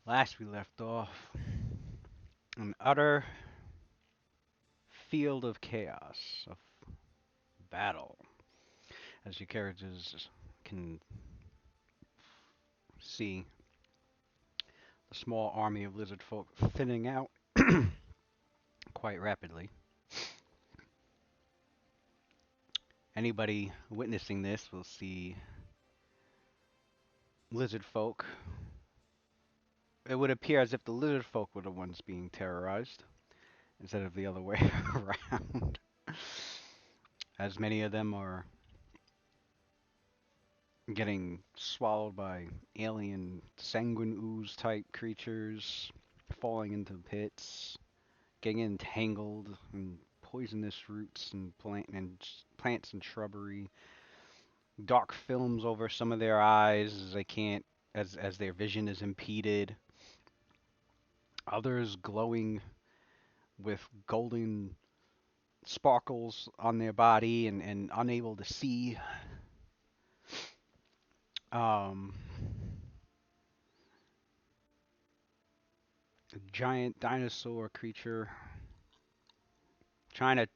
Last we left off, an utter field of chaos, of battle, as your characters can see the small army of lizard folk thinning out quite rapidly. Anybody witnessing this will see lizard folk. It would appear as if the lizard folk were the ones being terrorized instead of the other way around, as many of them are getting swallowed by alien sanguine ooze type creatures, falling into pits, getting entangled in poisonous roots and plants and shrubbery, dark films over some of their eyes as they can't as their vision is impeded. Others glowing with golden sparkles on their body and unable to see. Um, a giant dinosaur creature trying to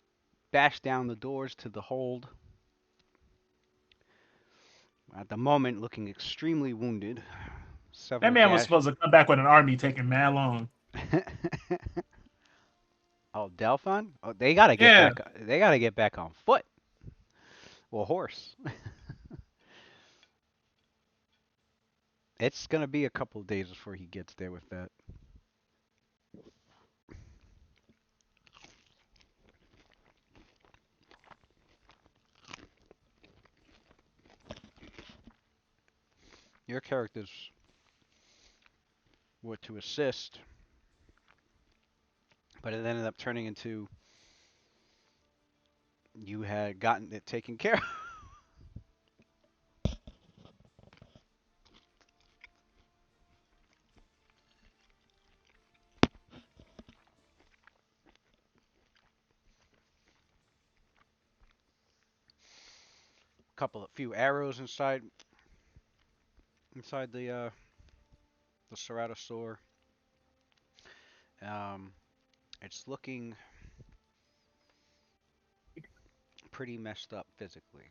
bash down the doors to the hold. At the moment, looking extremely wounded. That Several man was gash. supposed to come back with an army taking mad long. Oh, Delphon? Oh, they gotta get Yeah. back. They gotta get back on foot or horse. It's gonna be a couple of days before he gets there with that. Your characters were to assist, but it ended up turning into you had gotten it taken care of. A few arrows inside the ceratosaur. Um, it's looking pretty messed up physically.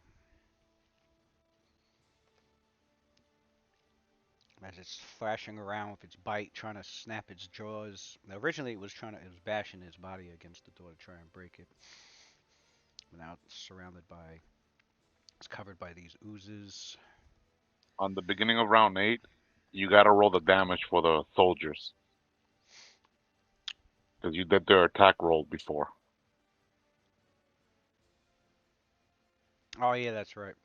As it's thrashing around with its bite, trying to snap its jaws. Now, originally, it was bashing its body against the door to try and break it. But now it's covered by these oozes. On the beginning of round 8, you gotta roll the damage for the soldiers because you did their attack roll before. Oh yeah, that's right.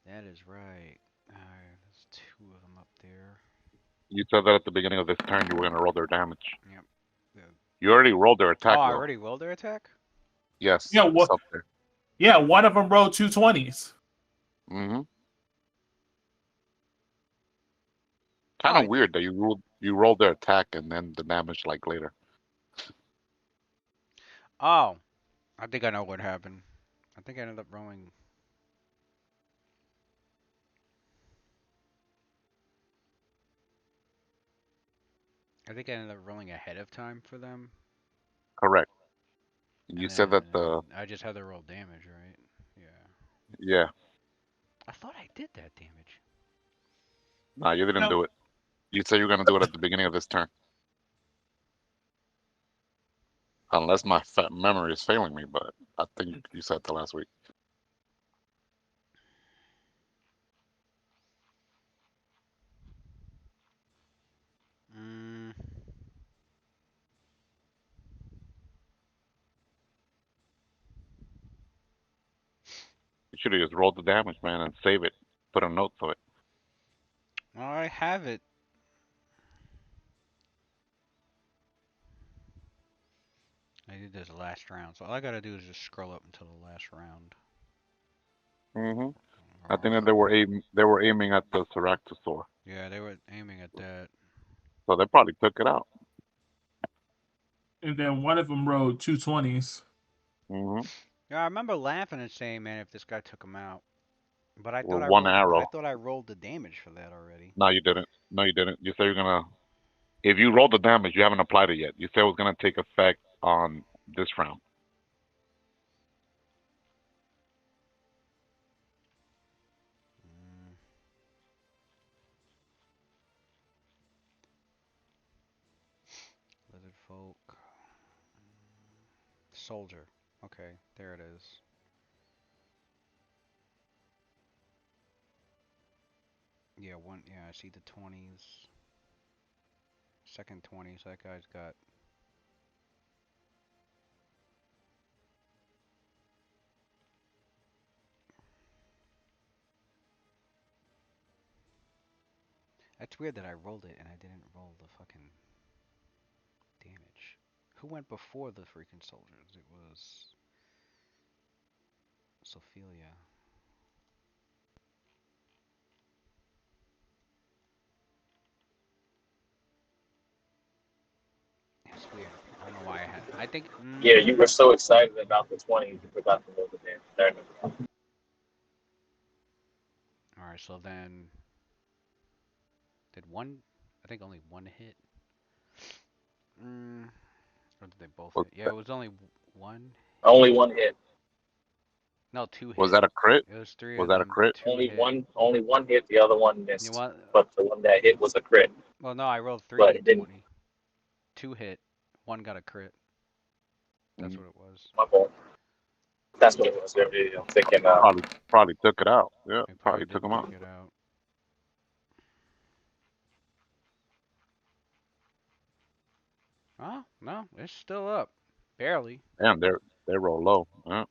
That is right. There's two of them up there. You said that at the beginning of this turn you were gonna roll their damage. Yep. The, You already rolled their oh, attack I though. already rolled their attack. Yes, Yeah, it's what? up there. Yeah, one of them rolled 220s. Mm-hmm. Oh, Kind of weird that you rolled their attack and then the damage like later. oh, I think I know what happened. I think I ended up rolling. I think I ended up rolling ahead of time for them, Correct. and You said that the then I just had to roll damage, right? Yeah. yeah. I thought I did that damage. Nah, you didn't No, do it. You said you were gonna do it at the beginning of this turn. Unless my memory is failing me, but I think you said the last week. Mm, You should have just rolled the damage, man, and save it. Put a note to it. I have it. I did this last round, so all I gotta do is just scroll up until the last round. Hmm. I think that Oh, they were aiming at the Ceractosaur, yeah, they were aiming at that. so they probably took it out. and then one of them rolled 220s. Hmm. Yeah, I remember laughing and saying, "Man, if this guy took him out," but With one I arrow. thought I rolled the damage for that already. No, you didn't. No, you didn't. You said you're gonna. If you roll the damage, you haven't applied it yet. You said it was gonna take effect on this round. Mm, lizard folk. Soldier. Okay, there it is. Yeah, one. Yeah, I see the 20s. Second 20s. That guy's got. That's weird that I rolled it and I didn't roll the fucking damage. Who went before the freaking soldiers? It was Sophelia. It's weird. I don't know why I had. I think. Yeah, you were so excited about the 20s, you forgot to roll the damage. All right. So then, did one? I think only one hit. Mm, or did they both Was hit? Yeah, that, it was only one Only hit. one hit. No, two was hit. that a crit? It was three Was of that a them. crit? Two hit. Only one hit. The other one You missed, want? but the one that hit was a crit. Well, no, I rolled three But it didn't. d20. Two hit. One got a crit. That's Mm, what it was. My fault. That's what it was. I'm thinking. probably took it out. Yeah, They probably probably took did him take out. it out. Oh, no, it's still up. Barely. Damn, they roll low. Yeah.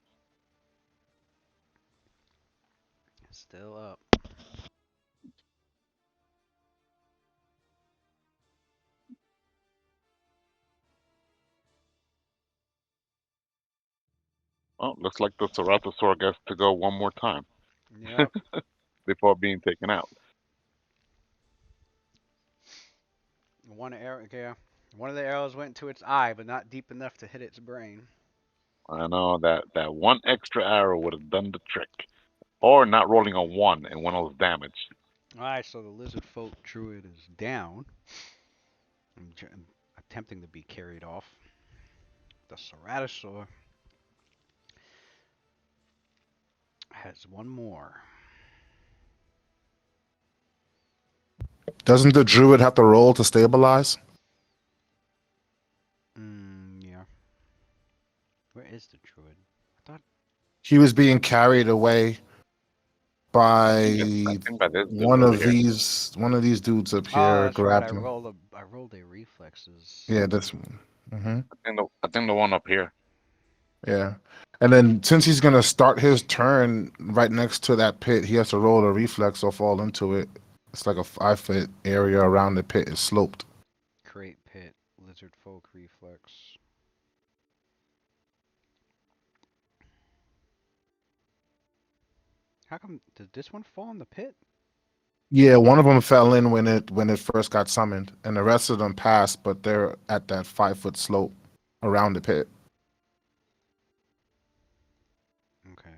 It's still up. Oh, looks like the Ceratosaur gets to go one more time Yep. before being taken out. One arrow, yeah. One of the arrows went to its eye, but not deep enough to hit its brain. I know that one extra arrow would have done the trick, or not rolling a one and one of those damage. Alright, so the lizard folk druid is down. I'm attempting to be carried off. The ceratosaur has one more. Doesn't the druid have to roll to stabilize? Yeah. Where is the druid? I thought. He was being carried away I by think by this dude one over of here. these dudes up Oh, here that's right. grabbed him. I rolled a reflexes. Yeah, this one. I think the one up here. Yeah. And then since he's gonna start his turn right next to that pit, he has to roll a reflex or fall into it. It's like a 5 foot area around the pit is sloped. Create pit. Lizard folk reflex. How come did this one fall in the pit? Yeah, one of them fell in when it first got summoned, and the rest of them passed, but they're at that 5 foot slope around the pit. Okay.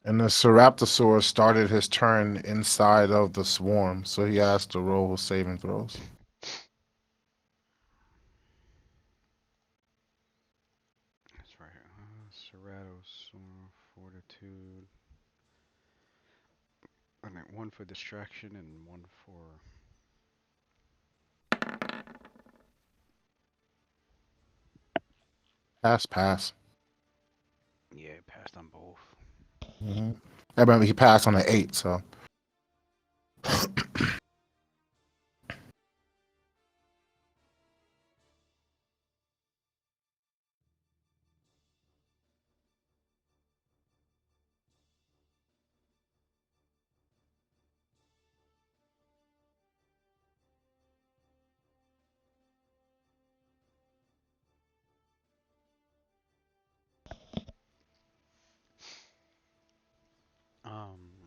And the Ceraptosaurus started his turn inside of the swarm, so he has to roll saving throws. That's right. Ceratosaur fortitude. I mean, one for distraction and one for. Pass, pass. Yeah, passed on both. Mm-hmm. I remember he passed on an 8, so.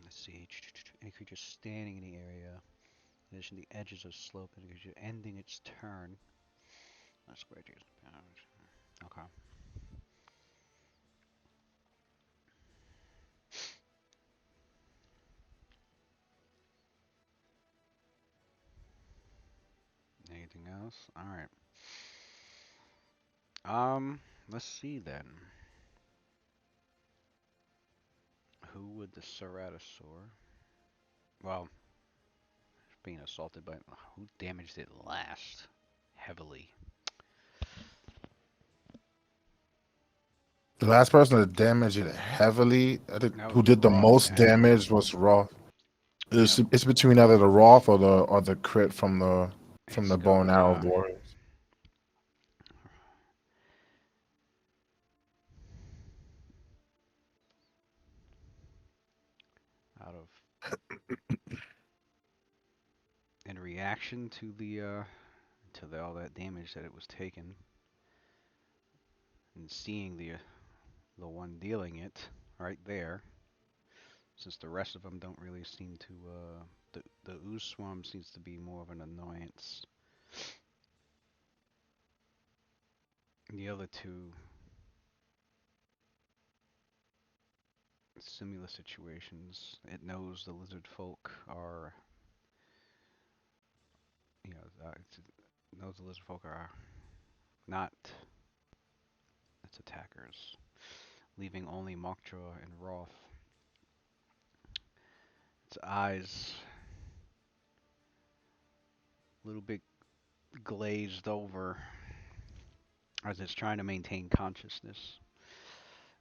Let's see. Any creature standing in the area, in addition to the edges of slope, and creature ending its turn. That's square. Okay. Anything else? All right. Let's see then. Who would the Ceratosaur? Well, being assaulted by who damaged it last? Heavily. The last person to damage it heavily, I think, That who was did the Roth. most damage was Roth. It's, Yep. it's between either the Roth or the crit from It's the bow and going arrow of warriors. out of in reaction to the all that damage that it was taken, and seeing the one dealing it right there, since the rest of them don't really seem to the ooze swarm seems to be more of an annoyance. The other two similar situations. It knows the lizard folk are, it knows the lizard folk are not its attackers, leaving only Moktra and Roth. Its eyes a little bit glazed over as it's trying to maintain consciousness.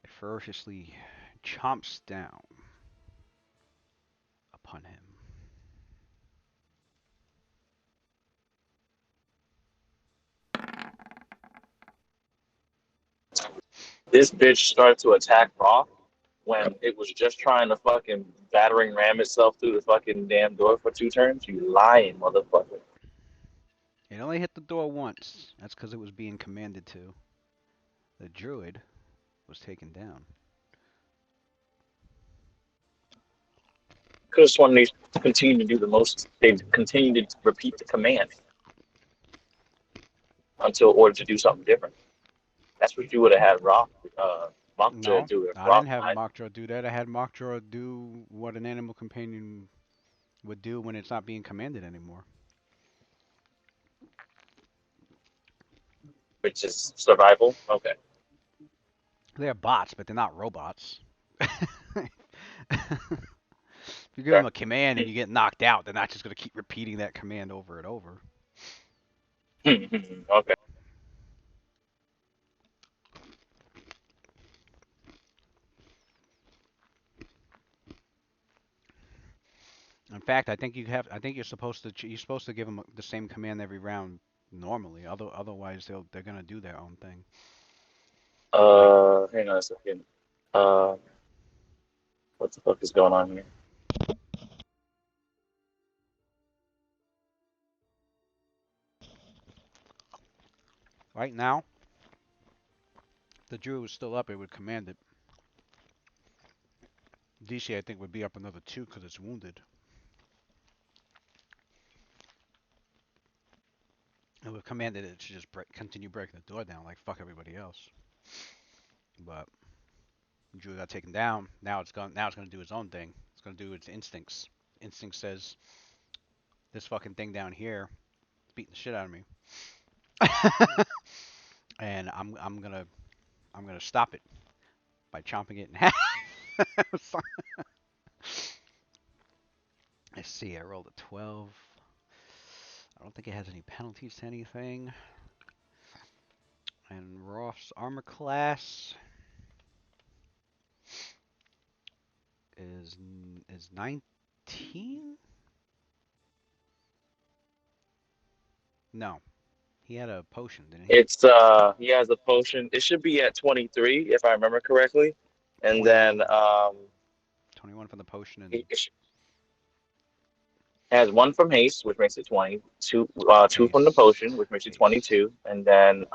It ferociously chomps down upon him. This bitch started to attack Raw when it was just trying to fucking battering ram itself through the fucking damn door for 2 turns. You lying motherfucker. It only hit the door once. That's because it was being commanded to. The druid was taken down. Could have sworn they continue to do the most. They continue to repeat the command until ordered to do something different. That's what you would have had Rock, Mockdraw No, do if I Rock didn't have died. Mockdraw do that. I had Mockdraw do what an animal companion would do when it's not being commanded anymore. Which is survival. Okay. They're bots, but they're not robots. If you give them Sure. a command and you get knocked out, they're not just going to keep repeating that command over and over. Okay. In fact, I think I think you're supposed to give them the same command every round normally. Otherwise, they're going to do their own thing. Like Hang on a second. Uh, what the fuck is going on here? right now, the druid was still up. It would command it. DC, I think, would be up another 2 because it's wounded. It would have commanded it to just continue breaking the door down like fuck everybody else. But Drew got taken down. Now it's gone. Now it's gonna do its own thing. It's gonna do its instincts. Instinct says this fucking thing down here is beating the shit out of me, and I'm gonna stop it by chomping it in half. Let's see. I rolled a 12. I don't think it has any penalties to anything. And Roth's armor class is 19. No, he had a potion, didn't he? It's he has a potion. It should be at 23 if I remember correctly, and 21. then 21 from the potion and it has one from haste, which makes it 20. Two from the haste. potion, which makes it Haste. 22, and then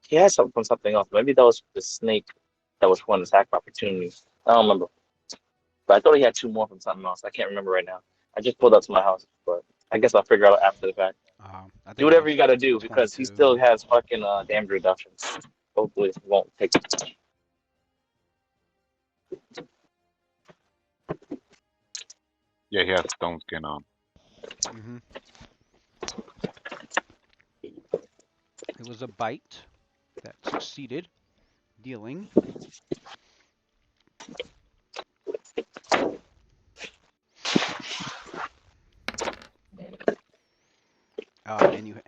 he has something from something else. Maybe that was the snake that was one attack opportunity. I don't remember, but I thought he had 2 more from something else. I can't remember right now. I just pulled up to my house, but I guess I'll figure out after the fact. I Do think it whatever you was got to do because he 22. still has fucking damage reduction. Hopefully, it won't take. Yeah, he has stone skin on. Mm-hmm. It was a bite that succeeded, dealing.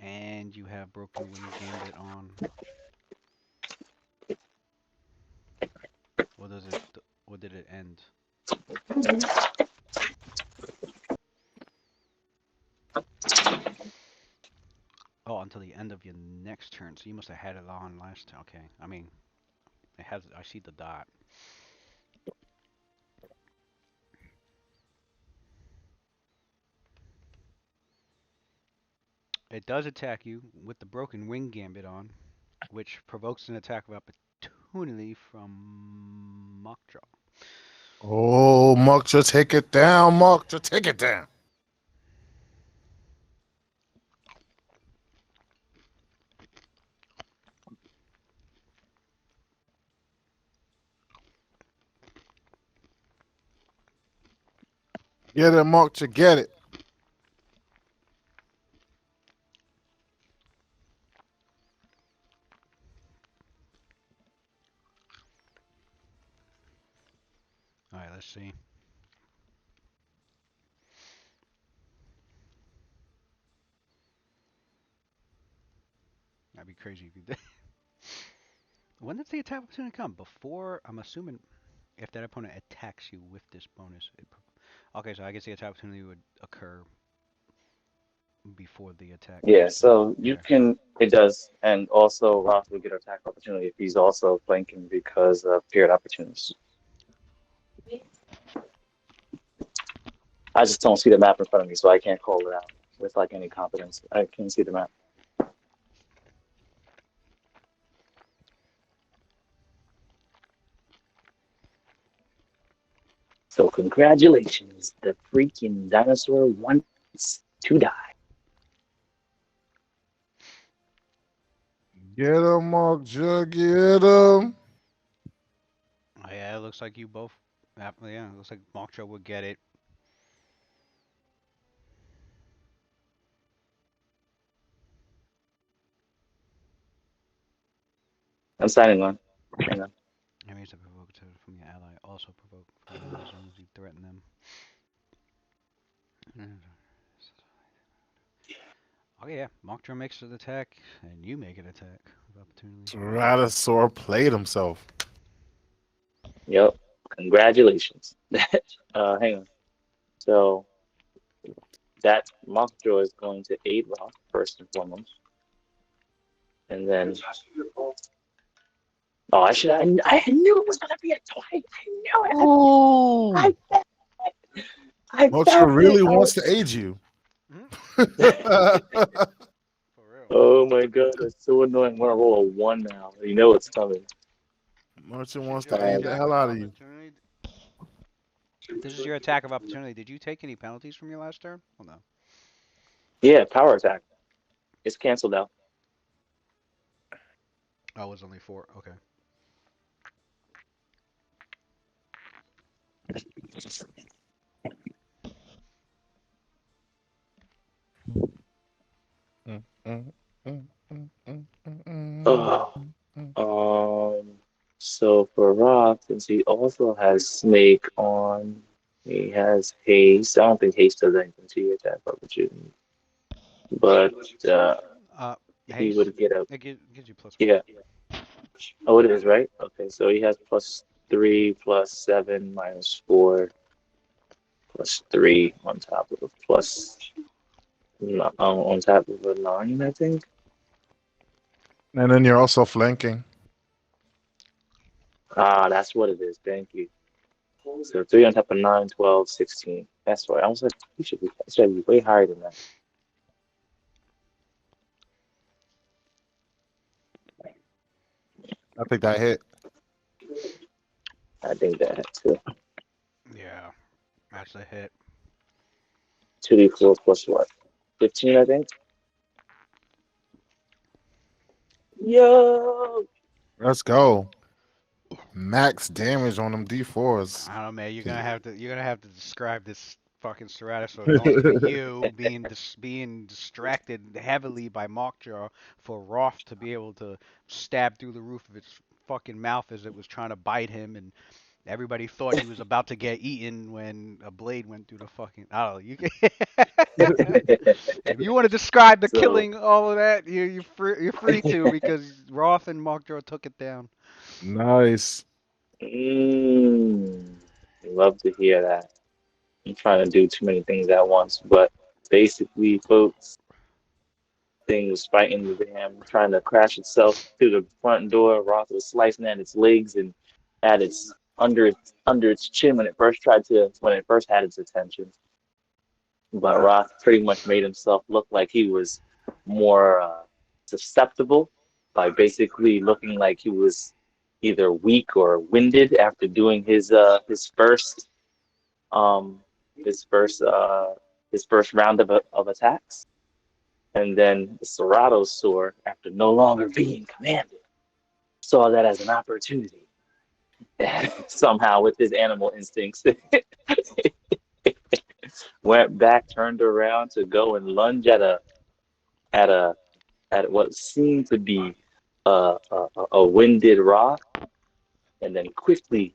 And you have Broken Wing Gambit on. What does it? What did it end? Oh, until the end of your next turn. So you must have had it on last time. Okay. I mean, it has. I see the dot. It does attack you with the Broken Wing Gambit on, which provokes an attack of opportunity from Mockjaw. Oh, Mark, just take it down, Mark. Just take it down. Get it, Mark. To get it. All right, let's see. That'd be crazy if you did. When does the attack opportunity come? Before, I'm assuming, if that opponent attacks you with this bonus. Okay, so I guess the attack opportunity would occur before the attack. Yeah, so you Yeah. can, it does. And also, Roth will get attack opportunity if he's also flanking because of period opportunities. I just don't see the map in front of me, so I can't call it out with like any confidence. I can't see the map. So congratulations, the freaking dinosaur wants to die. Get him, Mark. Just get him. Oh, yeah, it looks like you both. Yeah, it looks like Mockjaw would get it. I'm signing on. Hang on. Enemies that provoke attack from your ally also provoke from your ally as long as you threaten them. Okay, yeah. Mockjaw makes an attack, and you make an attack of opportunity. Radisor played himself. Yep. Congratulations. Hang on. So that Mockjaw is going to aid Roth first and foremost. And then, oh, I knew it was going to be a twice. I knew it. Ooh. I Mocha felt really it. wants to aid you. For real. Oh my god, that's so annoying. I'm gonna roll a 1 now. You know it's coming. Mocha wants Did to your aid the attack hell of out of you. opportunity? This is your attack of opportunity. Did you take any penalties from your last turn? Well, no. Yeah, power attack. It's canceled out. Oh, it was only 4. Okay. Ugh. So for Rock, since he also has Snake on, he has Haste. I don't think Haste does anything to your attack opportunity. But Uh, he haste. would get a, It gives you +1. yeah. Oh, it is, right? Okay, so he has +3, +7, -4, +3 on top of a on top of a 9, I think. And then you're also flanking. Ah, that's what it is. Thank you. So 3 on top of 9, 12, 16. That's right. I was like, it should be way higher than that. I think that hit. I think that too. Yeah, that's a hit. 2d4 plus what? 15, I think. Yo! Let's go. Max damage on them D4s. I don't know, man. You're gonna have to describe this fucking Ceratosaur going for you, being distracted heavily by Mockjaw for Roth to be able to stab through the roof of its fucking mouth as it was trying to bite him, and everybody thought he was about to get eaten when a blade went through the fucking. I don't know. You can, if you want to describe the So, killing, all of that, you're free to because Roth and Mockjaw took it down. Nice. mm, love to hear that. I'm trying to do too many things at once, but basically, folks, thing was fighting the van, trying to crash itself through the front door. Roth was slicing at its legs and at its under its chin when it first had its attention. But Roth pretty much made himself look like he was more susceptible by basically looking like he was either weak or winded after doing um his first uh his first round of attacks. And then the Ceratosaur, after no longer being commanded, saw that as an opportunity. And somehow, with his animal instincts, went back, turned around to go and lunge at a at what seemed to be a winded rock, and then quickly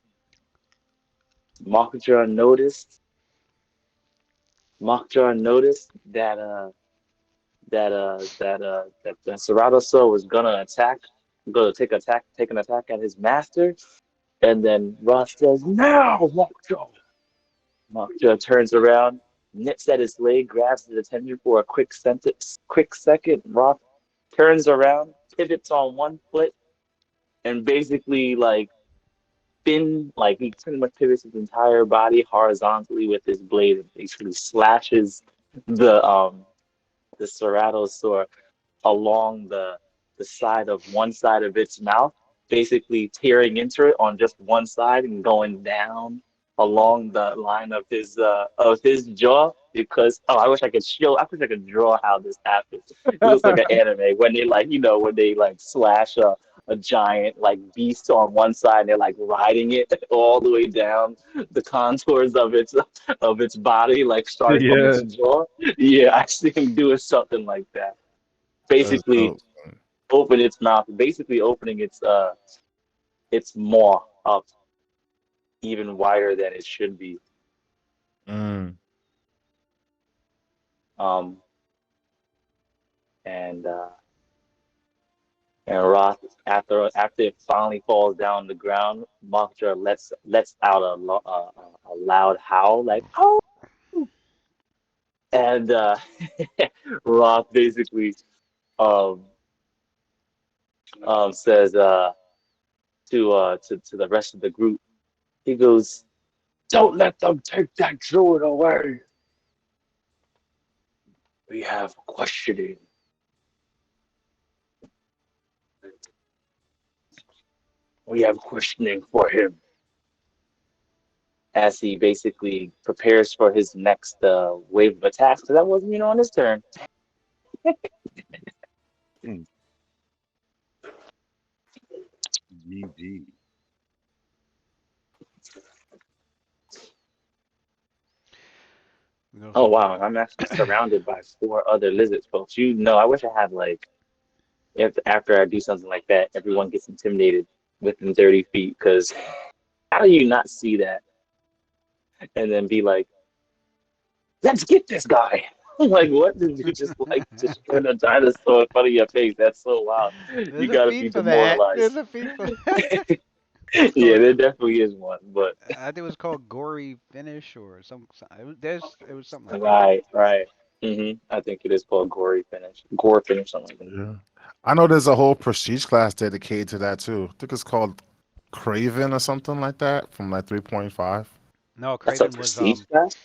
Mockjaw noticed that the Ceratosaur was gonna take an attack at his master. And then Ross says, "Now, Mockjaw!" Mockjaw turns around, nips at his leg, grabs his attention for a quick second. Roth turns around, pivots on one foot, and basically he pretty much pivots his entire body horizontally with his blade and basically slashes the the Ceratosaur along the side of one side of its mouth, basically tearing into it on just one side and going down along the line of his jaw. Because I wish I could draw how this happens. It looks like an anime when they when they slash a giant beast on one side and they're riding it all the way down the contours of its body, starting from its Yeah. jaw. Yeah, I see him doing something like that. That's Basically dope. open its mouth, basically opening its maw up even wider than it should be. Mm. Um, and uh, and Roth, after it finally falls down on the ground, Mothra lets out a loud howl oh, and Roth basically um, says to the rest of the group, he goes, "Don't let them take that druid away. We have questioning. We have questioning for him," as he basically prepares for his next wave of attacks. Because that wasn't on his turn. GG. We go Oh some. wow, I'm actually surrounded by 4 other lizards, folks. I wish I had if after I do something like that, everyone gets intimidated within 30 feet. Because how do you not see that and then be like, "Let's get this guy"? What did you just destroy a dinosaur in front of your face? That's so wild. There's You a gotta be feed for that. There's demoralized. a feed for that. It's Yeah, called. there definitely is one, but I think it was called gory finish or it was something like that. right. I think it is called gore finish, something like that. Yeah. I know there's a whole prestige class dedicated to that too. I think it's called Craven or something like that from 3.5. No, That's a Craven was prestige class.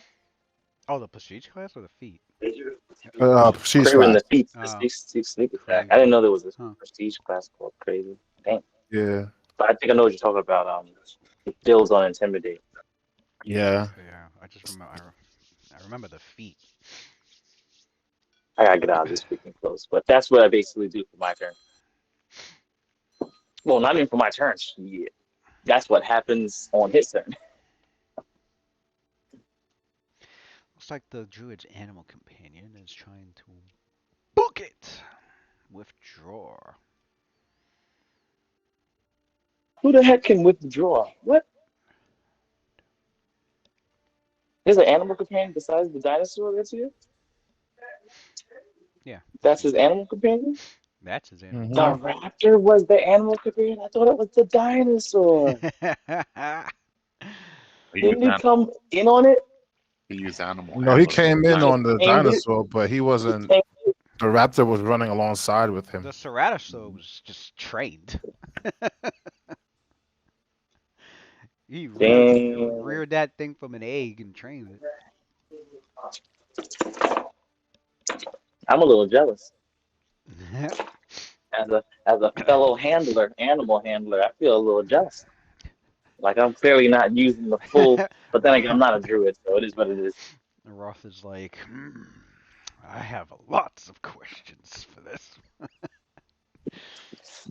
oh, the prestige class or the feat? Prestige Craven class. the Feet, the Oh, sneak attack. I didn't Craven. know there was a Huh. prestige class called Craven. Damn, Yeah. but I think I know what you're talking about. It builds on intimidate. Yeah. Yeah, I just remember. I remember the feat. I gotta get out of this freaking close, but that's what I basically do for my turn. Well, not even for my turn. Shit. That's what happens on his turn. Looks like the druid's animal companion is trying to book it. Withdraw. Who the heck can withdraw? What? There's an animal companion besides the dinosaur that's here? Yeah, That's his animal companion? that's his animal The Hmm. raptor was the animal companion? I thought it was the dinosaur. companion. He Didn't used he an, come in on it? he used animal No, he handler to came in He attack. on just the named it. dinosaur, but he He wasn't. named it. The raptor was running alongside with him. The ceratosaur was just trained. He Damn. reared that thing from an egg and trained I'm a little jealous. it. As a fellow handler, animal handler, I feel a little jealous. Like I'm clearly not using the full, but then again, I'm not a druid, so it is what it is. Roth is like, I have lots of questions for this.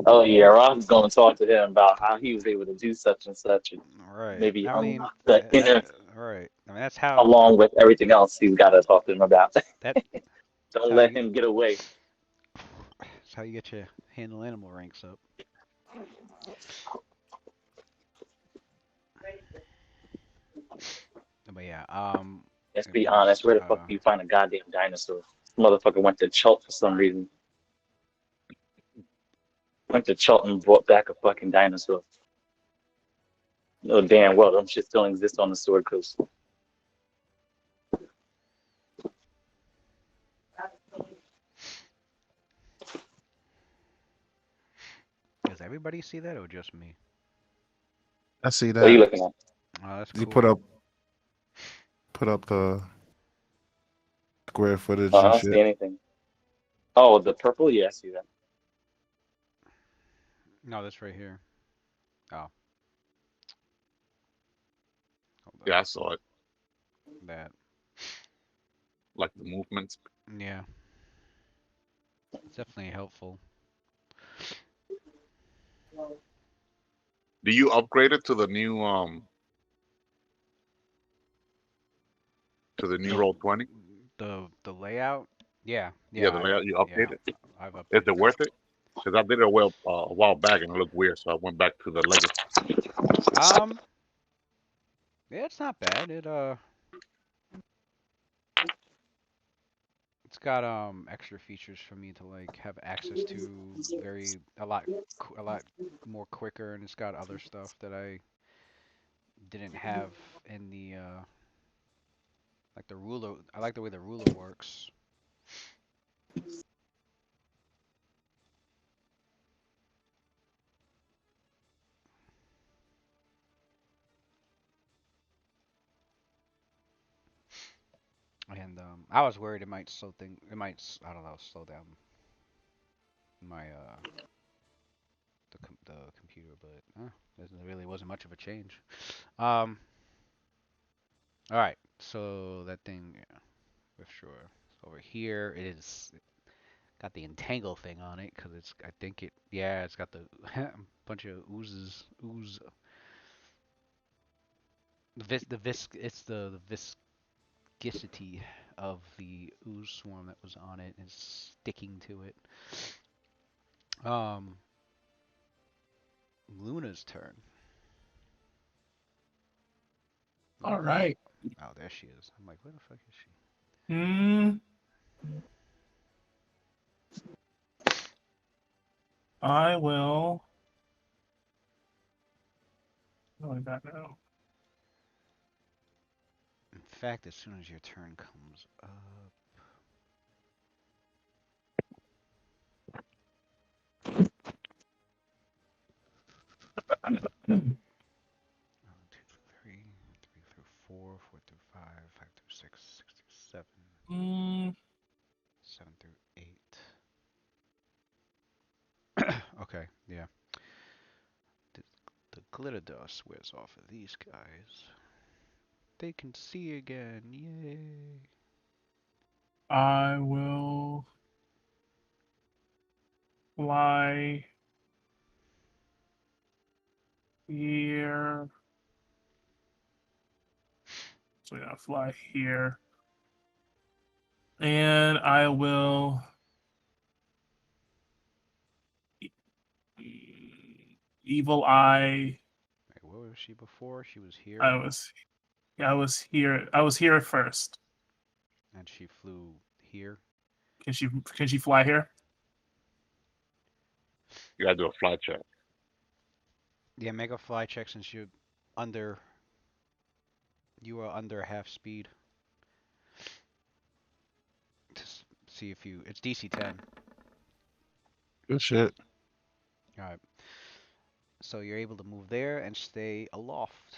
Oh yeah, Ron's going to talk to him about how he was able to do such and such, and Right. maybe I mean, unlock the inner, right. I mean, that's how along with everything else he's got to talk to him about. that. That's Don't how let you. him get away. That's how you get your handle animal ranks up. But yeah. Let's It be honest, was. where the fuck do you find a goddamn dinosaur? Motherfucker went to Chult for some reason. Went to Chult and brought back a fucking dinosaur. No damn well, them shit still exist on the Sword Coast. Does everybody see that or just me? I see What are you that. looking at? Oh, that's You cool. put up the square footage I and don't see shit. anything. Oh, the purple? Yeah, I see that. No, this right here. Oh, hold up. Yeah, I saw it. That. Like the movements. Yeah, it's definitely helpful. Do you upgrade it to the new The roll 20? the layout. Yeah, Yeah, yeah, the layout you yeah. update it. I've Is updated it it. worth it? Because I did it a while back and it looked weird, so I went back to the Lego. Um, yeah, it's not bad. It's got extra features for me to like have access to a lot more quicker, and it's got other stuff that I didn't have in the like the ruler. I like the way the ruler works. And I was worried I don't know, slow down my the computer, but there really wasn't much of a change. Um, all right, so that thing, yeah, for sure. So over here, it is got the entangle thing on it because I think yeah, it's got the bunch of it's the viscosity of the ooze swarm that was on it is sticking to it. Um, Luna's turn. All Luna, right. oh, there she is. I'm like, where the fuck is she? Hmm. I will. What do I got now? In fact, as soon as your turn comes up, 1, 2, 3, 3 through 4, 4 through 5, 5 through 6, 6 through 7, Hmm. 7 through 8. Okay, yeah. The, the glitter dust wears off of these guys. They can see again. Yay. I will fly here. So yeah, fly here. And I will evil eye. Wait, what was she before? She was here, I was here. I was here first. and she flew here. Can she fly here? You gotta do a fly check. Yeah, make a fly check since under. You are under half speed. To see if you. It's DC 10. Good shit. All right. So you're able to move there and stay aloft.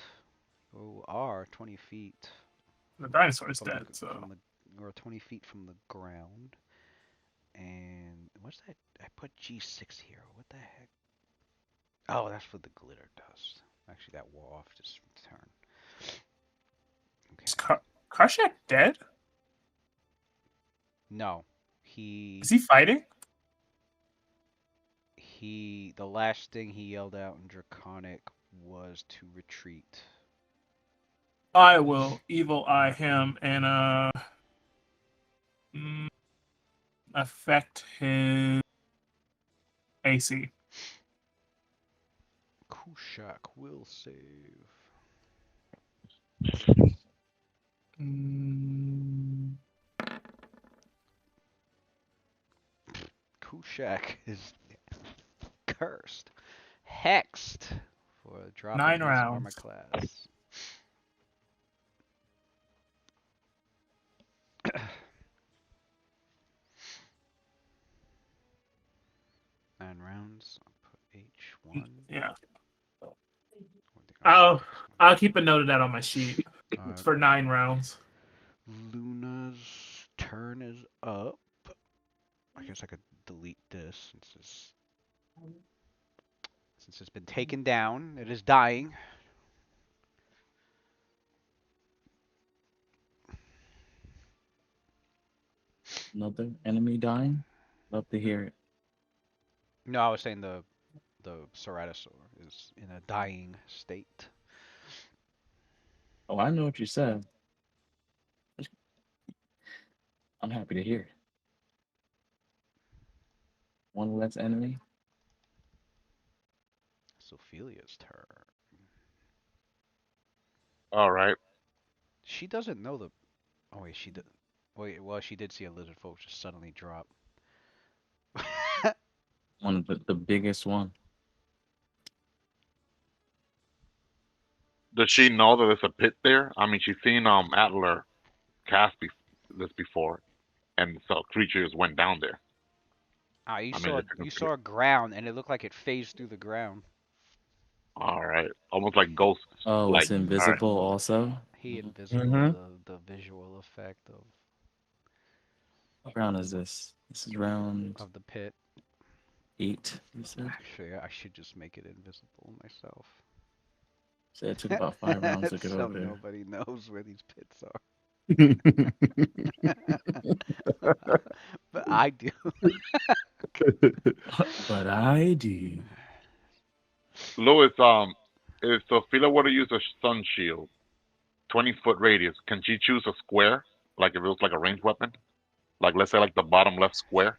You are 20 feet The dinosaur is from the dead. So from the. You're 20 feet from the ground. And what's that? I put G6 here. What the heck? Oh, that's what the glitter dust. Actually, that wore off just turn. is Okay. Karshak dead? No, Is he he fighting? the last thing he yelled out in Draconic was to retreat. I will evil eye him and mm, affect his AC. Kushak will save. Mm, Kushak is cursed, hexed for dropping 9 his armor rounds. class. 9 rounds. I'll put H1. Yeah. Or I'll X1. I'll keep a note of that on my sheet. It's for 9 rounds. Luna's turn is up. I guess I could delete this since it's been taken down. It is dying. Another enemy dying? Love to hear it. No, I was saying the Ceratosaur is in a dying state. Oh, I know what you said. I'm happy to hear it. One less enemy. Sophilia's turn. All right. She doesn't know the. Oh wait, she did. Wait, well, she did see a lizard folk just suddenly drop. One of the biggest one. Does she know that there's a pit there? I mean, she's seen Adler cast this before, and so creatures went down there. Ah, you I mean, saw if you you can. saw ground, and it looked like it phased through the ground. All right, almost like ghosts. Oh, Like, it's all right, invisible also. He invisible Mm-hmm. the visual effect What round is this? This is round of the pit. 8. You said. Actually, I should just make it invisible myself. So it took about 5 rounds to get So over there. nobody knows where these pits are. But I do. But I do. Lewis, if Sophia were to use a sun shield, 20-foot radius, can she choose a square? Like if it was like a ranged weapon? Like let's say like the bottom left square.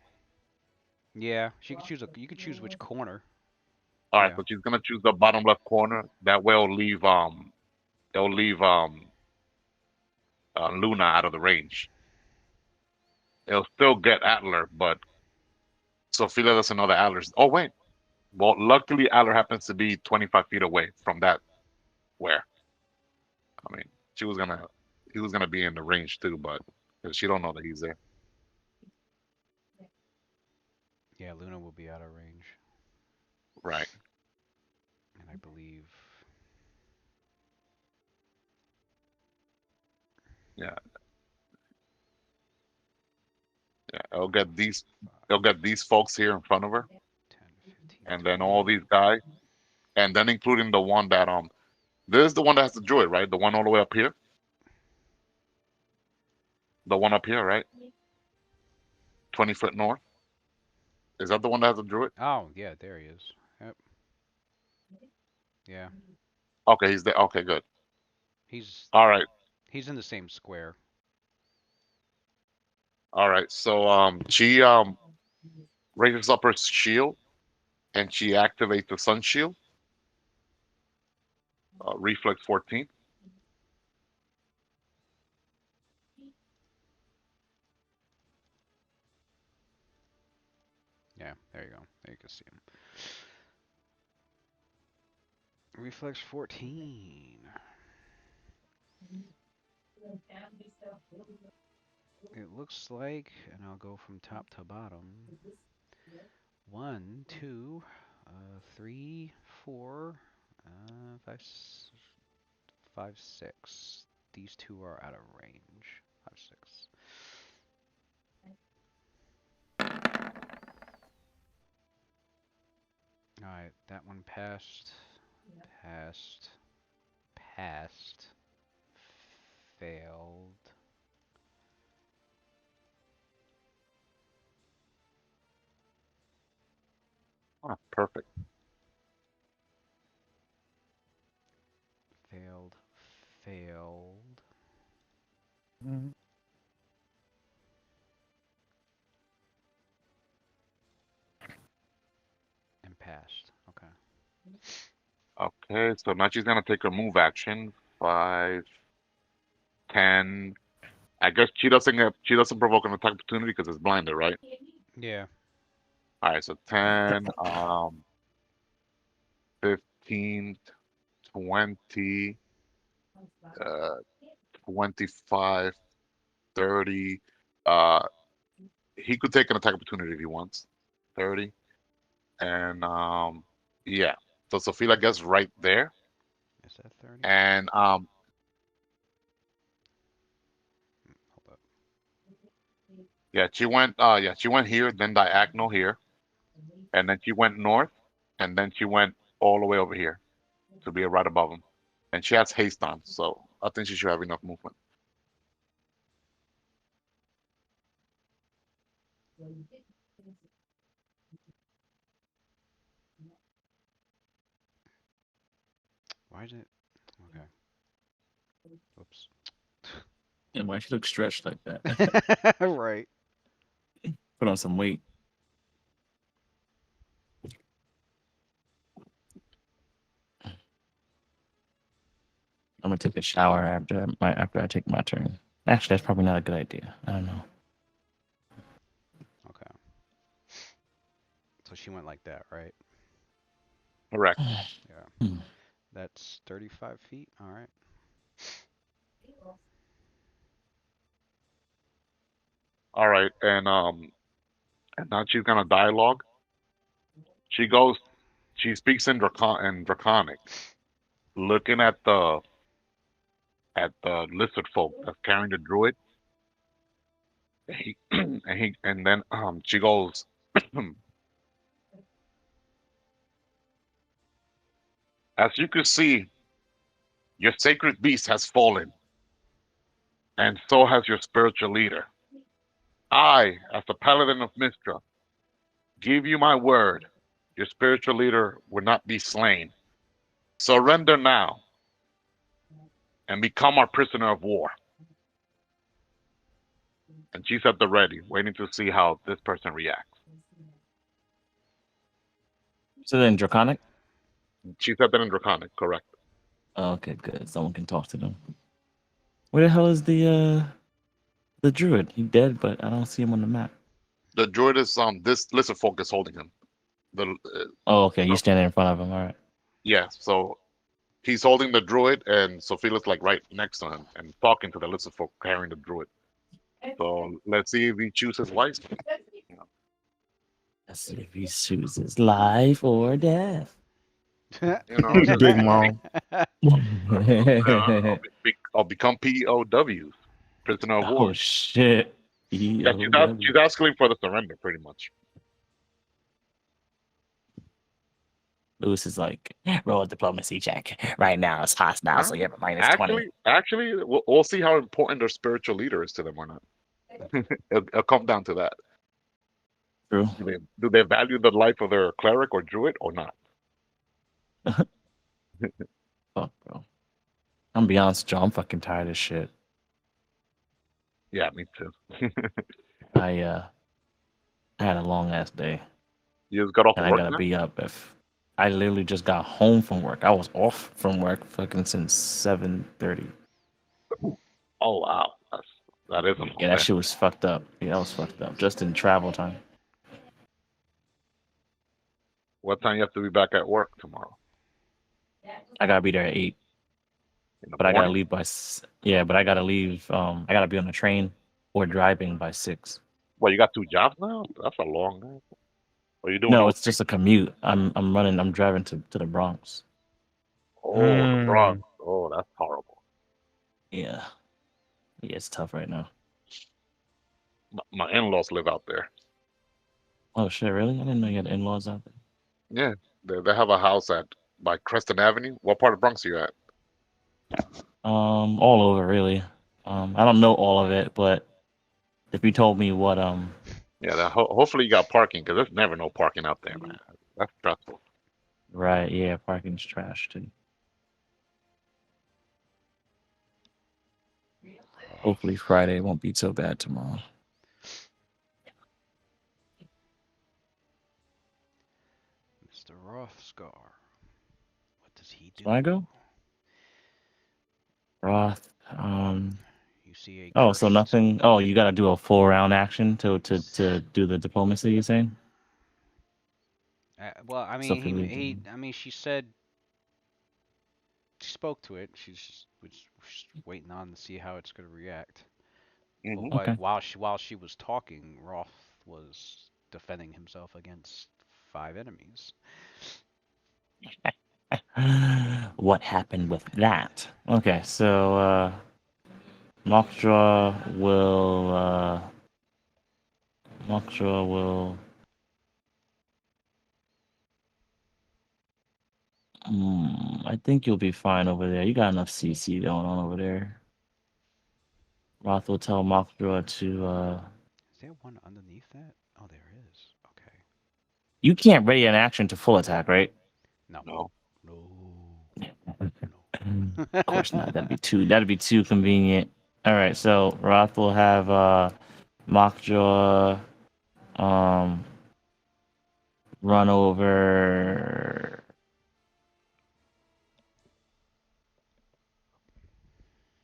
Yeah, she could choose a. You could choose which corner. All right, Yeah. so she's gonna choose the bottom left corner. That way it'll leave Luna out of the range. It'll still get Adler, but Sophia doesn't know that Adler's. Oh wait, well luckily Adler happens to be 25 feet away from that square. I mean, she was gonna he was gonna be in the range too, but she don't know that he's there. Yeah, Luna will be out of range, Right. and I believe. Yeah. Yeah. It'll get these folks here in front of her, 10, 15, and then all 20. these guys, and then including the one that this is the one that has the droid, right? The one all the way up here. The one up here, right? 20 foot north. Is that the one that has the droid? Oh, yeah, there he is. Yep. Yeah, Okay, he's there. Okay, good. he's All right. he's in the same square. All right. So she raises up her shield and she activates the sun shield. Reflex 14. Yeah, there you go. There you can see him. Reflex 14. It looks like, and I'll go from top to bottom. 1, 2, 3, 4, 5, 5, 6. These two are out of range. 5, 6. Alright, that one passed. Passed. Passed. Failed. Ah, perfect. Failed. Failed. Mhm. And passed. Okay. Okay. So now she's gonna take her move action. 5, 10. I guess she doesn't provoke an attack opportunity because it's blinded, right? Yeah. All right. So 10, 15, 20, uh, 25, 30. Uh, he could take an attack opportunity if he wants. 30. And yeah. So Sophia gets right there. Is that 30? And Hold up. yeah, she went here, then diagonal here, and then she went north, and then she went all the way over here to be right above him. And she has haste on, so I think she should have enough movement. Why is it? Okay. Whoops. And why she look stretched like that? Right. Put on some weight. I'm gonna take a shower after I take my turn. Actually, that's probably not a good idea. I don't know. Okay. So she went like that, right? Correct. Yeah. Hmm. That's 35 feet. All right. All right, and now she's gonna dialogue. She goes, she speaks in Draconic, looking at the lizard folk that's carrying the druid. And then she goes, as you can see, your sacred beast has fallen, and so has your spiritual leader. I, as the paladin of Mistra, give you my word. Your spiritual leader will not be slain. Surrender now and become our prisoner of war. And she's at the ready, waiting to see how this person reacts. So then Draconic? She said that in Draconic, correct? Oh, okay, good. Someone can talk to them. Where the hell is the druid? He dead, but I don't see him on the map. The druid is this lizard folk is holding him. The Oh, okay. so, He's standing in front of him. All right. yeah, so he's holding the druid, and Sophia's like right next to him and talking to the lizard folk carrying the druid. So let's see if he chooses wisely. Let's see if he chooses life or death. You know, Big mom. I'll become POWs, prisoner of war. Oh shit. Yeah, she's asking for the surrender, pretty much. Lewis is like, roll a diplomacy check. Right now it's hostile, so you have a minus 20. Actually, we'll see how important their spiritual leader is to them or not. It'll come down to that. True. Do they value the life of their cleric or druid or not? Fuck, bro. I'm be honest, Joe. I'm fucking tired of shit. Yeah, me too. I had a long ass day, You just got off and of I work gotta now? be up. If I literally just got home from work, I was off from work fucking since 7:30. Oh wow, that is a Yeah, long that day. shit was fucked up. Yeah, that was fucked up. Just in travel time. What time you have to be back at work tomorrow? I gotta be there at 8, In the but I gotta morning? leave by. Yeah, but I gotta leave. I gotta be on the train or driving by 6. Well, you got two jobs now? That's a long day. What are you doing No, over it's just a commute. I'm driving to the Bronx. there? Oh, the Bronx. Mm. Oh, that's horrible. Yeah. Yeah, it's tough right now. My in-laws live out there. Oh shit, really? I didn't know you had in-laws out there. Yeah, they have a house at by Creston Avenue. What part of Bronx are you at? All over really. I don't know all of it, but if you told me what Yeah, hopefully you got parking because there's never no parking out there, man. That's stressful. right, yeah, parking's trash too. Hopefully Friday won't be so bad tomorrow. Mr. Rothscar. What does he do? So I go? Roth. You see a Oh, so cursed. nothing. Oh, you gotta do a full round action to do the diplomacy, you're saying? Well, I So mean, if you leave I mean, she said she spoke to it. Was just waiting on to see how it's gonna react. But Hmm. okay. while she was talking, Roth was defending himself against 5 enemies. What happened with that? Okay, so Mockdraw will I think you'll be fine over there. You got enough CC going on over there. Roth will tell Mockdraw to Is there one underneath that? Oh, there is. Okay. you can't ready an action to full attack, right? No. No. No. Of No. course not. That'd be too convenient. All right, so Roth will have Mockdraw um run over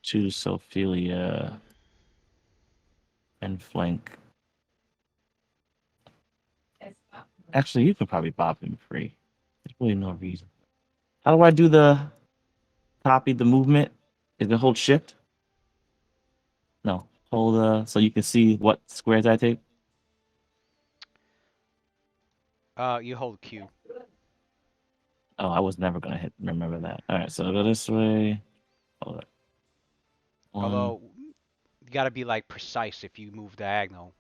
to Sophelia and flank. Actually, you could probably pop him free. There's really no reason. How do I do the copy the movement? Is it hold shift? No. Hold so you can see what squares I take. You hold Q. Oh, I was never gonna hit remember that. Alright, so go this way. Hold up. One. Although you gotta be like precise if you move diagonal,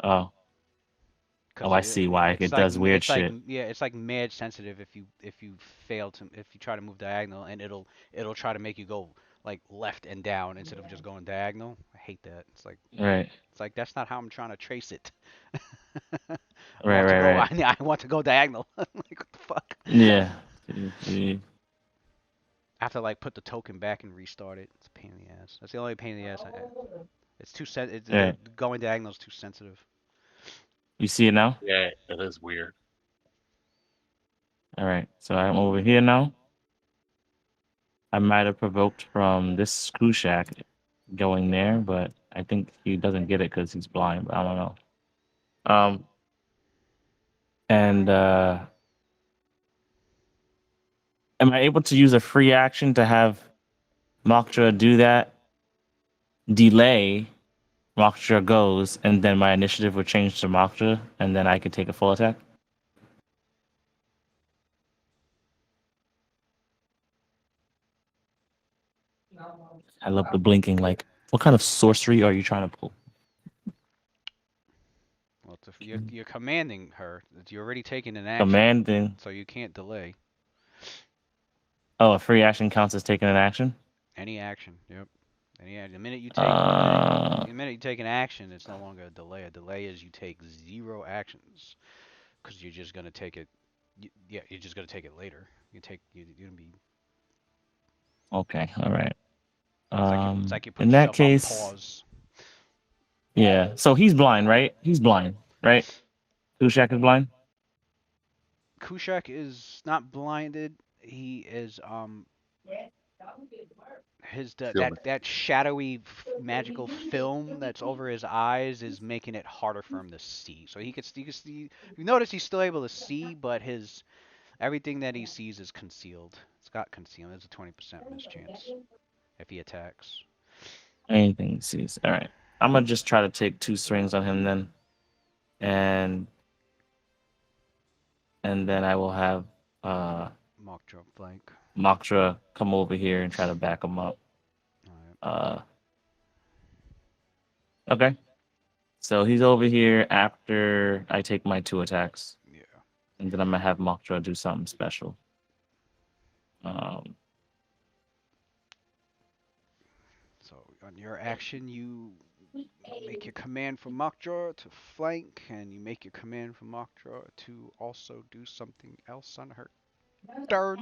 Oh. Oh, cause I see why. It does weird it's like shit. yeah, it's like mad sensitive if you fail to if you try to move diagonal, and it'll try to make you go like left and down instead of just going diagonal. I hate that. Right. It's like that's not how I'm trying to trace it. I Right, want to right, go right. I want to go diagonal. Like what the fuck? Yeah. See, see. I have to like put the token back and restart it. It's a pain in the ass. That's the only pain in the ass. It's too the Right. going diagonal is too sensitive. You see it now? Yeah, it is weird. Alright. So I'm over here now. I might have provoked from this Kushak going there, but I think he doesn't get it because he's blind. But I don't know. Um, and am I able to use a free action to have Moksha do that? Delay, Moksha goes, and then my initiative would change to Moksha, and then I could take a full attack. I love the blinking. Like, what kind of sorcery are you trying to pull? Well, you're commanding her. You're already taking an action, Commanding. so you can't delay Oh, a free action counts as taking an action. any action. Yep. The minute you take Uh, the minute you take an action, it's no longer a delay. A delay is you take 0 actions because you're just gonna take it. Yeah, you're just gonna take it later. You're gonna be. okay, all right. It's like you're In putting that stuff on case, pause. Yeah. So he's blind, right? He's blind, right? Kushak is blind. Kushak is not blinded. He is his Feeling. that shadowy magical film that's over his eyes is making it harder for him to see. So he can see. You notice he's still able to see, but his everything that he sees is concealed. It's got concealment. There's a 20% mischance if he attacks. Anything he sees. All right. I'm gonna just try to take 2 swings on him then, and then I will have Mock jump flank. Moksha come over here and try to back him up. Alright. Okay. So he's over here after I take my 2 attacks, Yeah. and then I'm gonna have Moksha do something special. So on your action, you make your command for Mockjaw to flank, and you make your command for Mockjaw to also do something else on her turn.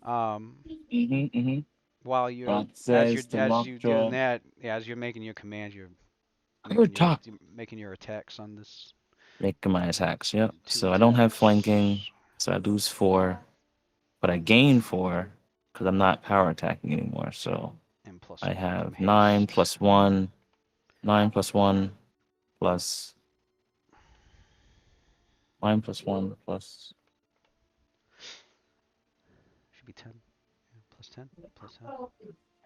Um, Mm-hmm. while you're That says to as you doing Moksha, that, yeah, as you're making your commands, you're good talk. making your attacks on this Making my attacks. Yep. 2 So I don't have attacks. flanking, so I lose 4, but I gain 4 because I'm not power attacking anymore. So And plus I 1 from have 9 haste. plus 1, 9 plus 1 plus 9 plus 1 plus Should be 10. Yeah, plus 10. Plus 10.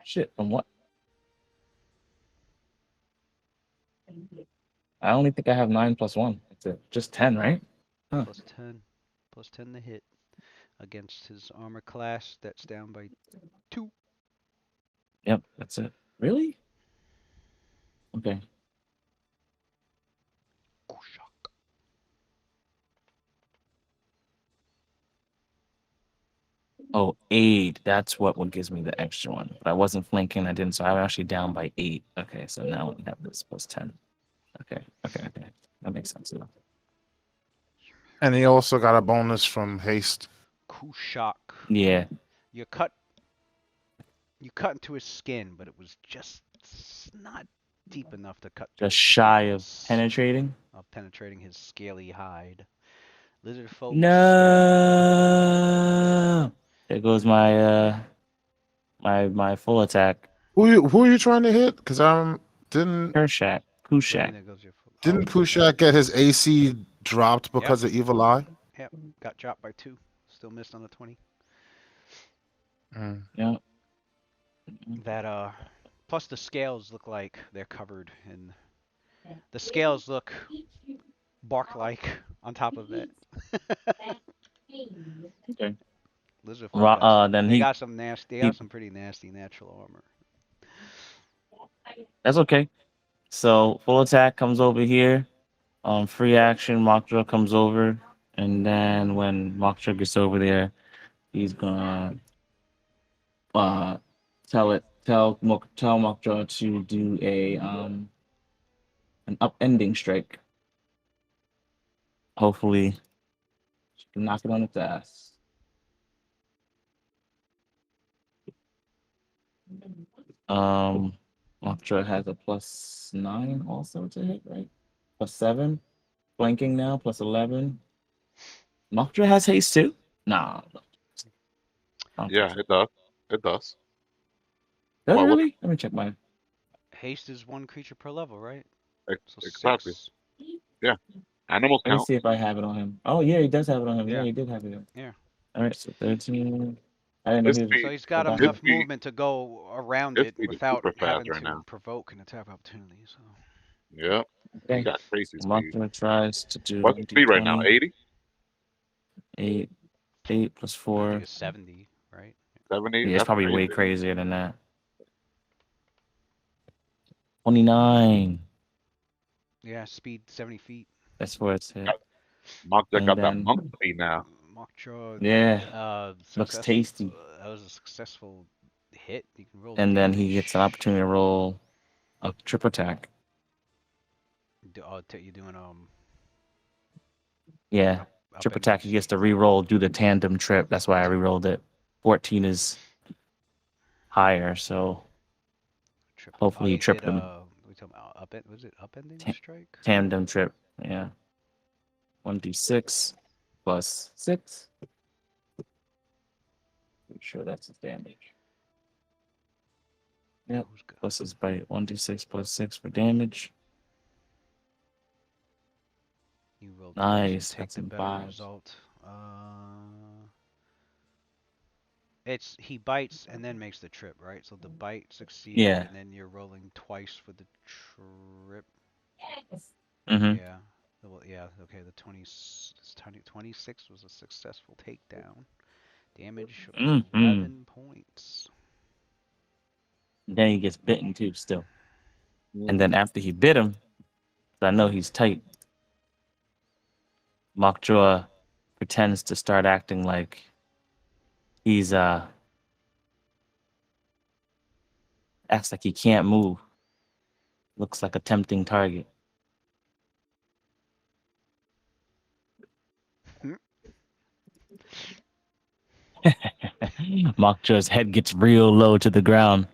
shit from what? I only think I have 9 plus 1. That's it. Just 10, right? Huh. Plus 10. Plus 10 to hit against his armor class. That's down by 2. Yep, that's it. Really? Okay. Oh, 8. That's what gives me the extra one. But I wasn't flanking. I didn't. So I'm actually down by 8. Okay, so now we have this plus 10. Okay. That makes sense enough. And he also got a bonus from haste. Kushak. Yeah. You cut into his skin, but it was just not deep enough to cut through Just his shy of scales, penetrating. of penetrating his scaly hide. Lizard folks. No. There goes my my full attack. Who are you trying to hit? Because didn't Kershak. What do you mean Kushak. there goes your? didn't Kushak get his AC dropped Yep. because of Evil Eye? Yep. Got dropped by 2. Still missed on the 20. Yeah. That plus the scales look like they're covered in. The scales look bark-like on top of it. Okay. Lizard folk Then they he got some nasty. They got some pretty nasty natural armor. That's okay. So full attack comes over here. Free action, Mockdraw comes over, and then when Mockdraw gets over there, he's gonna tell Mockdraw to do an upending strike. Hopefully, she can knock it on its ass. Mockdraw has a +9 also to hit, right? +7. Flanking now, +11. Mockdraw has haste too? Nah. Yeah, it does. It does. Does it Well, really? Let me check my. Haste is 1 creature per level, right? So exactly. 6. Yeah. Animals Let me count. see if I have it on him. Oh yeah, he does have it on him. Yeah, Yeah. he did have it. Yeah. All right, so 13. I didn't know His he was. So speed, he's got Forgot his him. enough speed, movement to go around his it speed is without super fast having right to now. provoke an attack opportunity. So Yeah, he Okay. got crazy speed. Mockdraw tries to do What's his speed right now? D20. 80, 8, 8 plus I think 4. it's 70, right? 70? Yeah, it's That's probably way crazy. crazier than that. 29. Yeah, speed 70 feet. That's where it's hit. Mockjack And got that then, monk speed now. Mockjaw, yeah, looks success. tasty. That was a successful hit. You can roll And then he damage. gets an opportunity to roll a trip attack. You're doing Yeah, trip attack. He gets to re-roll, do the tandem trip. That's why I re-rolled it. 14 is higher, so trip. hopefully he You tripped did him. we talking about Was it upending Ta- strike? Tandem trip. Yeah. 1d6 plus 6. Pretty sure that's his damage. Yep. Who's got? Plus his bite. 1d6 plus 6 for damage. You roll twice and Nice. take That's the some better vibes. result. It's he bites and then makes the trip, right? So the bite succeeded, Yeah. and then you're rolling twice for the trip. Mm-hmm. Yeah. Well, yeah. Okay. The 26 was a successful takedown. Damage of Mm-hmm. 11 points. Then he gets bitten too, still. And Mm. then after he bit him, I know he's tight. Mockjaw pretends to start acting like he's acts like he can't move. Looks like a tempting target. Mockjaw's head gets real low to the ground.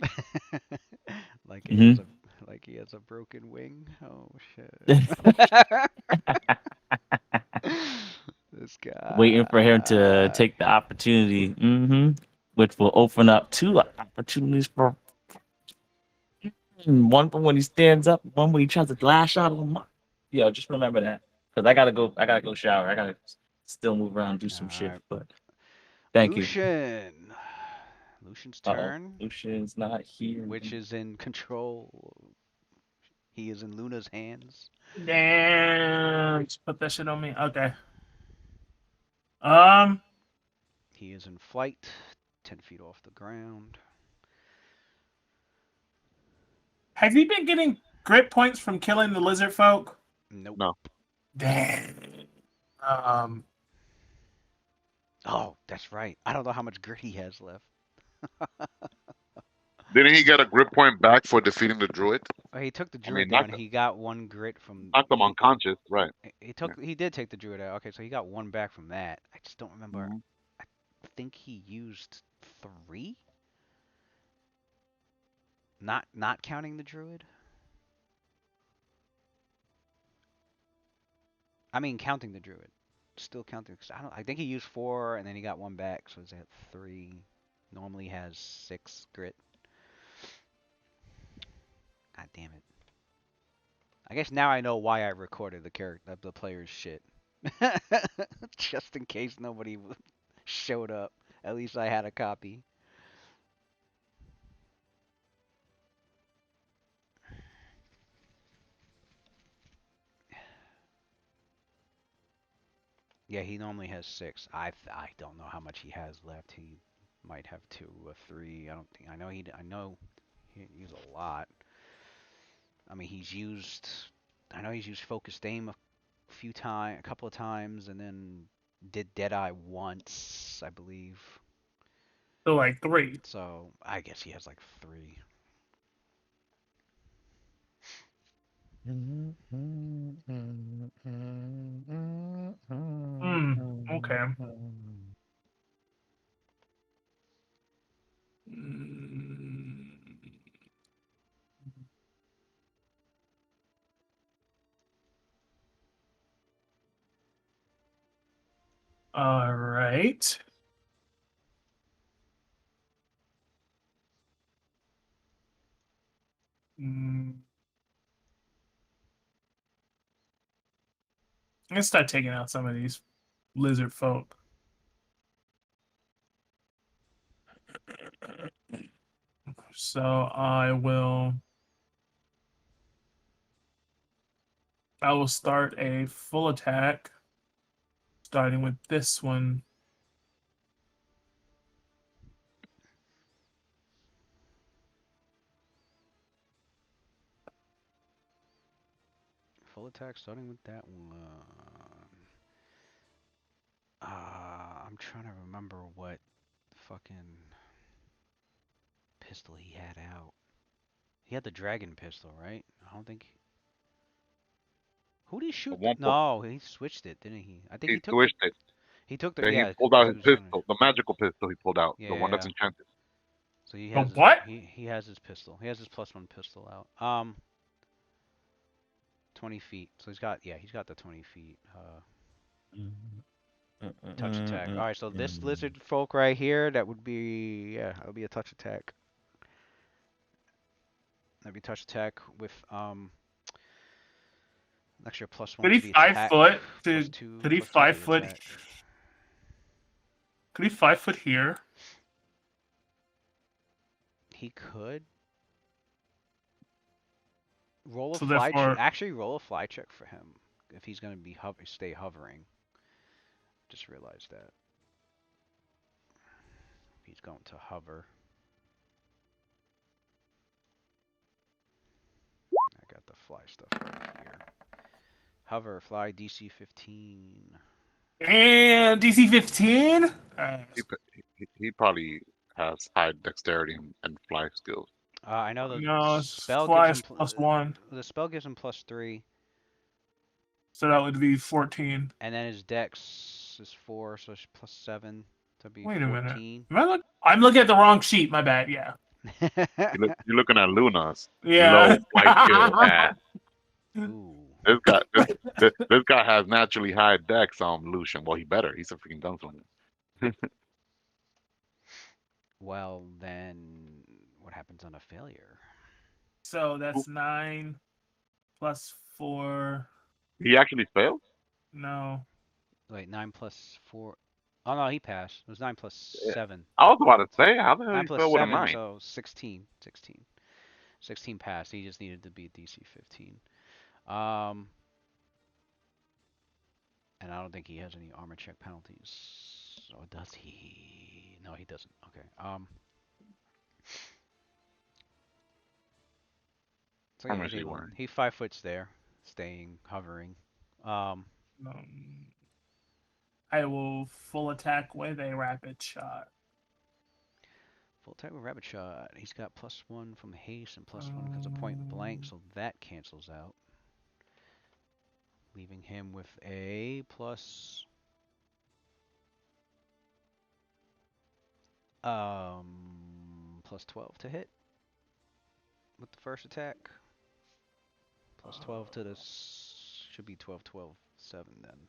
like he has Hmm. a like he has a broken wing. Oh shit. This Waiting for him to guy. take the opportunity, which will open up two opportunities for one for when he stands up, one when he tries to lash out of him. Yo, just remember that, because I gotta go. I gotta go shower. I gotta still move around, do some shit. Alright. But thank you. Lucian. Lucian's Uh-oh, turn, Lucian's not here. which is in control. He is in Luna's hands. Damn. Just put that shit on me. Okay. Um, He is in flight, 10 feet off the ground. have you been getting grit points from killing the lizard folk? Nope. No. Damn. Um, Oh, that's right. I don't know how much grit he has left. Didn't he get a grip point back for defeating the druid? Oh, he took the I druid mean, down. He got one grit from. knocked him unconscious, right? Yeah. He did take the druid out. Okay, so he got one back from that. I just don't remember. Mhm. I think he used 3. Not counting the druid. I mean, counting the druid. Still counting. 'Cause I don't. I think he used 4, and then he got one back, so he's at 3. Normally has 6 grit. God damn it. I guess now I know why I recorded the player's shit. Just in case nobody showed up. At least I had a copy. Yeah, he normally has 6. I don't know how much he has left. He might have 2 or 3. I don't think. I know he used a lot. I mean, he's used. I know he's used focused aim a couple of times, and then did Deadeye once, I believe. so like 3. So I guess he has like 3. Okay. Mm, all right. Mm, let's start taking out some of these lizard folk. So I will start a full attack, starting with this one. Full attack starting with that one. I'm trying to remember what fucking pistol he had out. He had the dragon pistol, right? I don't think. Who did he At shoot? one point, No, he switched it, didn't he? I think he he took the. switched it. He took the. Then he Yeah, pulled because out he his was trying to. pistol, the magical pistol he pulled out, the one that's Yeah. enchanted. So he The has his what? he has his pistol. He has his +1 pistol out. 20 feet. So he's got the 20 feet. Touch attack. All right, so this lizard folk right here, that would be, yeah, that would be a touch attack. That'd be touch attack with an extra +1 Could to he the 5 attack, foot to? +2, Could he +2 to 5 the foot? attack. Could he 5 foot here? He could roll a So fly check. therefore, Actually, roll a fly check for him if he's gonna be stay hovering. Just realized that he's going to hover. I got the fly stuff right here. Hover, fly, DC 15. and DC 15. He probably has high dexterity and fly skills. I know No, fly is +1, the spell gives him +3, so that would be 14. and then his dex is 4, so it's +7 to be Wait a minute. 14. I'm looking at the wrong sheet. My bad. Yeah. You're looking at Luna's Yeah. low fly skill ass. Ooh. This guy has naturally high dex on Lucian. Well, he better. He's a freaking gunslinger. Well, then what happens on a failure? So that's 9 plus 4. He actually failed. No. Wait, 9 plus 4. Oh no, he passed. It was 9 plus Yeah. 7. I was about to say, how the hell 9 he plus fail with a 7, 9? so 16. 16 passed. He just needed to beat DC 15. And I don't think he has any armor check penalties. Or does he? No, he doesn't. Okay. So yeah, he's Promise you able. weren't. He 5 foot's there, staying hovering. Um, I will full attack with a rapid shot. Full attack with rapid shot. He's got +1 from haste and +1 because of point blank, so that cancels out, leaving him with a +12 to hit with the first attack. +12 to this should be 12, 12, 7 then.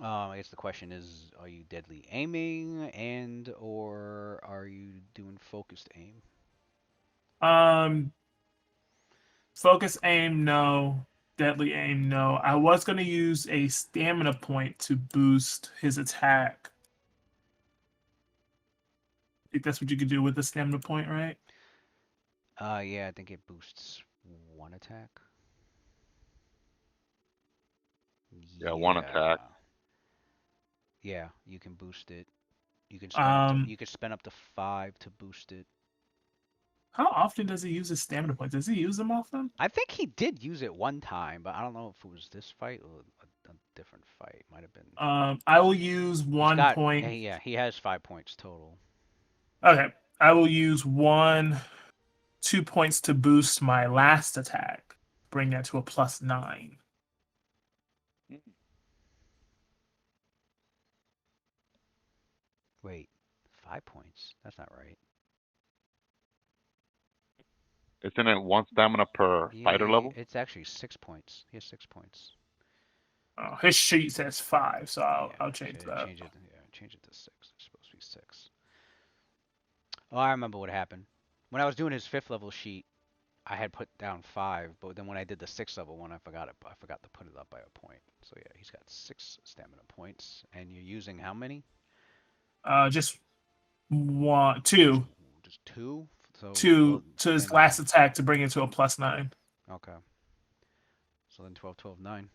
I guess the question is, are you deadly aiming and or are you doing focused aim? Focus aim, no. Deadly aim, no. I was going to use a stamina point to boost his attack. I think that's what you could do with the stamina point, right? Yeah, I think it boosts 1 attack. Yeah, 1 attack. Yeah, you can boost it. You can spend up to, Um, you can spend up to 5 to boost it. How often does he use his stamina points? Does he use them often? I think he did use it one time, but I don't know if it was this fight or a different fight. Might have been. I will use He's 1 got, point. yeah, he has 5 points total. Okay, I will use 2 points to boost my last attack. Bring that to a +9. Wait, 5 points? That's not right. Isn't it 1 stamina per fighter level? It's actually 6 points. He has 6 points. Oh, his sheet says 5, so Yeah, I'll change that. Change it. Yeah, change it to 6. It's supposed to be 6. Oh, I remember what happened. When I was doing his 5th level sheet, I had put down 5, but then when I did the 6th level one, I forgot to put it up by a point. So yeah, he's got 6 stamina points, and you're using how many? Just 2. Just 2. So To his last attack to bring it to a +9. Okay. So then 12, 12, 9.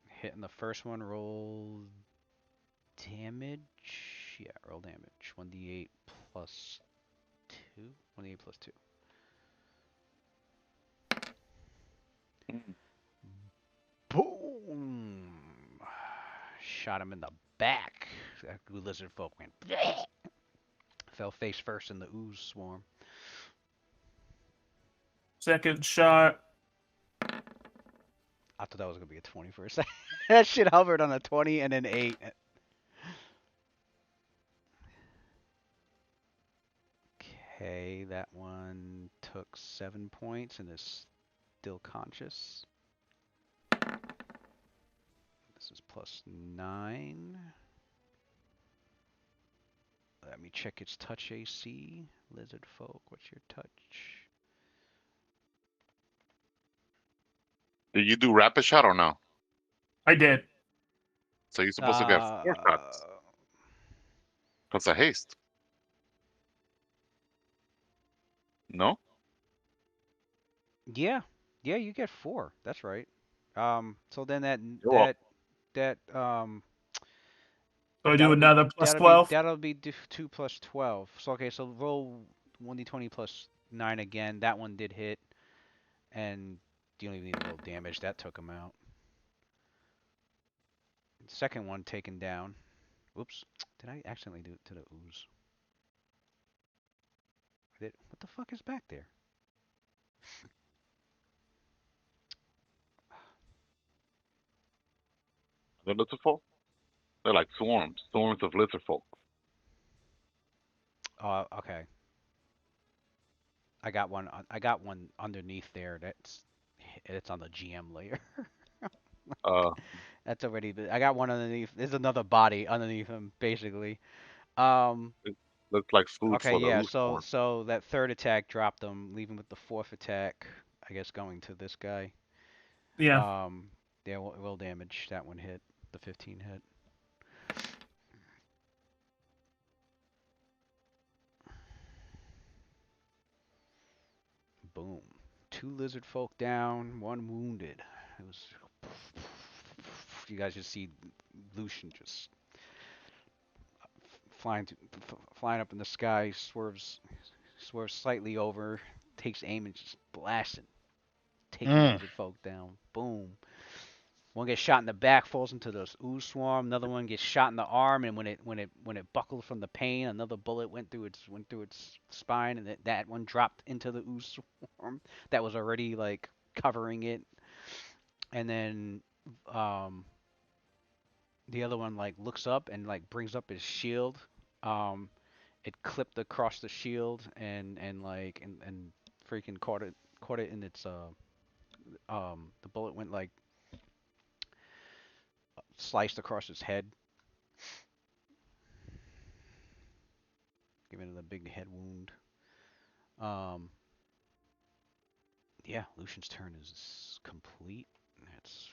Hitting the first one, roll damage. Yeah, roll damage. 1d8 plus 2. 1d8 plus 2. Boom! Shot him in the back. That lizard folk went. Bleh! Fell face first in the ooze swarm. Second shot. I thought that was gonna be a 20 for a second. That shit hovered on a 20 and an 8. Okay, that one took 7 points and is still conscious. This is plus 9. Let me check its touch AC. Lizard folk, what's your touch? Did you do rapid shot or no? I did. So you're supposed to get 4 shots. That's a haste. No? Yeah, yeah, you get 4. That's right. So then You're welcome. that So I do that'll be another plus 12. that'll be 2 plus 12. So okay, so roll 1d20 plus 9 again. That one did hit, and you don't even need to roll damage. That took him out. Second one taken down. Whoops. Did I accidentally do it to the ooze? What the fuck is back there? They're lizard folk? They're like swarms of lizard folk. Oh, okay. I got one. I got one underneath there. It's on the GM layer. Uh, That's already. I got one underneath. There's another body underneath him, basically. Um. it looks like food Okay. for the Yeah. ooze So swarm. so that third attack dropped him, leaving with the fourth attack. I guess going to this guy. Yeah. Yeah. Will damage. That one hit. The 15 hit. Boom. 2 lizard folk down. 1 wounded. It was. You guys just see Lucian just flying up in the sky, swerves slightly over, takes aim and just blasting, taking lizard folk down. Boom. One gets shot in the back, falls into the ooze swarm. Another one gets shot in the arm, and when it buckled from the pain, another bullet went through its spine, and that one dropped into the ooze swarm that was already like covering it. And then the other one like looks up and like brings up his shield. It clipped across the shield and freaking caught it in its the bullet went like sliced across its head, giving it a big head wound. Um, yeah, Lucian's turn is complete. That's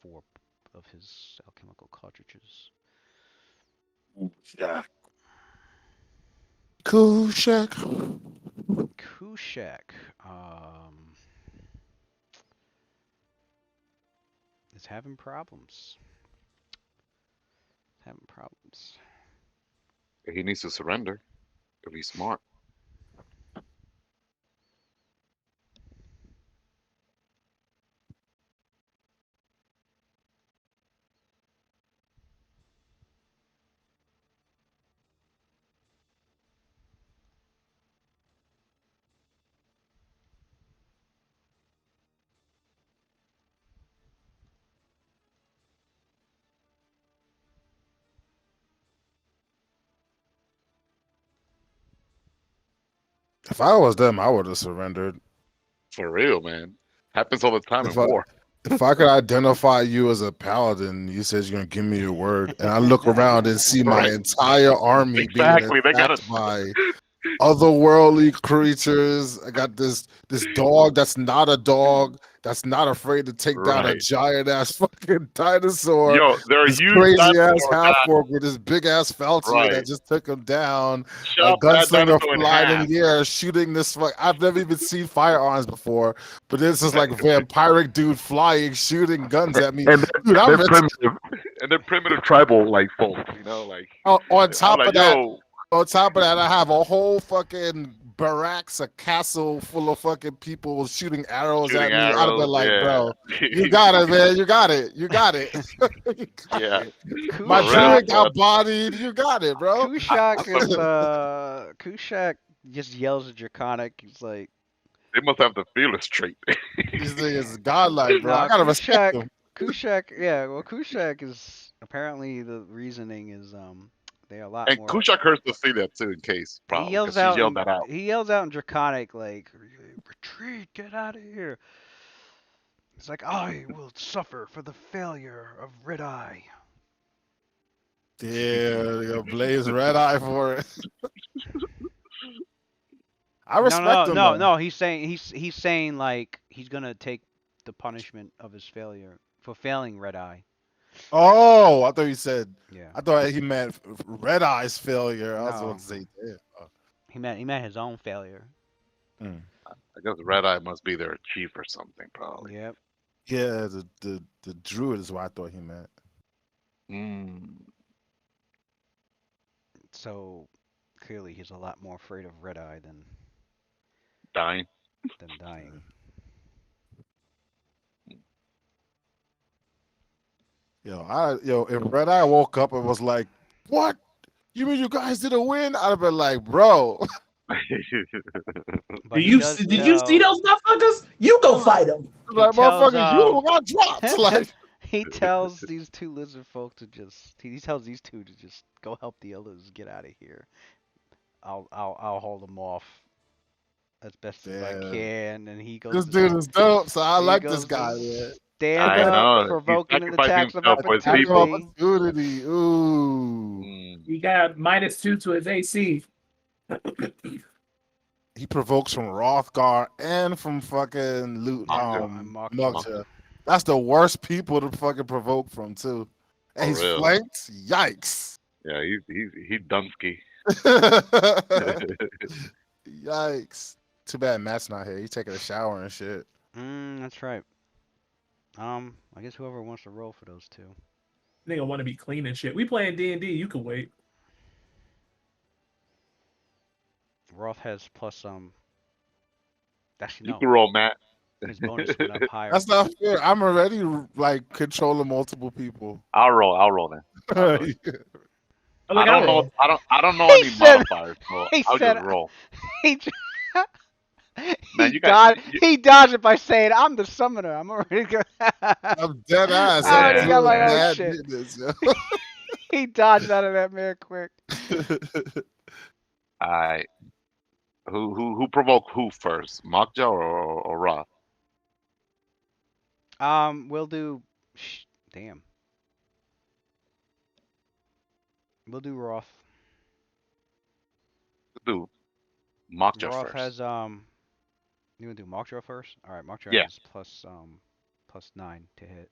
4 of his alchemical cartridges. Yeah. Kushak. Kushak is having problems. Having problems. He needs to surrender if he's smart. If I was them, I would have surrendered. For real, man. Happens all the time in If I war. if I could identify you as a paladin, you said you're gonna give me your word, and I look around and see my Right. entire army being Exactly. They got attacked by otherworldly creatures. I got this dog that's not a dog, that's not afraid to take down a Right. giant ass fucking dinosaur. Yo, there are This huge crazy ass dinosaurs half that orc with this big ass Feltier that right. just took him down. A Chop that gunslinger dinosaur in flying in half. the air, shooting this. I've never even seen firearms before, but this is like And vampiric dude flying, shooting guns at me. they're, Dude, they're primitive and they're primitive tribal like folk, you know, like on I'm top like, of that. yo, On top of that, I have a whole fucking barracks, a castle full of fucking people shooting arrows shooting at me. I'd have arrows, been like, yeah. bro, you got it, man. You got it. You got it. You got Yeah. it. My For real, Kushak druid but got bodied. You got it, bro. Kushak some is Kushak just yells at Draconic. He's like, They must have the feeler straight. This thing is godlike, bro. I No, gotta respect Kushak, him. Kushak, yeah. Well, Kushak is apparently the reasoning is they're a lot And more. Kushak hurts Cecilia too, in case probably because she yelled that out. He yells out in Draconic like, retreat, get out of here. It's like I will suffer for the failure of Red Eye. Yeah, yo, Blaze red eye for it. I No, respect no, him no, though. no. He's saying like he's gonna take the punishment of his failure for failing Red Eye. Oh, I thought you said. Yeah. I thought he meant red eye's failure. I was about No, to no. say, damn. He meant his own failure. Mm. I guess Red Eye must be their chief or something, probably. Yep. Yeah, the druid is what I thought he meant. Mm, So clearly he's a lot more afraid of Red Eye dying. than dying. Yo, if red eye woke up and was like, "What? You mean you guys didn't win?" I'd have been like, "Bro, But he does Did you see tell those motherfuckers? You go fight them. he like tells motherfucker, you got dropped." Like, he tells these two lizard folk to just he tells these two to just go help the others get out of here. I'll hold them off as best as I damn, can, and he goes this to dude is dope. So I he like this goes guy, to man. stand I up, know. He's provoking an sacrificing attacks of himself for his Attack of people. opportunity. opportunity. Ooh, Mm, He got -2 to his AC. he provokes from Rothgar and from fucking loot And Mugja. That's the worst people to fucking provoke from too. And for he's real. flanked. Yikes. Yeah, he's Dunsky. Yikes. Too bad Matt's not here. He's taking a shower and shit. That's right. I guess whoever wants to roll for those two. Nigga want to be clean and shit. We playing D&D. You can wait. Roth has plus actually You no. can roll, Matt. His bonus went up higher. That's not fair. I'm already like controlling multiple people. I'll roll. I'll roll then. I'll do it. Oh, I look, don't know. roll. I don't know He any said modifiers, so he I'll said just roll. he j- Man, he you got dodged you, he dodged it by saying I'm the summoner. I'm already go I I'm dead ass. I'm already yeah, got my doing own yeah. mad shit. business, yo. He dodged out of that man quick. All right. Who provoked who first? Makja or Ra? We'll do damn. We'll do Roth. Do Makja Roth first. has you wanna do Mockdraw first? Alright, Mockdraw Yeah. has plus 9 to hit.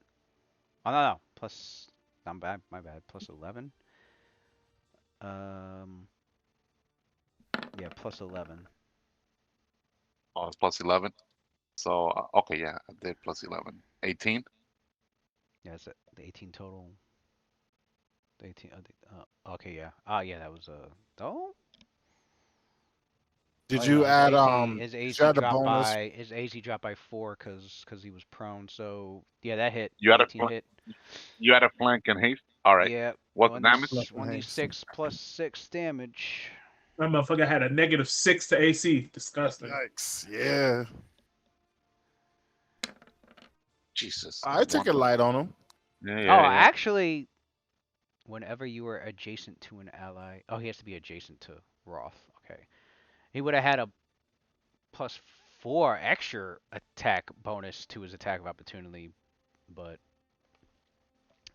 Oh no, plus I'm bad, my bad. Plus 11. Um yeah, plus 11. Oh, it's plus 11. So okay, yeah, I did plus 11. 18. Yeah, it's the 18 total. The 18 okay, yeah. Ah yeah, that was oh Did oh you yeah, add his did you AC add a dropped bonus? by 4 cuz he was prone. So, yeah, that hit. You had a 18 hit. you had a flank and haste. All right. Yeah, What's the damage? 1d6 plus 6 damage. That motherfucker had a -6 to AC. Disgusting. Yikes. Yeah. Jesus. I took it light on him. Yeah, Oh, yeah, yeah. actually, whenever you were adjacent to an ally, oh, he has to be adjacent to Roth. Okay, he would have had a plus 4 extra attack bonus to his attack of opportunity, but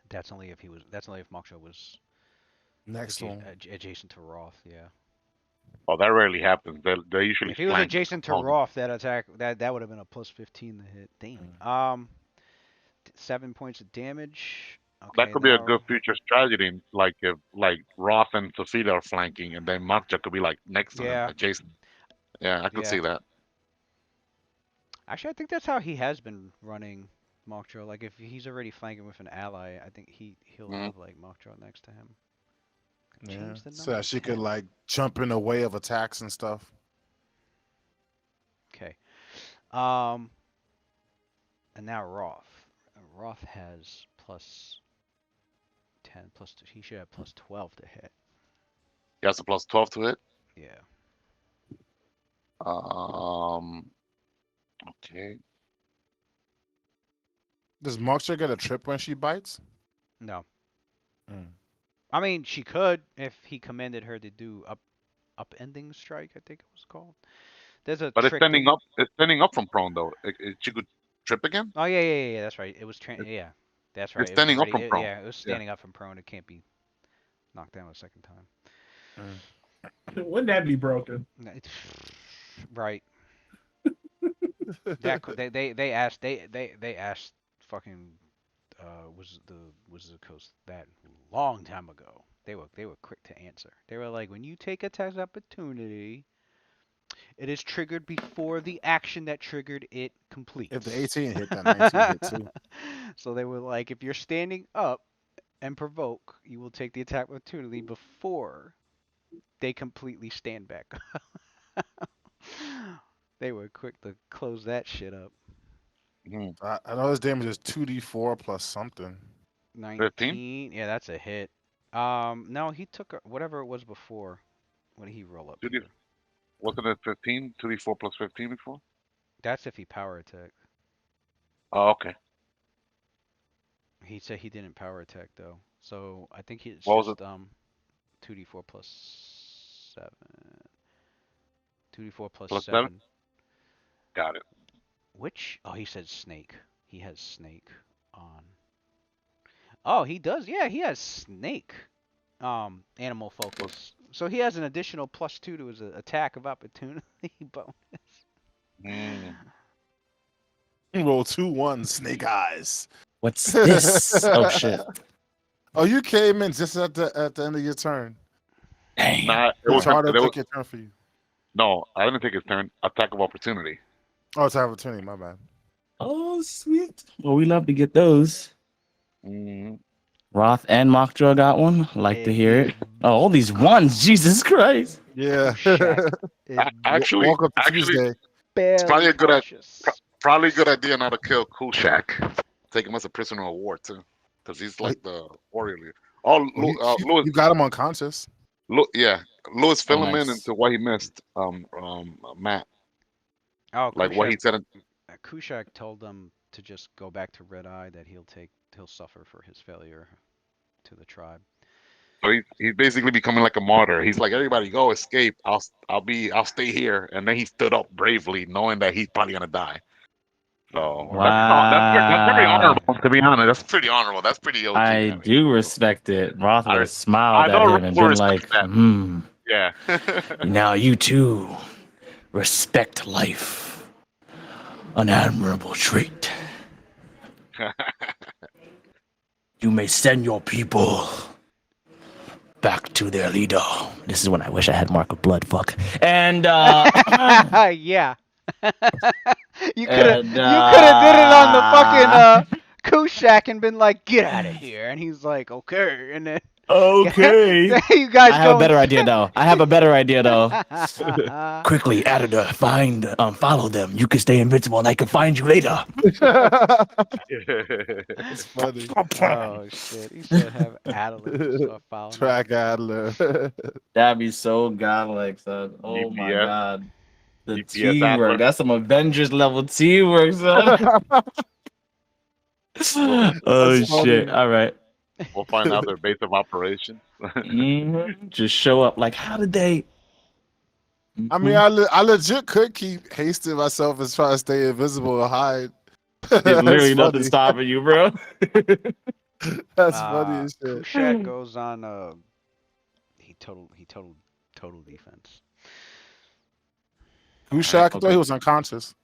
that's only if Moksha was Next one. adjacent to Roth. Yeah. Oh, that rarely happens. They usually If he was flank adjacent to opponents. Roth, that attack that would have been a plus 15 to hit. Damn. 7 points of damage. That Okay, could be a now good future strategy, like if like Roth and Sophia are flanking, and then Makja could be like next to him, yeah, adjacent. Yeah, I could yeah. see that. Actually, I think that's how he has been running Mockdraw. Like if he's already flanking with an ally, I think he'll Mhm. have like Mockdraw next to him. Yeah. Change the So number that she could 10. like jump in the way of attacks and stuff. Okay. Um, and now Roth. Roth has plus 10 plus. He should have plus 12 to hit. He has a plus 12 to it. Yeah. Um, Okay. Does Moxie get a trip when she bites? No. Mm. I mean, she could if he commanded her to do upending strike, I think it was called. There's a But it's trick that. standing up. It's standing up from prone though. She could trip again. Oh yeah. That's right. It was It, yeah. That's it's right. It was standing up already. from prone. Yeah, it was Yeah. standing up from prone. It can't be knocked down a second time. Mm. Wouldn't that be broken? Right. They asked they asked fucking was the coast that long time ago. They were quick to answer. They were like, when you take attack opportunity, it is triggered before the action that triggered it If the completes. 18 hit, that 19 hit too. So they were like, if you're standing up and provoke, you will take the attack opportunity before they completely stand back. They were quick to close that shit up. Mhm. I know his damage is 2d4 plus something. 15. 19, yeah, that's a hit. No, he took whatever it was before. What did he roll up 2D, here? wasn't it 15? 2d4 plus 15 before. That's if he power attacked. Oh, okay. He said he didn't power attack though, so I think it's What was it? just 2d4 plus 7. 2d4 plus Plus 7. 7. Got it. Which? Oh, he said snake. He has snake on. Oh, he does. Yeah, he has snake. Animal Plus, focus. So he has an additional +2 to his attack of opportunity bonus. mm, Roll 2 1, snake eyes. What's this? Oh shit! Oh, you came in just at the end of your turn. Damn. nah, it The was Alright. charter it was took your turn for you. no. I didn't take his turn. Attack of opportunity. Oh, it's opportunity. My bad. Oh sweet. Well, we love to get those. Mm, Roth and Mockdraw got one. Like to And hear his it. Oh, all these ones. Jesus Christ. Yeah. Kushak is actually, Welcome to actually, Tuesday. it's probably barely a cautious. probably a good idea not to kill Kushak. Take him as a prisoner of war too, because he's Oh, like the warrior leader. Oh, Louis, you got him unconscious. Yeah, Louis Oh, fill him in nice. into what he missed. Matt, Oh, like what he said. Kushak told them to just go back to Red Eye. That he'll suffer for his failure to the tribe. So he's basically becoming like a martyr. He's like, everybody go escape. I'll stay here. And then he stood up bravely, knowing that he's probably gonna die. So Wow. that's very Wow. honorable. To be honest, that's pretty honorable. That's pretty OG, I man. do respect it. Roth would I have smiled I at know Rob him and will been respect like, that. Yeah. now you too respect life. An admirable trait. You may send your people back to their leader. This is when I wish I had Mark of Blood. Fuck. And Yeah. and You could have did it on the fucking Kushak and been like, get out of here, and he's like, okay, and then okay. you I guys have go a better idea though. and Quickly, editor, follow them. You can stay invincible, and I can find you later. It's funny. Oh shit! He said have Adler just start following him. Track Adler. That'd be so godlike, son. Oh my DPS god. The DPS teamwork. Adler. That's some Avengers level teamwork, son. Oh That's shit. funny. All right. We'll find out their base of operations. Just show up like, how did they? I mean, I legit could keep hasting myself and try to stay invisible and hide. There's That's literally nothing funny. stopping you, bro. That's funny as shit. Kushak goes on. He total defense. Kushak, I thought Okay. he was unconscious.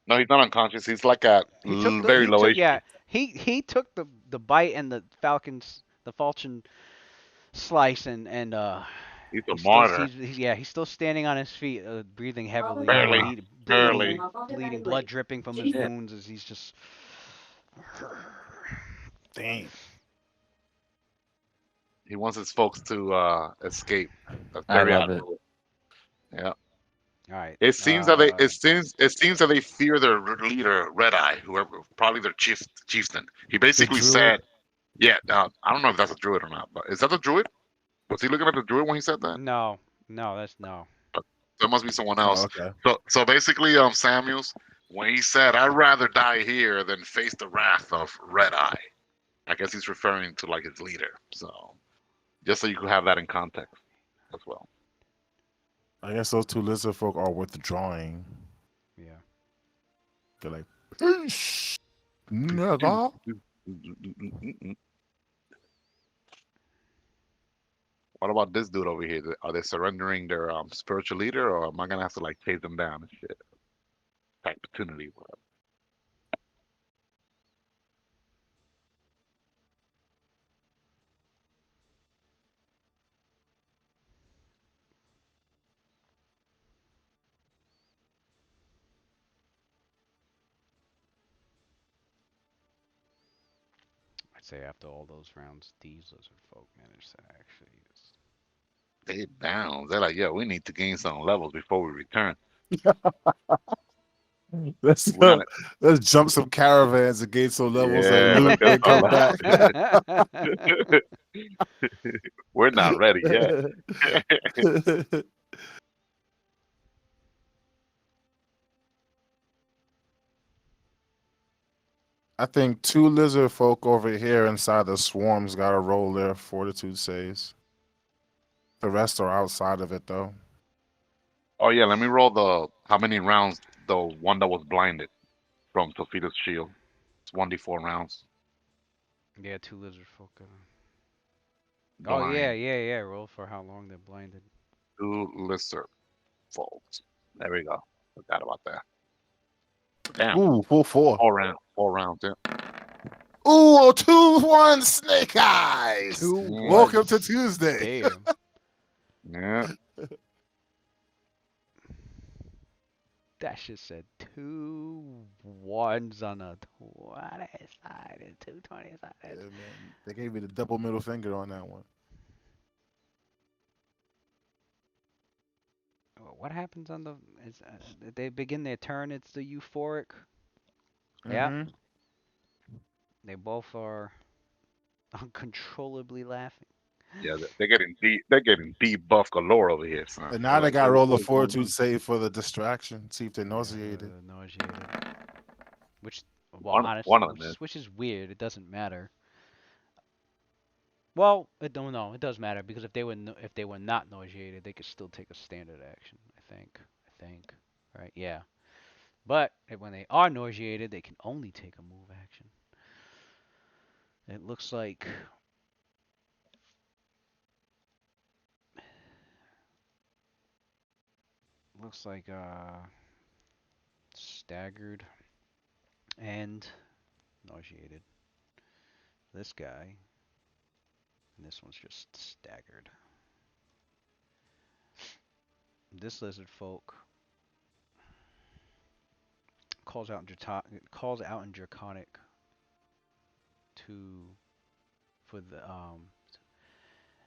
No, he's not unconscious. He's like at very low HP. He took the bite and the falchion slice and He's a martyr. he's still standing on his feet, breathing heavily, Barely. Barely. bleeding, blood dripping from his Shit. wounds as he's just. Damn. He wants his folks to escape. That's I very love it. admirable. Yeah. All right. It seems that they fear their leader, Red Eye, whoever, probably their chieftain. He basically druid? said, "Yeah, I don't know if that's a druid or not, but is that the druid? Was he looking at the druid when he said that? No, that's no. There must be someone Oh, else." okay. So basically, Samuels, when he said, "I'd rather die here than face the wrath of Red Eye." I guess he's referring to like his leader. So just so you could have that in context as well. I guess those two lizard folk are withdrawing. Yeah. They're like, peace, nigga. What about this dude over here? Are they surrendering their spiritual leader, or am I gonna have to like chase them down and shit? Opportunity. I'd say after all those rounds, these lizard folk managed to actually just. They down. They're like, yo, we need to gain some levels before we return. Let's We're not. let's jump some caravans and gain some levels and Yeah, let's loot get and some come back. levels. We're not ready yet. I think two lizard folk over here inside the swarms got to roll their fortitude saves. The rest are outside of it though. Oh yeah, let me roll the how many rounds the one that was blinded from Sophia's shield. It's 1d4 rounds. Yeah, two lizard folk. Oh yeah, Blind. yeah, yeah. Roll for how long they're blinded. Two lizard folks. There we go. Forgot about that. Damn. Ooh, full four. 4 rounds. 4 rounds, yeah. Ooh, 2-1 snake eyes. 2-1. Welcome to Tuesday. Damn. Yeah. That shit said 2 1s on a 20 side and 220 Yeah, side. man. They gave me the double middle finger on that one. What happens on the? Is they begin their turn? It's the euphoric. Yeah, Mm-hmm. they both are uncontrollably laughing. Yeah, they're getting debuff galore over here, son. And They're now they like, got to roll the what is going fortitude on? save for the distraction. See if they're nauseated. Nauseated. Which, well, One of them is. which is weird. It doesn't matter. Well, it don't know. It does matter because if they were not nauseated, they could still take a standard action. I think. Right? Yeah. But when they are nauseated, they can only take a move action. It looks like staggered and nauseated. This guy, and this one's just staggered. This lizard folk calls out in draconic to for the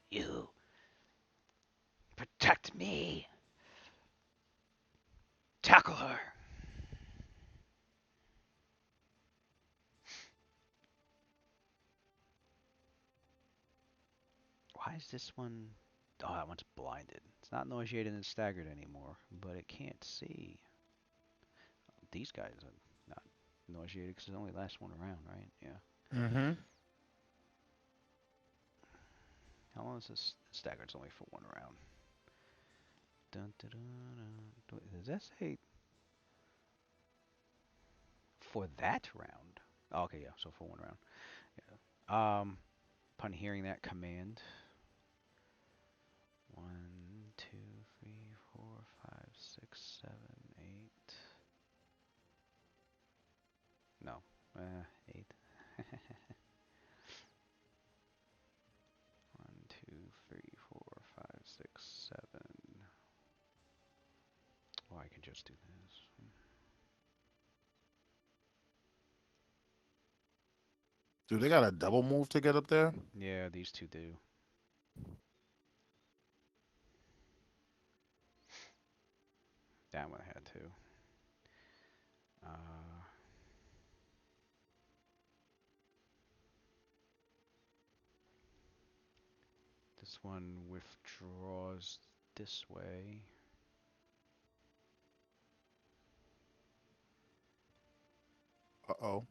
you protect me. Tackle her. Why is this one? Oh, that one's blinded. It's not nauseated and staggered anymore, but it can't see. These guys are not nauseated because it only lasts one round, right? Yeah. Mm-hmm. How long is this? Staggered's only for one round. Dun, dun, dun, dun. Does that say for that round? Oh, okay, yeah. So for one round. Yeah. Upon hearing that command, 1, 2, 3, 4, 5, 6, 7, 8. No, 8. 1, 2, 3, 4, 5, 6, 7. Oh, I can just do this. Dude, they got a double move to get up there. Yeah, these two do. That one had to. This one withdraws this way. oh.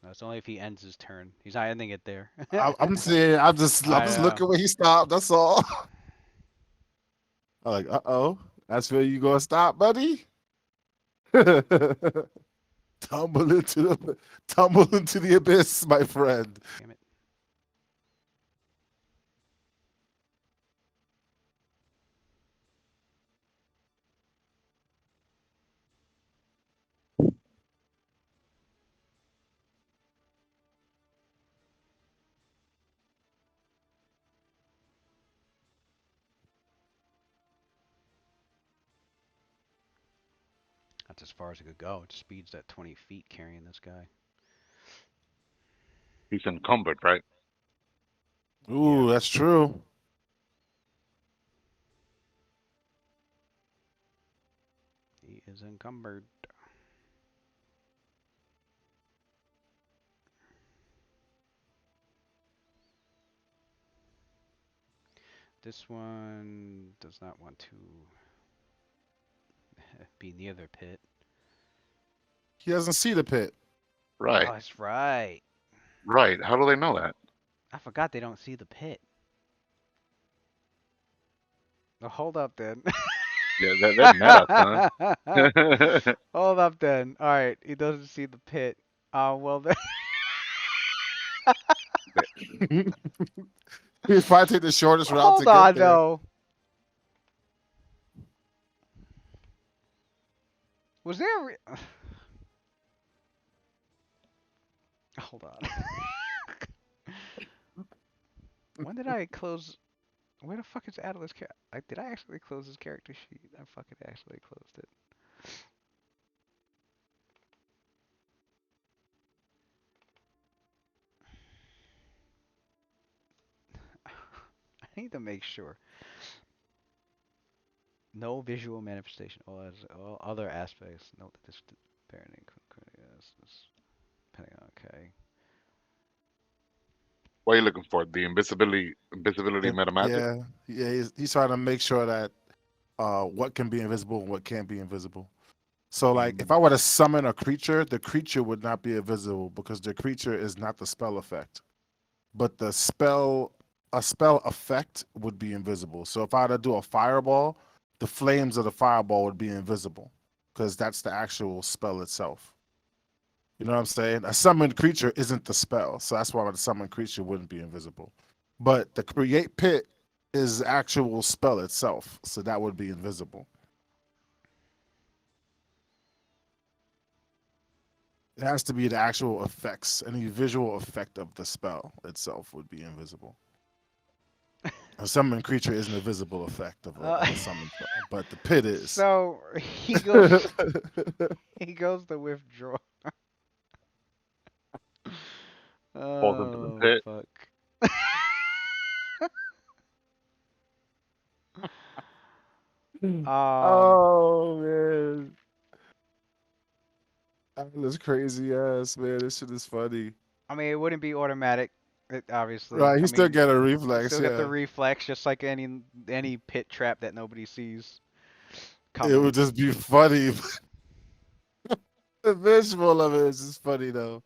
That's only if he ends his turn. He's not ending it there. I'm saying I'm I just know. looking where he stopped. That's all. I'm like, oh, that's where you gonna stop, buddy? tumble into the abyss, my friend. Damn it. That's as far as it could go. It speeds at 20 feet carrying this guy. He's encumbered, right? Ooh, Yeah. that's true. He is encumbered. This one does not want to be near the pit. He doesn't see the pit. Right. Oh, that's right. Right. How do they know that? I forgot they don't see the pit. Oh, hold up then. Yeah, they're meta, son. Hold up then. All right, he doesn't see the pit. Well then. He'd probably take the shortest route to Hold get on there. though. Was there? Hold on. When did I close? Where the fuck is Atlas? Did I actually close his character sheet? I fucking actually closed it. I need to make sure. No visual manifestation. All other aspects. Note that this parenting. Depending on okay. What are you looking for? The invisibility meta magic? Yeah. He's trying to make sure that what can be invisible and what can't be invisible. So, like, if I were to summon a creature, the creature would not be invisible because the creature is not the spell effect. But a spell effect would be invisible. So if I were to do a fireball, the flames of the fireball would be invisible because that's the actual spell itself. You know what I'm saying? A summoned creature isn't the spell, so that's why the summoned creature wouldn't be invisible. But the create pit is the actual spell itself, so that would be invisible. It has to be the actual effects. Any visual effect of the spell itself would be invisible. A summoned creature isn't a visible effect of a summoned spell, but the pit is. So he goes. He goes to withdraw. Falls into the Oh pit. fuck. Um, Oh man, that's crazy ass man. This shit is funny. I mean, it wouldn't be automatic, obviously. Right, I he still mean, get a you reflex. still get the Yeah, reflex, just like any pit trap that nobody sees it coming. would just be funny. The visual of it is just funny though.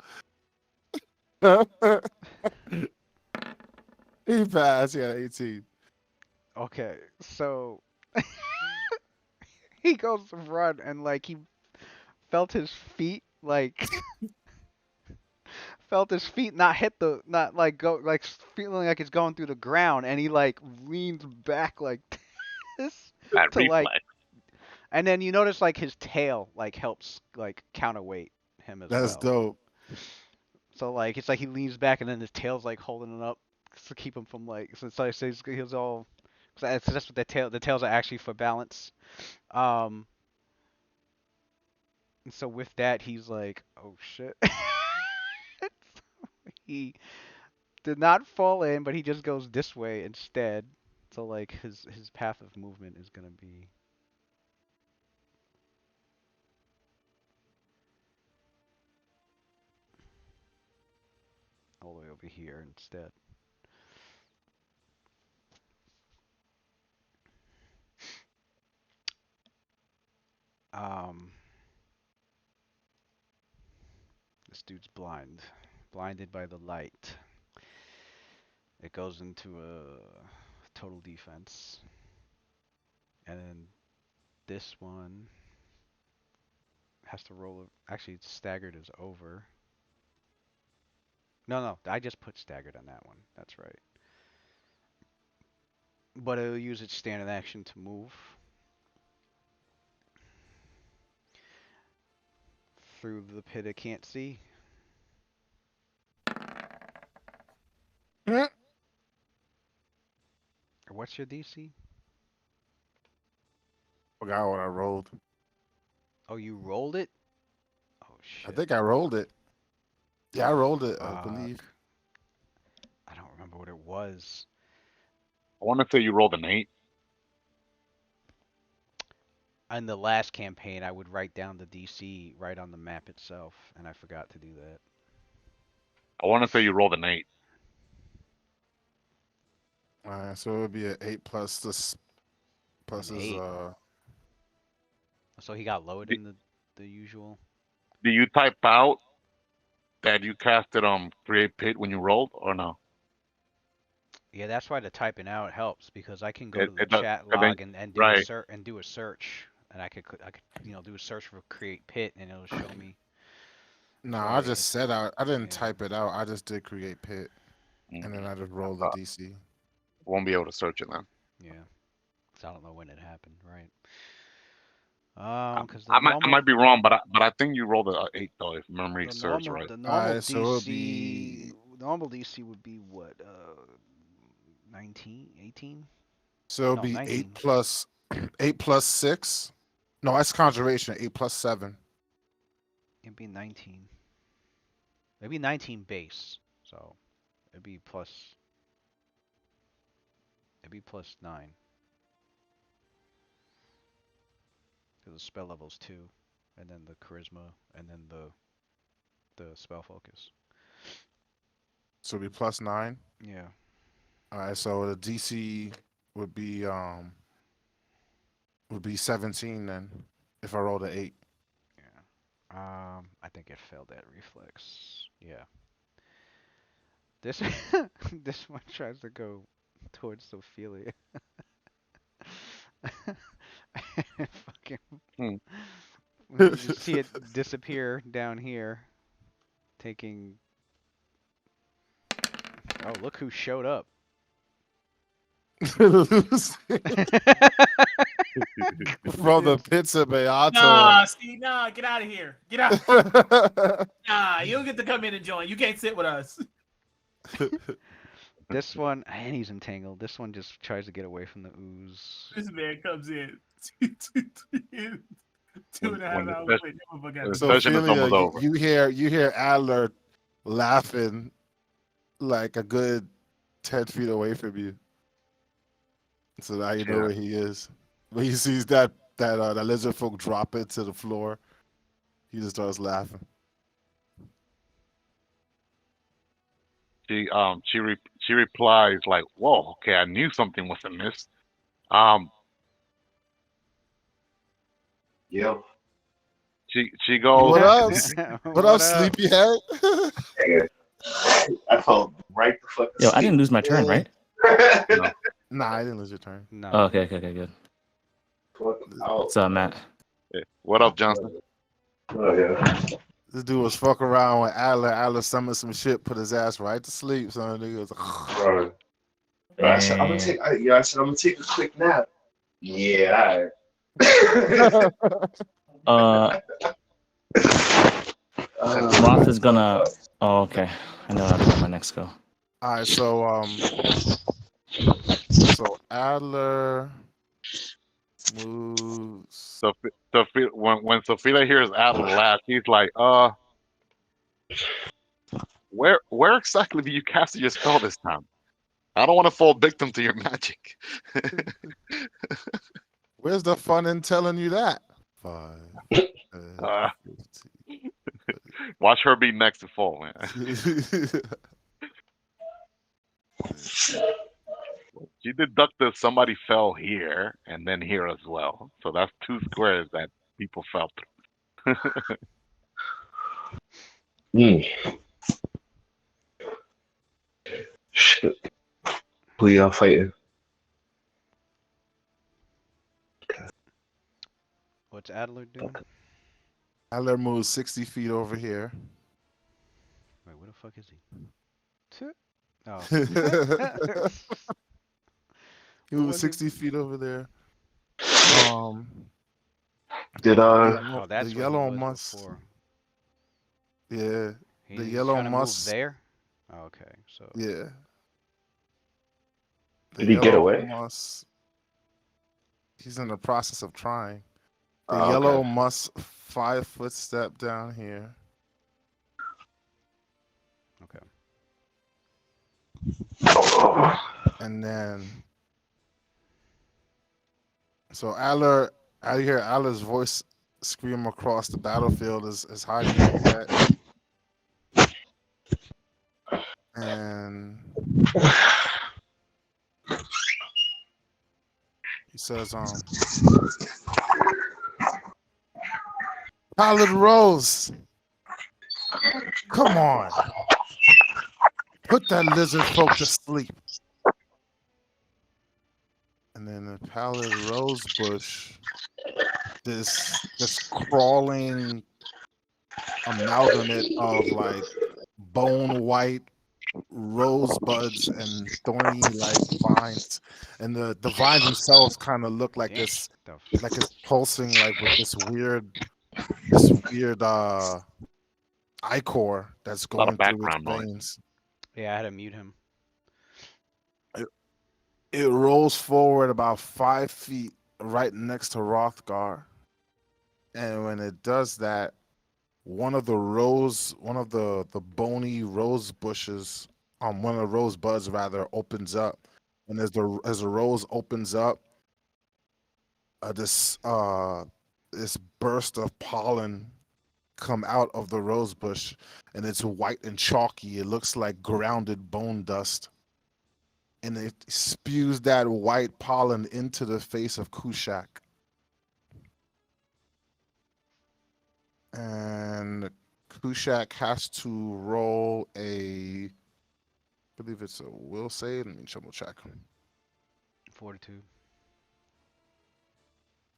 He passed. He got 18. Okay, so he goes to run and like he felt his feet like felt his feet not hit the not like go like feeling like it's going through the ground, and he like leans back like this That to like, reflex. and then you notice like his tail like helps like counterweight him as That's well. dope. So like it's like he leans back and then his tail's like holding it up to keep him from like, so it's like so he's all, so that's what the tails are actually for balance. Um and so with that he's like, oh shit. He did not fall in, but he just goes this way instead. So like his path of movement is gonna be all the way over here instead. Um This dude's blinded by the light. It goes into a total defense. And then this one has to roll. Actually, staggered is over. No, I just put staggered on that one. That's right. But it'll use its standard action to move through the pit it can't see. Hmm? What's your DC? Forgot what I rolled. Oh, you rolled it? Oh I shit. think I rolled it. Yeah, I rolled it, I believe. Fuck. I don't remember what it was. I want to say you rolled an 8. In the last campaign, I would write down the DC right on the map itself, and I forgot to do that. I want to say you rolled an 8. Alright, so it would be an 8 plus this plus An his 8. So he got lower Do, than the usual. do you type out that you casted create pit when you rolled or no? Yeah, that's why the typing out helps because I can go It, to the it does. chat 'Cause then, log and do a right. search and do a search, and I could do a search for create pit, and it'll show me. No, So I just said I didn't yeah, type it out. I just did create pit, Mm, and then I just I rolled the thought DC. won't be able to search it then. yeah. 'Cause I don't know when it happened, right? I, Because I might be wrong, but I think you rolled a 8 though, if memory serves right. the normal Alright, so it would DC be normal DC would be what 19, 18? so it'll No, be 8 19. plus 8 plus 6. No, that's conjuration. 8 plus 7. It'd be 19. Maybe 19 base. So it'd be plus. It'd be plus 9. Because the spell level's 2, and then the charisma, and then the spell focus. So it'll be plus 9. Yeah. Alright, so the DC would be 17 then if I rolled an 8. Yeah. I think it failed that reflex. Yeah. This this one tries to go towards Ophelia. Fucking. Hmm. You just see it disappear down here, taking. Oh, look who showed up. From the pits of Beato. Nah, see, nah, get out of here. Get out. Nah, you don't get to come in and join. You can't sit with us. This one, and he's entangled. This one just tries to get away from the ooze. This man comes in. Two When, and a half when the hours session, later. Oh my when God. the So session is Ophelia, almost over. you hear Adler laughing like a good 10 feet away from you. So now you know Yeah. where he is. When he sees that lizard folk drop it to the floor, he just starts laughing. She replies like, "Whoa, okay, I knew something was amiss." Um, Yep. she goes, What up? What up, What up? sleepyhead? I felt right the fuck Yo, I asleep. didn't lose my turn, right? "No, Nah, I didn't lose your turn. No. Oh, okay, good. Fuck out. What's up, Matt? hey, what up, Johnson?" Oh yeah. This dude was fucking around with Adler. Adler summoned some shit, put his ass right to sleep. Son, nigga was Bro. I said I'm gonna Man. take a quick nap. Yeah, Uh, alright. Roth is gonna. Oh, okay. I know how to my next go. All right, so Adler moves. So, when Sophia hears Adler laugh, he's like, where exactly do you cast your spell this time? I don't want to fall victim to your magic." Where's the fun in telling you that? 5, Uh, 15. watch her be next to fall, man. She deducted somebody fell here and then here as well. So that's 2 squares that people fell through. Mm. Shit. Who y'all fighting? What's Adler doing? Adler moves 60 feet over here. Wait, where the fuck is he? Tch. Oh. He Who moves was he? 60 feet over there. Um, Did Oh, the that's where he yellow was must. before. Yeah, the He's yellow trying to move must. there? Oh, okay, so Yeah, the did he get yellow away? must. He's in the process of trying. The Oh, okay. yellow must 5 foot step down here. okay. And then, so Adler, I hear Adler's voice scream across the battlefield as high as he can get. And he says, Pilot Rose, come on, put that lizard folk to sleep. And then the Pallid Rosebush, this crawling amalgamate of like bone white rosebuds and thorny like vines, and the vines themselves kind of look like Damn. it's The like it's pulsing like with this weird ichor that's A lot of going through its background noise. veins. yeah, I had to mute him. It, it rolls forward about 5 feet right next to Rothgar, and when it does that, one of the bony rose bushes, one of the rose buds rather, opens up, and as the rose opens up, this burst of pollen come out of the rose bush, and it's white and chalky. It looks like grounded bone dust, and it spews that white pollen into the face of Kushak. And Kushak has to roll a, I believe it's a will save. Let me double check. Fortitude.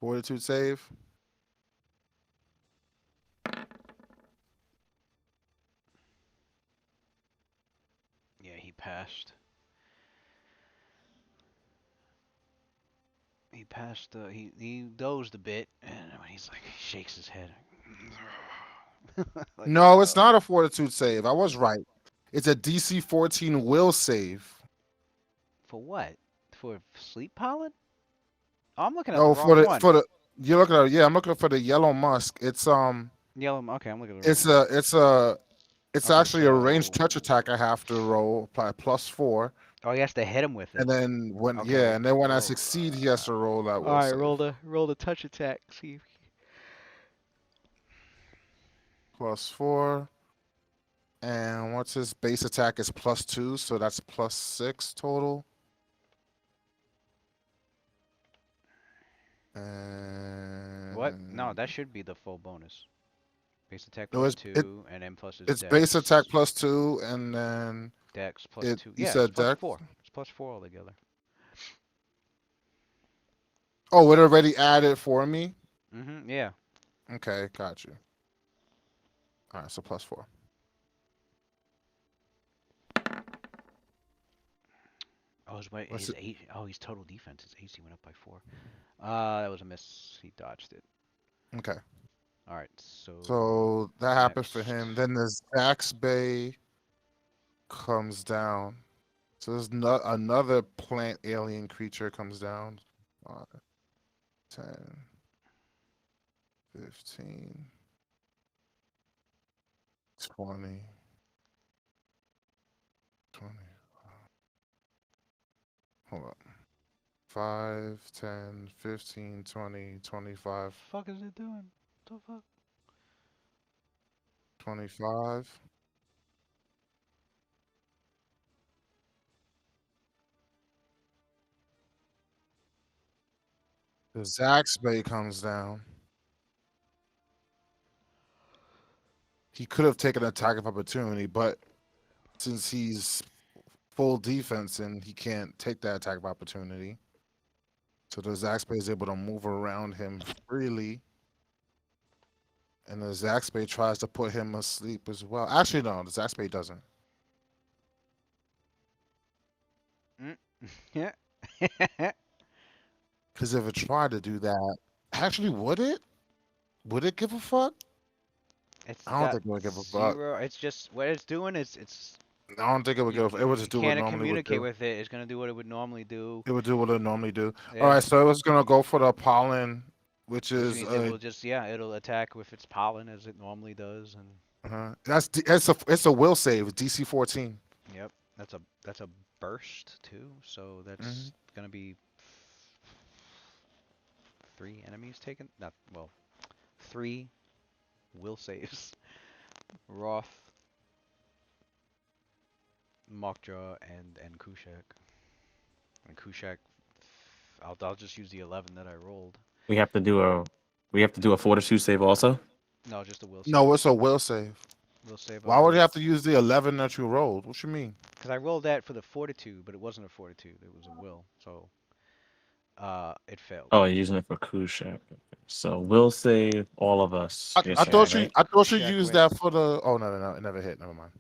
Fortitude save. Yeah, he passed. He passed. He dozed a bit, and he's like, he shakes his head. Like, No, it's not a fortitude save. I was right. It's a DC 14 will save. for what? For sleep pollen? Oh, I'm looking at the No, wrong one. for the you're looking at, yeah, I'm looking for the yellow musk. Yellow. Okay, I'm looking at the It's wrong one. it's Okay, actually a ranged so. touch attack. I have to roll, apply +4, Oh, he has to hit him with it. and then Okay. when I Roll. succeed, he has to roll that All will right, save. roll the touch attack. See. +4, and what's his base attack is +2, so that's +6 total. What? No, And that should be the full bonus. Base attack no, plus two, and then plus his it's base attack dex. +2, and then Dex plus two. you Yeah, it's said plus dex. four. It's plus four altogether. Oh, it already added for me. Yeah. Okay, got you. All right, so +4. Oh, What's his it? eight. Oh, his total defense. His AC went up by 4. That was a miss. He dodged it. Okay, All right. So so that happened for next. him. Then the Zax Bay comes down. So there's another plant alien creature comes down. 5, 10, 15, 20, 20. Hold up. 5, 10, 15, 20, 25, Fuck is it doing? What the fuck? 25. The Zax Bay comes down. he could have taken an attack of opportunity, but since he's full defense and he can't take that attack of opportunity, so the Zaxby is able to move around him freely. And the Zaxby tries to put him asleep as well. Actually, no, the Zaxby doesn't. Yeah. Because if it tried to do that, actually, would it? Would it give a fuck? It's I don't got think it would give a fuck. 0. It's just what it's doing is it's I don't think it would you, give a fuck. It would you just do what it can't normally would communicate do. with it. It's gonna do what it would normally do. It would do what it normally do. All Yeah. right, so it was gonna go for the pollen, which Which is means it will just it'll attack with its pollen as it normally does, and it's a will save. It's DC 14. yep, that's a burst too. So that's gonna be 3 enemies taken. Not well, 3 will saves. Roth, Mockjaw, and Kushak. And Kushak, I'll just use the 11 that I rolled. We have to do a fortitude save also. No, just a will save. No, it's a will save. Will save. Why would you have to use the 11 that you rolled? What you mean? Because I rolled that for the fortitude, but it wasn't a fortitude. It was a will. So, it failed. Oh, you're using it for Kushak. So we'll save all of us. I you're thought saying, you right? I thought you Check used went- that for the. Oh no, it never hit. Never mind.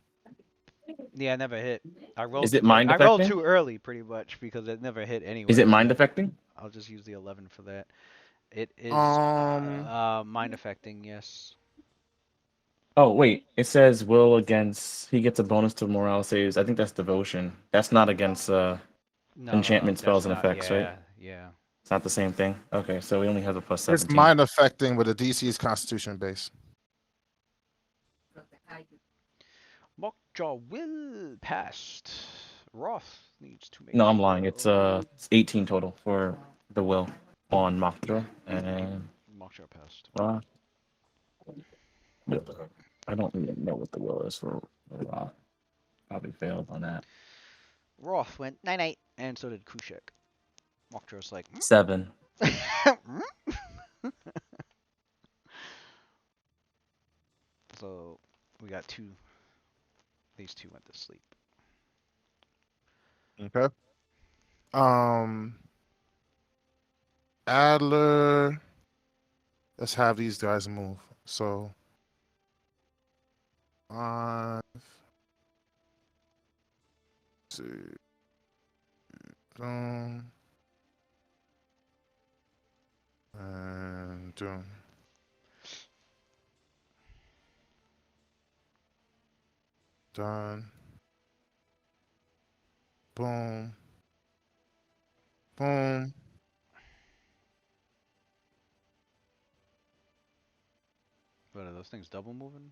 Yeah, it never hit. I rolled. Is it too mind I rolled affecting? too early, pretty much, because it never hit anyway. Is it mind so affecting? I'll just use the 11 for that. It is mind affecting. Yes. Oh wait, it says will against. He gets a bonus to morale saves. I think that's devotion. That's not against No, enchantment that's spells and not- effects, yeah, right? Yeah. It's not the same thing. Okay, so we only have a plus It's 17. mind affecting with the DC's Constitution base. Mockjaw will passed. Roth needs to make. No, I'm lying. It's 18 total for the will on Mockjaw and Mockjaw passed. Ra. I don't even know what the will is for Ra. Probably failed on that. Roth went 9-8, and so did Kushak. Mockjaw's like 7. So we got 2. These 2 went to sleep. Okay. Adler. Let's have these guys move. So 5, 6, down, and down. Done. Boom. Boom. What are those things double moving?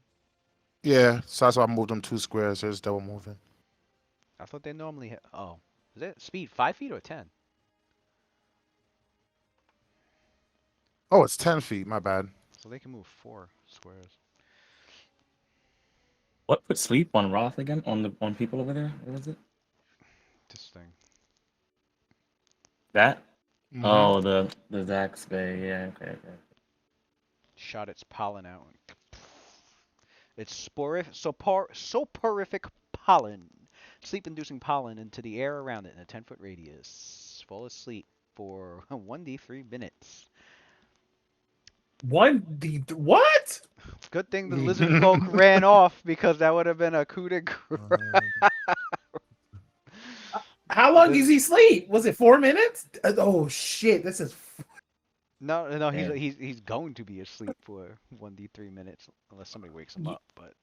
Yeah, so that's why I moved them 2 squares. So it's double moving. I thought they normally hit. Oh, is it speed 5 feet or 10? Oh, it's 10 feet. My bad. So they can move 4 squares. What put sleep on Roth again? On people over there? What was it? This thing. That? Mhm. Oh, the Zax Bay. Yeah, okay. Shot its pollen out. It's soporific pollen. Sleep-inducing pollen into the air around it in a 10-foot radius. Fall asleep for 1d3 minutes. What? Good thing the lizard folk ran off, because that would have been a coup de grace. How long does he sleep? Was it 4 minutes? Oh shit! This is. No, Man. he's going to be asleep for 1d3 minutes unless somebody wakes him up. But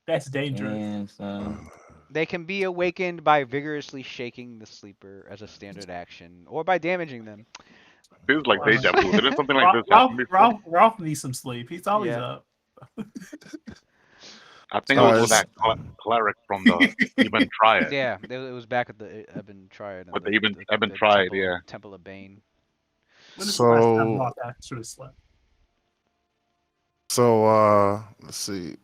That's dangerous. And son. they can be awakened by vigorously shaking the sleeper as a standard action, or by damaging them. Feels like deja vu. Didn't something like this happen before? Ralph needs some sleep. He's always Yeah. up. I think it was with that cleric from the Even Triad. Yeah, it was back at the Ebon Triad. With the Ebon Triad, yeah. Temple of Bane. When is the last time So, Ralph actually slept? let's see.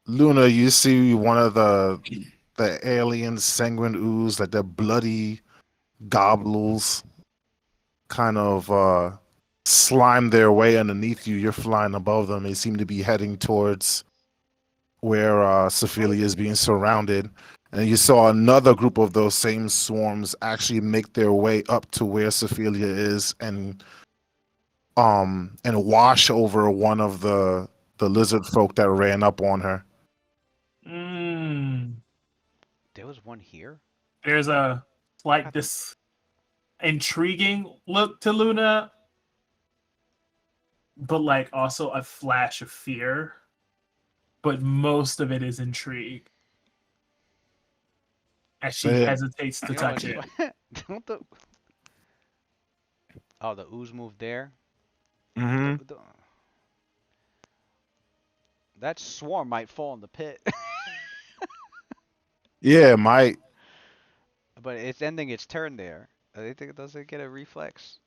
Luna, you see one of the alien sanguine ooze, like the bloody gobbles, kind of slime their way underneath you. You're flying above them. They seem to be heading towards where Sephilia is being surrounded. And you saw another group of those same swarms actually make their way up to where Sephilia is and wash over one of the lizard folk that ran up on her. There was one here. There's a like this intriguing look to Luna, but like also a flash of fear. But most of it is intrigue as she Say it. hesitates to You know touch what's it. don't the oh the ooze moved there. Mm-hmm. That swarm might fall in the pit, Yeah, might. but it's ending its turn there. I think does it get a reflex?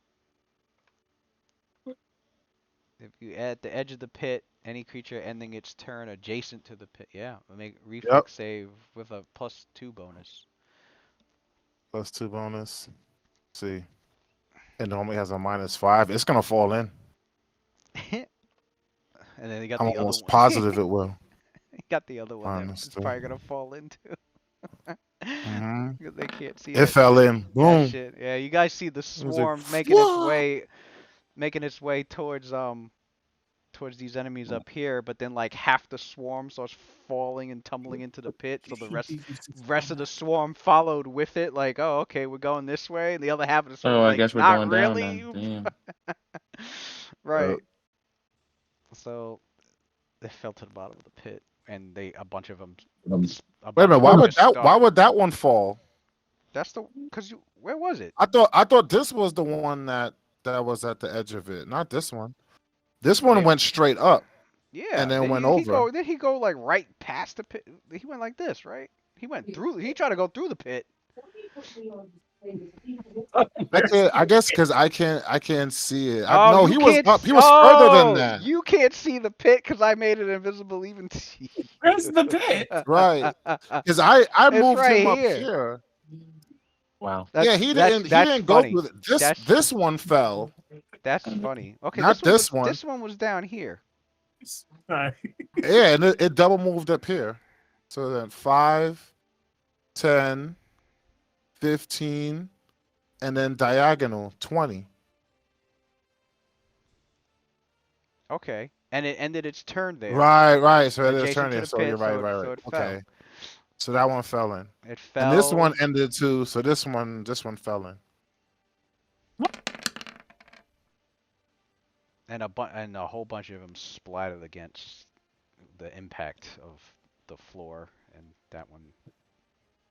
If you add the edge of the pit, any creature ending its turn adjacent to the pit, yeah, make Yep. reflex save with a +2 bonus. +2 bonus. Let's see. It normally has a -5. It's gonna fall in. And then you got I'm the other almost one. positive it will. You got the other one that is -2. probably gonna fall into. Mm-hmm. Because they can't see It that fell shit. in. That Boom. shit. Yeah, you guys see the It was like, swarm making its way towards these enemies up here, but then like half the swarm starts falling and tumbling into the pit, so the rest of the swarm followed with it, like, oh, okay, we're going this way, and the other half of the swarm Oh, I like, guess we're not going down really. then. Damn. Right. So they fell to the bottom of the pit, and a bunch of them, a Wait a bunch minute. of Why them would just that? Why start. would that one fall? That's where was it? I thought this was the one that was at the edge of it. Not this one. This one They, went straight up and yeah. then Did went he over. go? Did he go like right past the pit? He went like this, right? He went through. He tried to go through the pit. I guess because I can't see it. Oh, No, you he was can't. up. He was further than Oh, that. you can't see the pit because I made it invisible even to Where's you. the pit? Right. Because I It's moved right him up here. here. Wow. Yeah, he That's didn't go funny. through it. This one fell. That's funny. Okay, Not this one. this one was down here. Sorry. Yeah, and it double moved up here. So then 5, 10, 15, and then diagonal 20. Okay, and it ended its turn there, Right. So it is adjacent turn to there. the So you're pit, right. so it fell. Okay. So that one fell in. It And this one fell, ended too. So this one fell in. and a whole bunch of them splattered against the impact of the floor, and that one.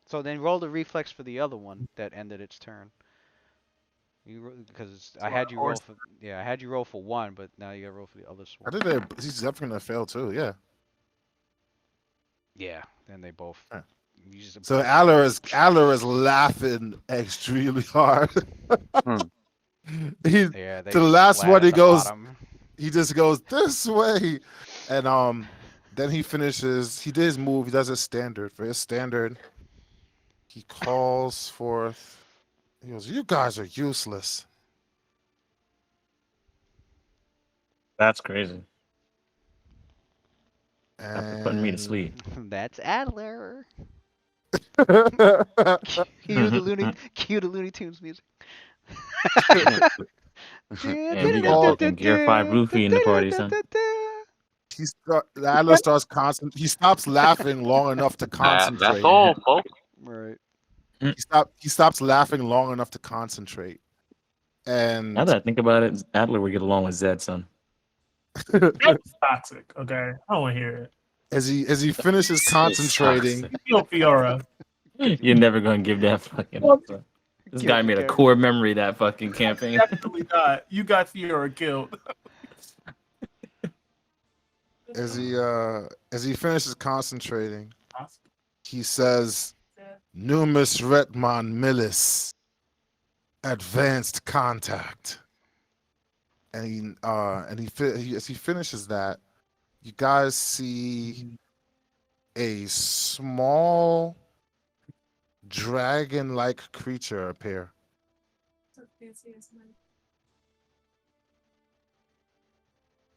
So then roll the reflex for the other one that ended its turn. Because I had you roll for I had you roll for one, but now you got to roll for the other I swarm. think he's definitely gonna fail too. Yeah. Yeah, then they both. Huh. So Aller is laughing extremely hard. Hmm. yeah, they To the last splat one at he the goes. bottom. He just goes this way, and then he finishes. He did his move. He does his standard. For his standard, he calls forth. He goes, "You guys are useless." That's crazy. After putting me to And sleep. That's Adler. and Cue the Looney Tunes music. And we got fucking Gear 5 Roofy in the party, son. Adler starts He stops laughing long enough to That's concentrate. all, folks. Right. He stops laughing long enough to concentrate. And Now that I think about it, Adler would get along with Zed, son. That's toxic. Okay, I don't want to hear it. as he finishes concentrating, Yo, Fiora. You're never gonna give that fucking. This guy made a core memory of that fucking campaign. Definitely not. You got Fiora killed. as he finishes concentrating, he says, "Numis Retman Millis, advanced contact." And as he finishes that, you guys see a small dragon-like creature appear.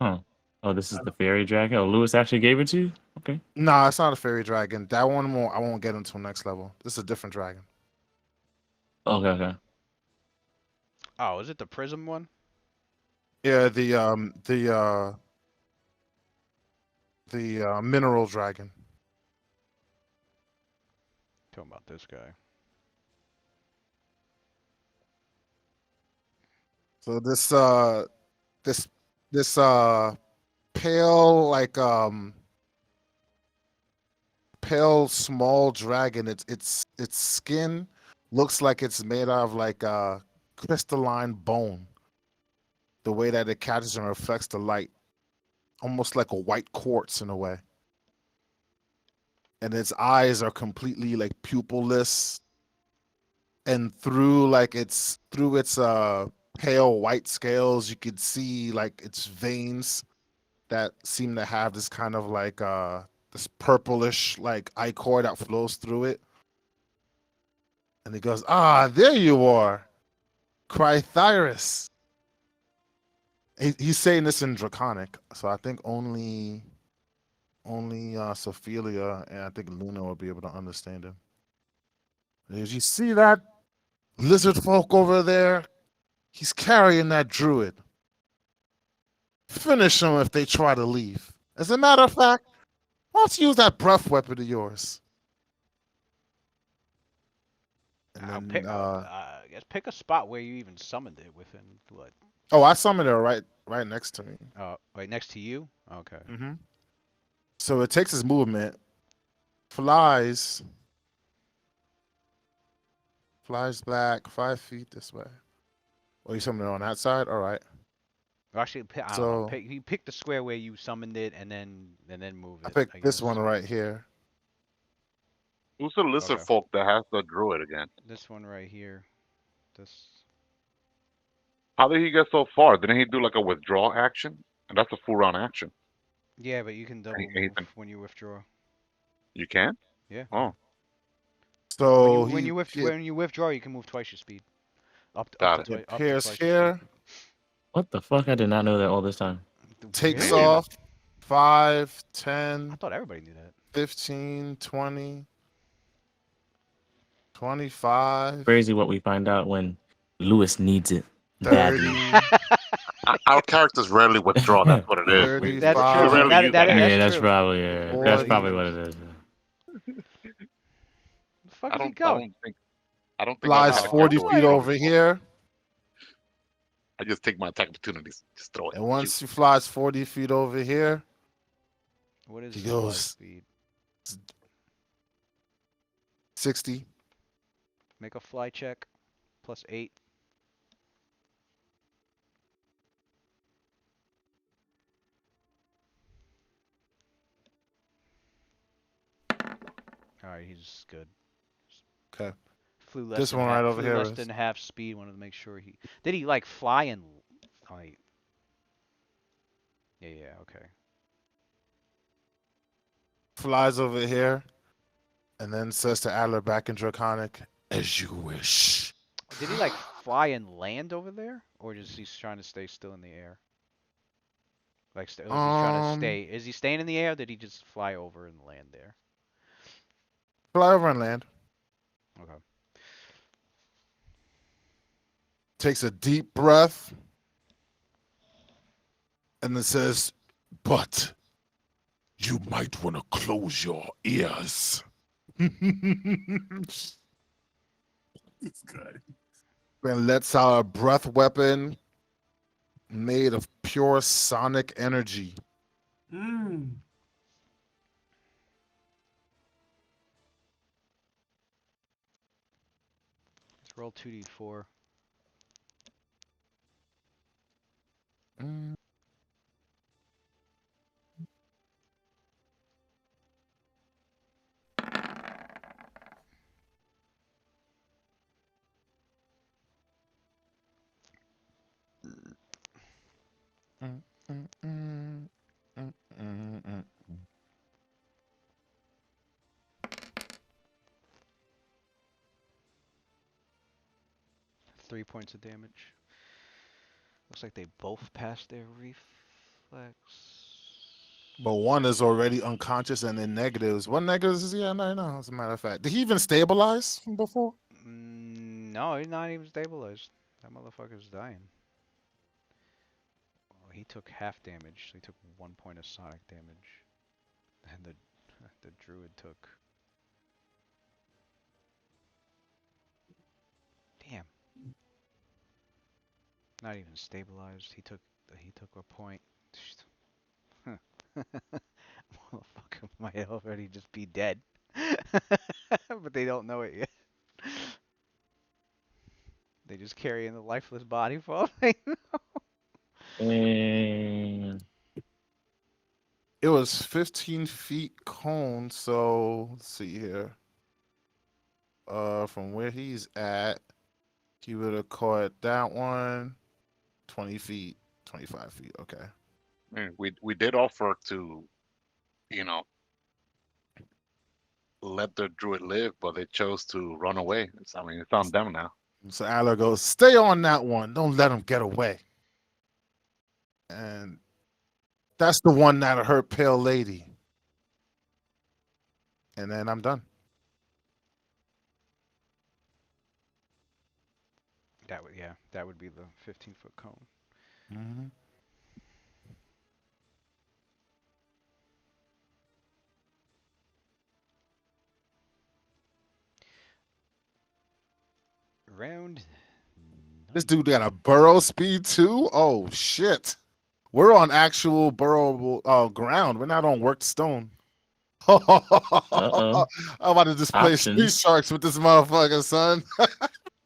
Huh. Oh, this is the fairy dragon. Oh, Lewis actually gave it to you? Okay. Nah, it's not a fairy dragon. That one I won't get until next level. This is a different dragon. Okay, okay. Oh, is it the prism one? Yeah, the mineral dragon. Talking about this guy. So this this pale pale small dragon. Its skin looks like it's made out of like crystalline bone. The way that it catches and reflects the light, almost like a white quartz in a way. And its eyes are completely like pupilless, and through its pale white scales, you could see like its veins that seem to have this kind of like this purplish like ichor that flows through it. And he goes, "Ah, there you are, Crythyrus." He's saying this in Draconic, so I think only Sophia and I think Luna will be able to understand him. Did you see that lizard folk over there? He's carrying that druid. Finish them if they try to leave. As a matter of fact, why don't you use that breath weapon of yours? And I'll then, pick. I guess pick a spot where you even summoned it within what? oh, I summoned her right next to me. Right next to you. Okay. Mm-hmm. So it takes his movement, flies back 5 feet this way. Oh, you summoned it on that side? All right. Or actually, I don't know. So Pick. You pick the square where you summoned it, and then move I it. I picked this guess. one right here. Who's the lizard Okay. folk that has the druid again? This one right here. This. How did he get so far? Didn't he do like a withdrawal action? And that's a full round action. Yeah, but you can double move when you withdraw. You can? Yeah. Oh, So When you withdraw, you can move twice your speed. got it. he Up to appears twice here, What the fuck? I did not know that all this time. your speed. takes Really? off 5, I 10, thought everybody knew that. 15, 20, 25, Crazy what we find out when Lewis needs it badly. 30, Our characters rarely withdraw. That's what it is. That's We true. 35, rarely use that That's Yeah, action. that's true. probably that's Rarely probably 40, what use. it is. The fuck I is he don't. I going? don't think. I don't think I ever flies had a Oh, 40 character feet withdraw boy. over before. here. I just take my attack opportunities. Just throw it. And Shoot. once he flies 40 feet over here, What is he his fly goes speed? 60. Make a fly check. +8. All right, he's good. Okay. Flew less This than one half. right over Flew here less is than half speed. Wanted to make sure he did. He like fly and like. Yeah. Okay. flies over here and then says to Adler back in Draconic, as you wish. Did he like fly and land over there, or is he trying to stay still in the air? Like, is he trying to Um, stay? Is he staying in the air? Or did he just fly over and land there? fly over and land. Okay. Takes a deep breath and then says, but you might want to close your ears. It's good. And lets out a breath weapon made of pure sonic energy. Mm. Let's roll 2d4. Mm. Mm, mm, mm, mm, mm, mm. 3 points of damage. Looks like they both passed their reef. reflex. But one is already unconscious and in negatives. What negatives is he at right now? As a matter of fact, did he even stabilize before? No, he's not even stabilized. That motherfucker's dying. Oh, he took half damage. So he took 1 point of sonic damage, and the druid took. Damn. Not even stabilized. He took a point. Motherfucker might already just be dead. But they don't know it yet. They just carry in the lifeless body for all they And It was 15 feet cone. So let's see here. From where he's at, he would have caught that one. 20 feet, 25 feet. Okay. We did offer to, you know, let the druid live, but they chose to run away. I mean, it's on them now. So Adler goes, stay on that one. Don't let him get away. And that's the one that hurt Pale Lady. And then I'm done. that would be the 15-foot cone. Mm-hmm. Round. This dude got a burrow speed too? Oh, shit. We're on actual burrowable ground. We're not on worked stone. I'm about to display street Options. sharks with this motherfucker, son.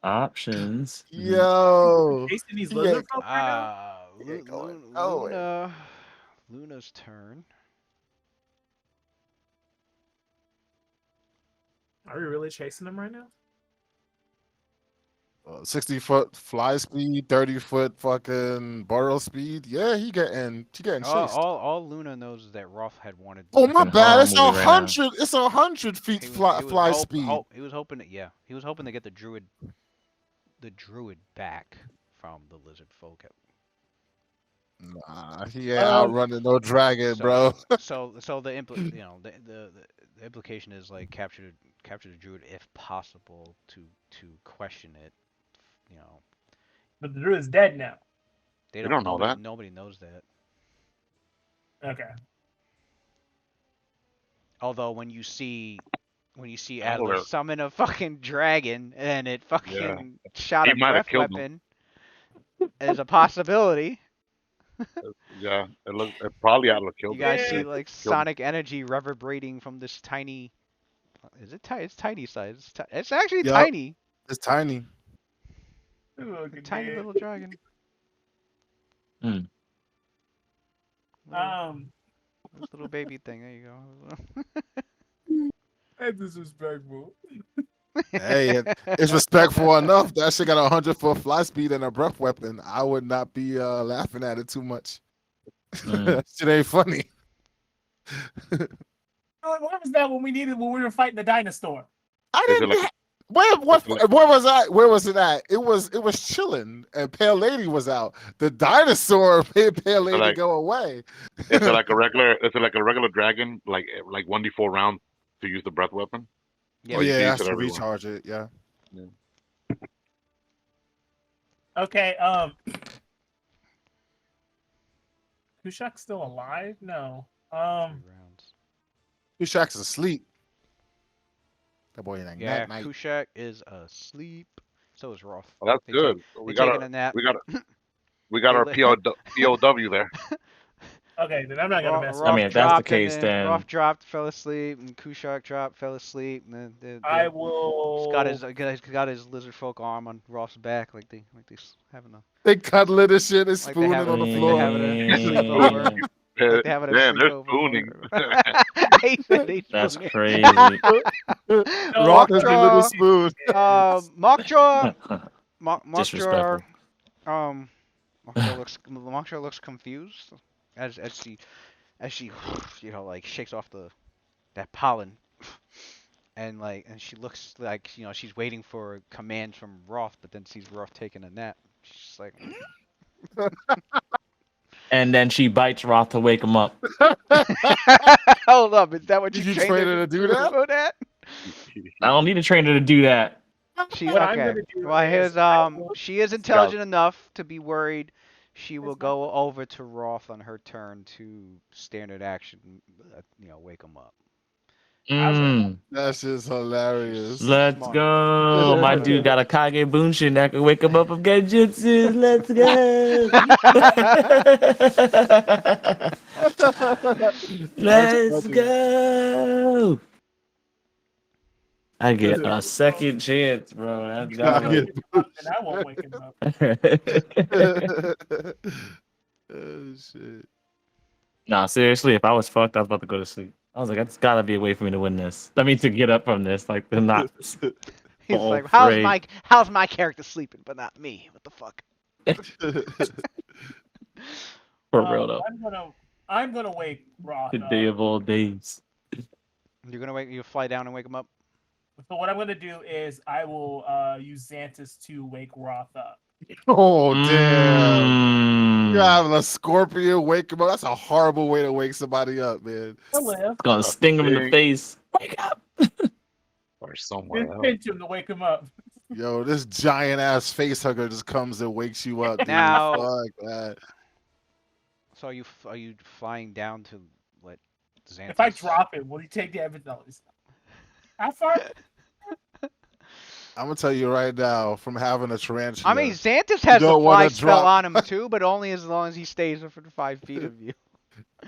Options. Yo. Chasing these He lizard ain't, folk right now. he ain't going nowhere. Luna's turn. Are we really chasing them right now? 60-foot fly speed, 30-foot fucking burrow speed. Yeah, he getting chased. All Luna knows is that Rolf had wanted. Oh my Fucking bad. horror It's movie right now. 100. It's 100 feet fly speed. He was hoping to, yeah, he was hoping to get the druid back from the lizard folk. Nah, he ain't outrunning no dragon, bro. So the the implication is like capture the druid if possible to question it. You know, But the druid's dead now. they We don't. don't know that. Nobody knows that. Okay. Although when you see Adler Adler, summon a fucking dragon and it yeah, fucking shot he a might have breath killed them. weapon, as a possibility. Yeah, it probably Adler You killed them. guys Yeah. see like Killed them. sonic energy reverberating from this tiny. Is it tiny? It's tiny size. It's actually Yup, tiny. it's tiny. A tiny little dragon. Hmm. This little baby thing. There you go. That's disrespectful. Hey, it's respectful enough. That shit got 100-foot fly speed and a breath weapon. I would not be laughing at it too much. That shit ain't funny. What was that when we were fighting the dinosaur? I Is it didn't. like Where is it like was I? Where was it at? It was chilling, and Pale Lady was out. The dinosaur made Pale is it Lady like go away. is it like a regular dragon like 1d4 round to use the breath weapon? Yeah. Or you Yeah, can use that's it to everywhere. recharge it. Yeah. Okay, Kushak's still alive? No. 3 rounds. Kushak's asleep. That boy in a Yeah, night. Kushak is asleep. So is Roth. Well, that's They good. they taking a nap. We got They our POW there. Okay, then I'm not gonna mess with I Roth mean, it. if that's the dropped and case, then then Roth dropped, fell asleep, and Kushak dropped, fell asleep, and then I he's got will. his lizard folk arm on Roth's back, like they having a They cuddling and shit and like they spooning having on the like they floor. having a sleepover, man, like they having a Yeah, they're sleepover. spooning. He said they that's spooning. crazy. Roth is the little Mockjaw, spoon. Mockjaw, Mockjaw, Disrespectful. um, Mockjaw looks confused as she like shakes off that pollen and she looks like she's waiting for commands from Roth, but then sees Roth taking a nap. She's just like, And then she bites Roth to wake him up. Hold up, is that what Did you you trained train her her to do that? for that? I don't need a trainer to do that. She What I'm okay. gonna do Well, is here's I will she is intelligent enough to be worried. She will go over to Roth on her turn to standard action, wake him up. Mm. That's just hilarious. She's Let's smart enough. go. She's My smart dude enough. got a Kage Bunshin that can wake him up from Genjutsu. Let's go. Let's go. I get a second chance, bro. That's I'll never. wake him up, and I won't wake him up. Oh shit. Nah, seriously, if I was fucked, I was about to go to sleep. I was like, that's gotta be a way for me to win this. I mean, to get up from this, like, to not He's fall like, prey. how's my character sleeping, but not me? What the fuck? For real though. I'm gonna wake Roth The up. day of all days. You fly down and wake him up? So what I'm gonna do is I will use Xantus to wake Roth up. Oh damn. You're Mm. having a scorpion wake him up. That's a horrible way to wake somebody up, man. He'll live. It's gonna sting him in the Sting. face. Wake up. Or somewhere Just else. pinch him to wake him up. Yo, this giant ass face hugger just comes and wakes you up, dude. Now- Fuck that. So are you flying down to let Xanthus? If I drop him, will he take damage? No, how far? I'm gonna tell you right now, from having a tarantula. I mean, Xanthus has the don't fly wanna spell drop- on him too, but only as long as he stays within 5 feet of you.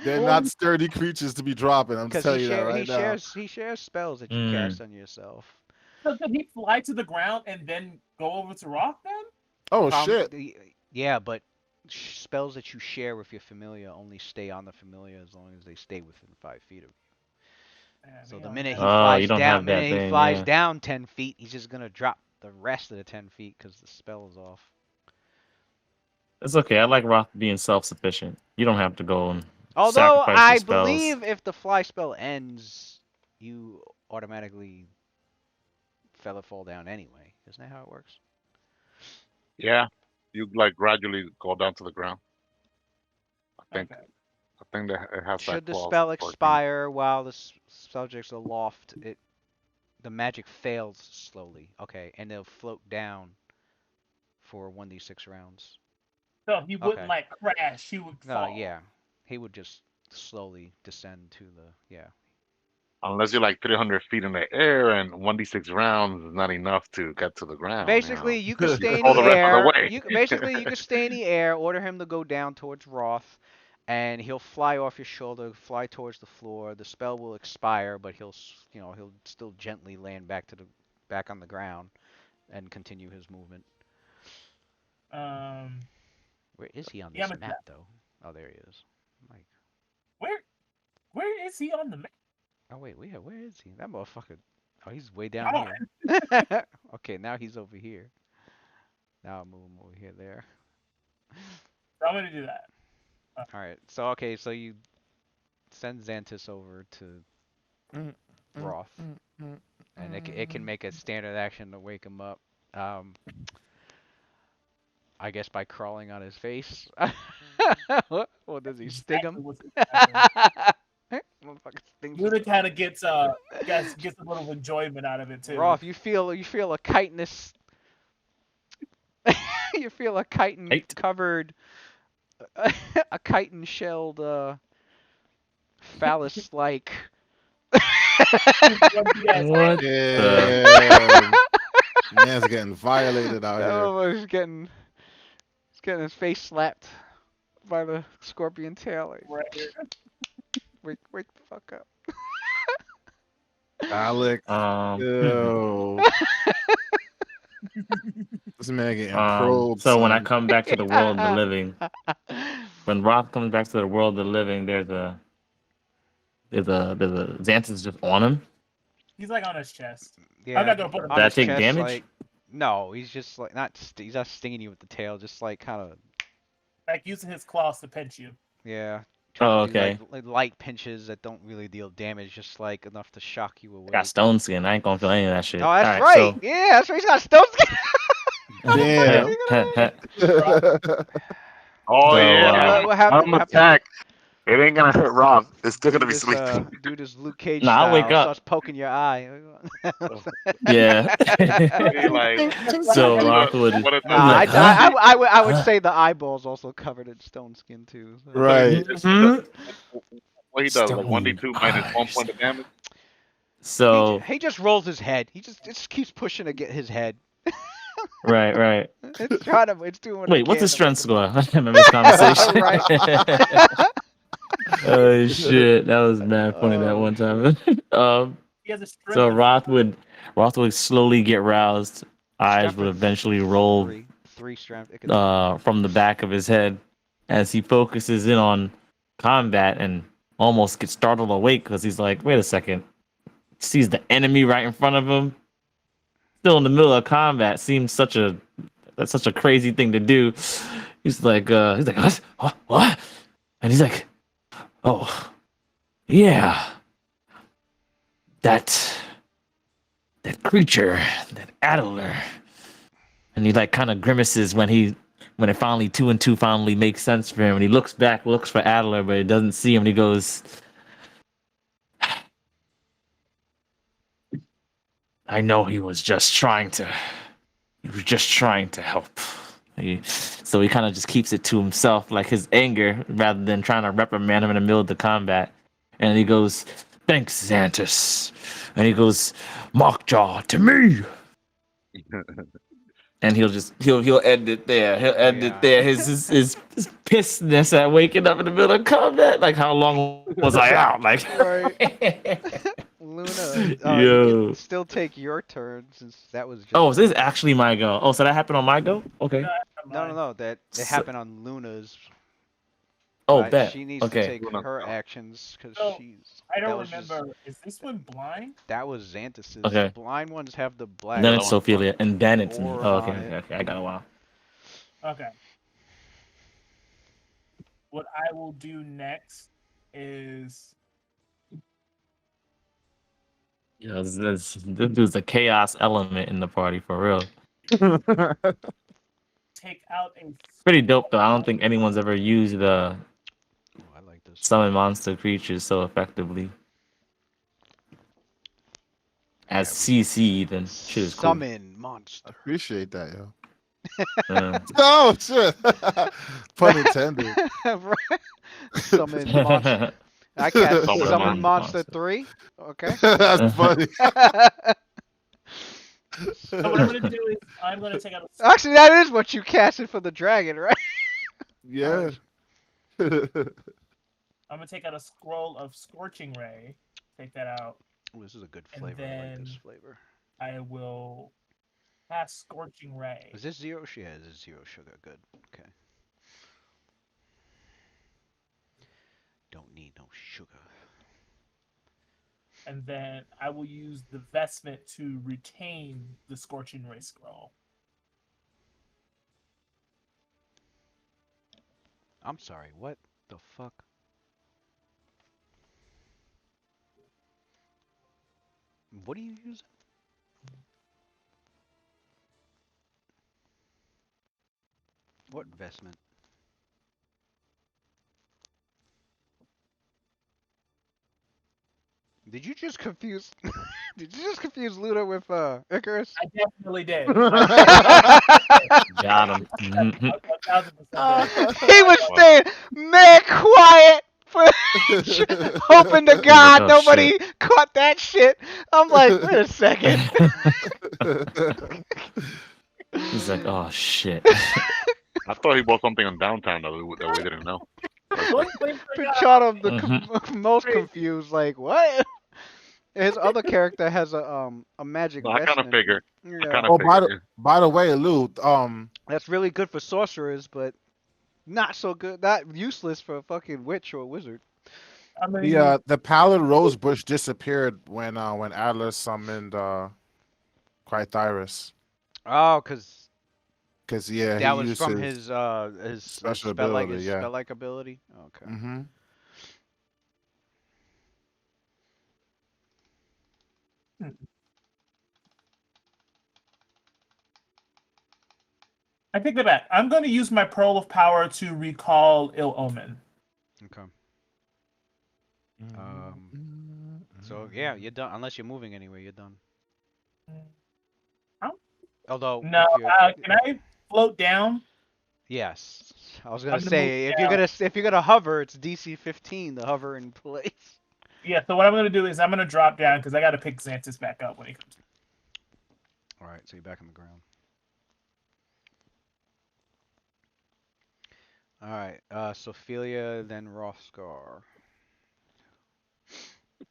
they're not sturdy creatures to be dropping. I'm Because telling he, you that right now. he shares spells that you cast on yourself. So can he fly to the ground and then go over to Roth then? Oh shit. Yeah, but spells that you share with your familiar only stay on the familiar as long as they stay within 5 feet of you. So the minute he flies you don't have that thing, yeah. down 10 feet, he's just gonna drop the rest of the 10 feet because the spell is off. It's okay. I like Roth being self-sufficient. You don't have to go and Although sacrifice I your spells. believe if the fly spell ends, you automatically fall down anyway. Isn't that how it works? Yeah. You like gradually go down to the ground. I think Okay. that it has Should that the clause spell for it. expire while the subject's aloft, the magic fails slowly. Okay, and they'll float down for 1d6 rounds. So he wouldn't Okay. like crash. He would No, fall. yeah, he would just slowly descend to the Unless you're like 300 feet in the air and 1d6 rounds is not enough to get to the ground. Basically, you could stay in All the the rest of the air. way. You could stay in the air. Order him to go down towards Roth, and he'll fly off your shoulder, fly towards the floor. The spell will expire, but he'll still gently land back on the ground, and continue his movement. Where is he on this map, though? Oh, there he is. Like, where is he on the map? oh wait, where is he? That motherfucker. Oh, he's way down here. Okay, now he's over here. Now I'll move him over here there. So I'm gonna do that. All right. So so you send Xanthus over to Roth, and it can make a standard action to wake him up. I guess by crawling on his face. Well, does he sting him? Motherfucker stings him. Luna kind of gets a little enjoyment out of it too. Roth, you feel a chitinous. You feel a chitin covered, a chitin shelled, phallus like. What? Damn. Man's getting violated out here. Oh, he's getting his face slapped by the scorpion tail. Like, wake the fuck up. Alex. Yo. This man getting probed. So when I son. come back to the world of the living, when Roth comes back to the world of the living, there's a Xanthus just on him. He's like on his chest. Yeah. I'm not gonna put him Did I take damage? Like, no, he's just like he's not stinging you with the tail, just like kind of. Like using his claws to pinch you. Yeah. Oh, to do, okay. like light pinches that don't really deal damage, just like enough to shock you away. Got stone skin. I ain't gonna feel any of that shit. Oh, that's All right. Yeah, that's right. He's got stone skin. Damn. So, Oh So yeah. What happened? Arm What happened? attack. It ain't gonna hurt Rob. It's still gonna be sleeping. Do this Luke Cage nah, I'll wake style. up. Starts poking your eye. Yeah. Be like, So what, Roth would what if Nah, I he's say? like, huh? I would Huh? say the eyeball's also covered in stone skin too. So. So Right. what he does, like Stone 1d2 minus one eyes. point of damage. So He just rolls his head. He just keeps pushing to get his head. right. It's doing what it Wait, what's can his to make strength him score? laugh. I remember this conversation. Right. Oh shit, that was mad funny that Oh one shit. time. um, He has a so strength of Roth would slowly get roused. Eyes Strength would of eventually roll three strength. It could take three. from the back of his head as he focuses in on combat and almost gets startled awake because he's like, wait a second. Sees the enemy right in front of him, still in the middle of combat. Seems that's such a crazy thing to do. He's like, what? What? And he's like, oh, yeah, that that creature, that Adler. And he like kind of grimaces when it finally two and two finally makes sense for him. And he looks back, looks for Adler, but he doesn't see him. And he goes, I know he was just trying to help. So he kind of just keeps it to himself, like his anger, rather than trying to reprimand him in the middle of the combat. And he goes, thanks, Xantus. And he goes, Mockjaw, to me. And he'll end it there. He'll end it Yeah. there. His pissedness at waking up in the middle of combat. Like, how long was I out? Like, Right. Luna, you could yo. still take your turn since that was just. Oh, so this is actually my go. Oh, so that happened on my go? Okay. No. That it So, happened on Luna's. oh, But bet. she needs to Okay. take Luna's her go. actions because So, I that don't was just remember. Is this one blind? that was Xanthus's. The Okay. blind ones have the black Then Yeah, that it's one's fun. Ophelia, and then it's me. orb Oh, okay, on it. okay. I got a while. Okay. What I will do next is Yeah, this dude's a chaos element in the party for real. take out a Pretty dope though. I don't think anyone's ever used Oh, I like this. summon monster creatures so effectively as Yeah, CC. Even shit is cool. summon monster. Appreciate that, yo. Uh, Oh shit. Pun intended. Right. Summon monster. I cast Summon summon monster. monster 3. Okay. That's funny. So what I'm gonna do is I'm gonna take out a Actually, that is what you casted for the dragon, right? Yeah. I'm gonna take out a scroll of Scorching Ray. Take that out. Oh, this is a good And flavor. I like this then- flavor. I will cast Scorching Ray. Is this zero? Yeah, this is zero sugar. Good. Okay. Don't need no sugar. And then I will use the vestment to retain the Scorching Ray scroll. I'm sorry. What the fuck? What are you using? What investment? Did you just confuse? Did you just confuse Luna with Icarus? I definitely did. got him. Mhm. 1000% He was staying mad quiet, hoping to like, God "Oh, nobody caught that shit. I'm like, wait a second. He's like, oh shit. I thought he bought something on downtown that we didn't know. Pinchado, the Mhm. most confused. Like, what? His other character has a magic No, I kind of vestment. figured. I Yeah, kind Oh, of figured. by the way, Lou, that's really good for sorcerers, but not so good. Not useless for a fucking witch or wizard. I'm gonna use the pallid rose bush disappeared when Atlas summoned Crythyrus. Oh, cause Cause yeah, that he was used from his special spell like ability, his yeah. spell like ability. Okay. Mm-hmm. I take that back. I'm going to use my Pearl of Power to recall Ill Omen. Okay. So yeah, you're done. Unless you're moving anywhere, you're done. Oh. Although, No, if you're, can I float down? yes, I was gonna I'm gonna move say down. if you're gonna hover, it's DC 15 to hover in place. Yeah, so what I'm going to do is I'm going to drop down because I got to pick Xanthus back up when he comes. All right, so you're back on the ground. All right, Sophelia, then Rothscar.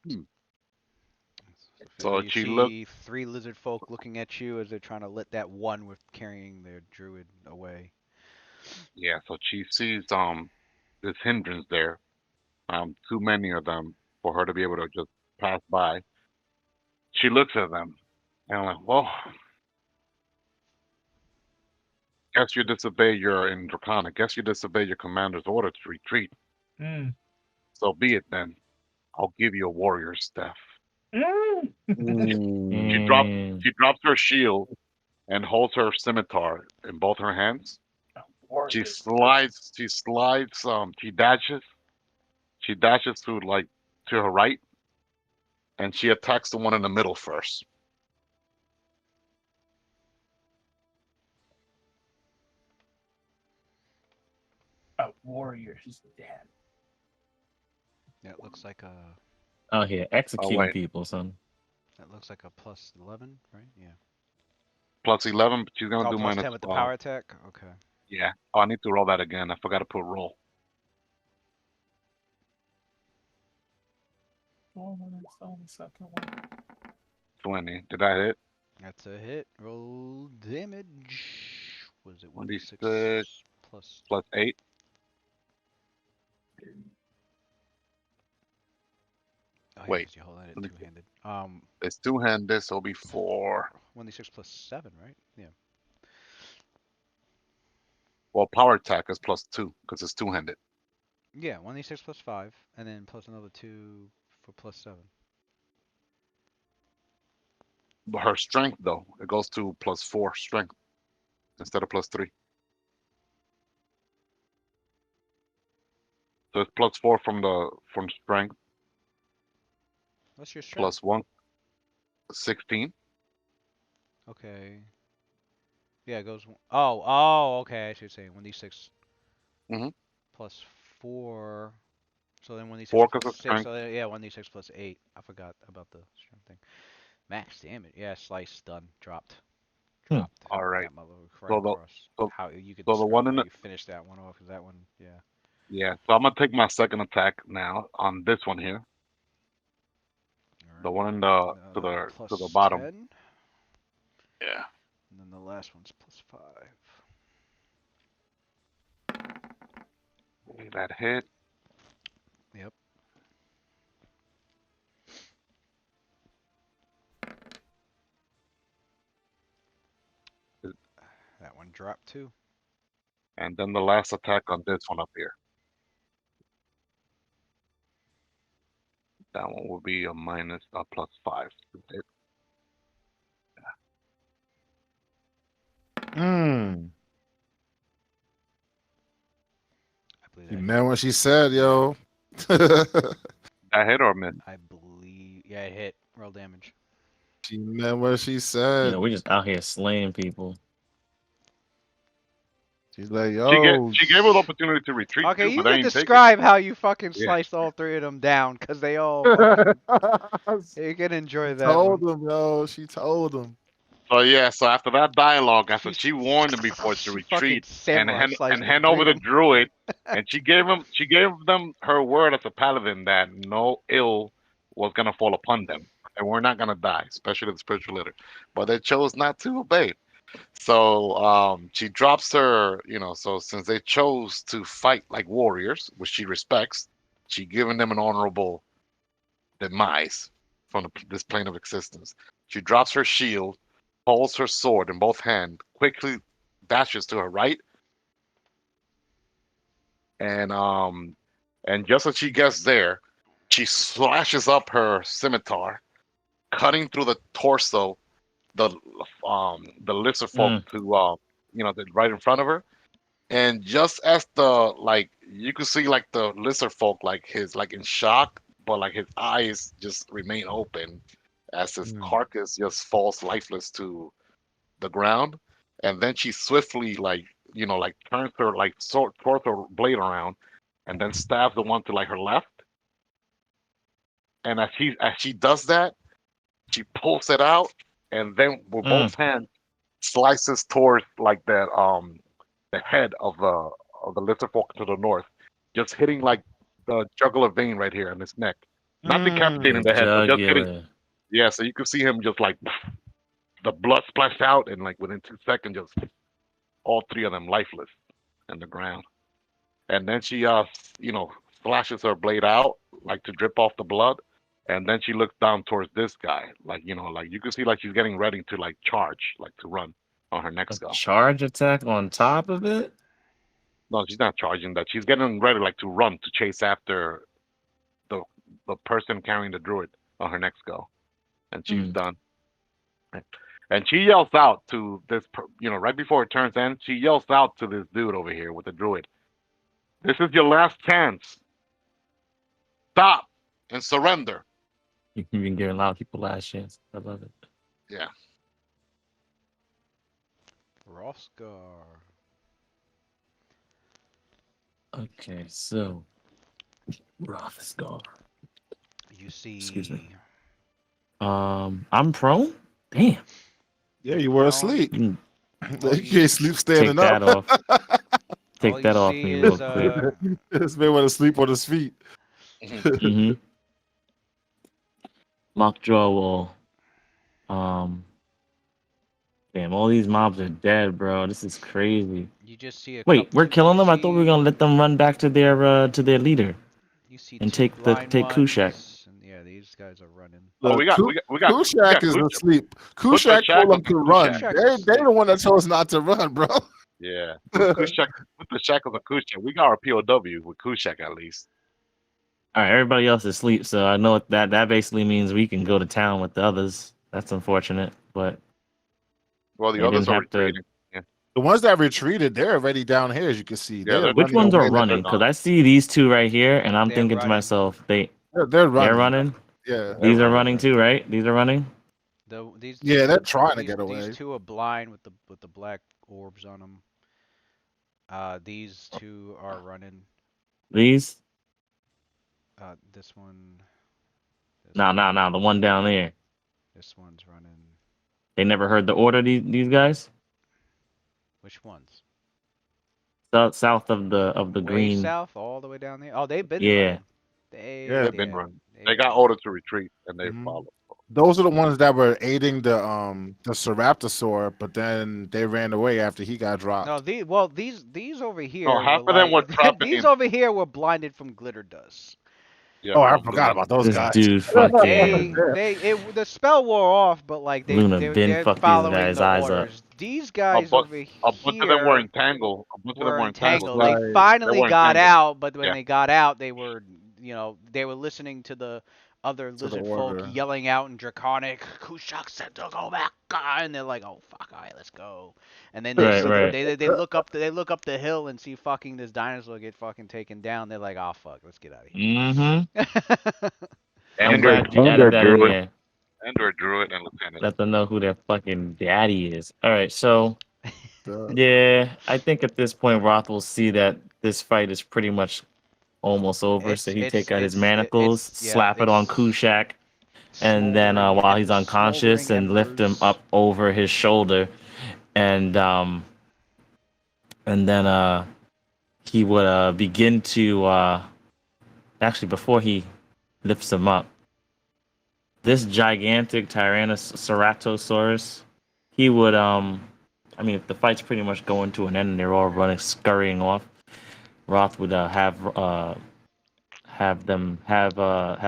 Hmm. Ophelia, So you she looked. see three lizard folk looking at you as they're trying to let that one with carrying their druid away. Yeah. So she sees this hindrance there. Too many of them for her to be able to just pass by. She looks at them and like, well, guess you disobey your in Draconic. Guess you disobey your commander's order to retreat. Mm. So be it then. I'll give you a warrior's staff. Mm. She Mm. drops And she drops her shield and holds her scimitar in both her hands. Warriors. She dashes to her right, and she attacks the one in the middle first. A warrior. He's dead. That looks like a out here Oh executing wait, people, son. that looks like a plus 11, right? Yeah. plus 11, but she's gonna Oh, do plus minus. 10 with the power attack. Okay. Yeah. Oh, I need to roll that again. I forgot to put roll. 20. Did I hit? That's a hit. Roll damage. Was it 1d6 1d6 plus? plus 8. Oh yeah, Wait, because you hold that at 1d6. two-handed. It's two-handed, so it'll be 4. 1d6 plus 7, right? Yeah. Well, power attack is plus 2 because it's two-handed. Yeah, 1d6 plus 5, and then plus another 2 for plus 7. But her strength, though, it goes to plus 4 strength instead of plus 3. So it's plus 4 from strength, What's your strength? plus 1, 16. Okay. Yeah, it goes. Oh, okay. I should say 1d6 Mm-hmm. plus 4. So then 1d6 4 plus because of 6. strength. So yeah, 1d6 plus 8. I forgot about the strength thing. Max damage. Yeah, slice done. Dropped. Hmm. Dropped. All right. That motherfucker right So the across. so, How you could so the describe one in how the you finished that one off? Cause that one, yeah. yeah. So I'm gonna take my second attack now on this one here. All The right. one in the to the Plus bottom. 10. Yeah. And then the last one's plus 5. Okay, that hit. Yep. That one dropped too. And then the last attack on this one up here. That one will be a minus plus 5 to hit. Mm. I believe You that meant hit. what she said, yo. That hit or miss? I believe. Yeah, it hit. Roll damage. She meant what she You said. know, we just out here slaying people. She's like, She yo. gave her the opportunity to retreat Okay, too, you but they can didn't take it. describe how you fucking Yeah. sliced all three of them down, cause they all fucking. You can enjoy that told one. him, yo. She told him. So yeah, so after that dialogue, after She she warned them before to she fucking retreat and samurai sliced the hand three over of the them. druid, and she gave them her word as a paladin that no ill was gonna fall upon them, and we're not gonna die, especially the spiritual leader. But they chose not to obey. So she drops her, so since they chose to fight like warriors, which she respects, she given them an honorable demise from this plane of existence. She drops her shield, holds her sword in both hands, quickly dashes to her right, and just as she gets there, she slashes up her scimitar, cutting through the torso, the lizard folk Mm. to right in front of her. And just as you could see like the lizard folk, like his like in shock, but like his eyes just remain open as his Mm. carcass just falls lifeless to the ground. And then she swiftly like turns her like twirls her blade around, and then stabs the one to like her left. And as she does that, she pulls it out, and then with both hands slices towards like the head of the lizard folk to the north, just hitting like the jugular vein right here in his neck. Not decapitating the head, but just hitting. Jugular. Yeah, so you can see him just like the blood splashed out, and like within 2 seconds, just all three of them lifeless in the ground. And then she flashes her blade out like to drip off the blood, and then she looks down towards this guy, like you can see like she's getting ready to like charge, like to run on her A next go. charge attack on top of it? No, she's not charging that. She's getting ready like to run to chase after the the person carrying the druid on her next go, and she's Mm. done. And she yells out to right before it turns in, she yells out to this dude over here with the druid. This is your last chance. Stop and surrender. You've been giving a lot of people last chance. I love it. Yeah. Roskar. Okay, so Rothscar. You see. Excuse me. I'm prone. Damn. Yeah, you were Prone. asleep. You can You can't sleep take standing that up. off. Take All that you off see me is real quick. This man want to sleep on his feet. Mm-hmm. Mockjaw will. Damn, all these mobs are dead, bro. This is crazy. you just see a Wait, couple. we're killing you them. I thought we were see- gonna let them run back to their leader You see and two take blind Kushak. ones, and yeah, these guys are running. Oh, Look, we got Kushak is Kushak. asleep. Put the Kushak told him shackles to on run. Kushak. Kushak's They asleep. the one that chose not to run, bro. Yeah. Put the shackles on Kushak. We got our POW with Kushak at least. All right, everybody else is asleep, so I know what that basically means. We can go to town with the others. That's unfortunate, but Well, the they others didn't are have to. retreating. Yeah, The ones that retreated, they're already down here, as you can see. Yeah, They're Which running ones are away. running? Because I see these two right here, and I'm They're thinking to running. myself, They're they're running. running. Yeah. they're These are running. running too, right? These are running. These Yeah, two, they're trying to these, get away. These two are blind with the black orbs on them. These two are running. These? This one. No. The one down there. This one's running. They never heard the order. These guys. Which ones? South of the Way green. south, all the way down there. Oh, they've been Yeah. running. Yeah. They've been running. They got ordered to retreat, and they Mhm. followed. Those are the ones that were aiding the Seraptosaur, but then they ran away after he got dropped. No, these over here. No, half were of them were like, trapping these in. over here were blinded from glitter dust. Yeah, Oh, I from forgot about those This guys. dude fucking The spell wore off, but like Luna been they're fucked these following guys' the eyes up. orders. These guys but over a bunch of them were here entangled. A bunch of them were were entangled. entangled. too. They Right. finally They were got entangled. out, but when Yeah. they got out, they were they were listening to the other To the lizard folk order. yelling out in Draconic, Kushak said to go back, and they're like, oh fuck, all right, let's go. And then they Right. they look up the hill and see fucking this dinosaur get fucking taken down. They're like, oh fuck, let's get out of Mm-hmm. here. I'm And glad you added that in there. their druid and lieutenant. Let them know who their fucking daddy is. All right, so The- yeah, I think at this point Roth will see that this fight is pretty much almost over. So he take out his manacles, slap it on Kushak, and then while he's unconscious, and lift him up over his shoulder, and then he would begin to actually before he lifts him up, this gigantic Tyrannoceratosaurus, he would I mean, if the fight's pretty much going to an end and they're all running, scurrying off, Roth would have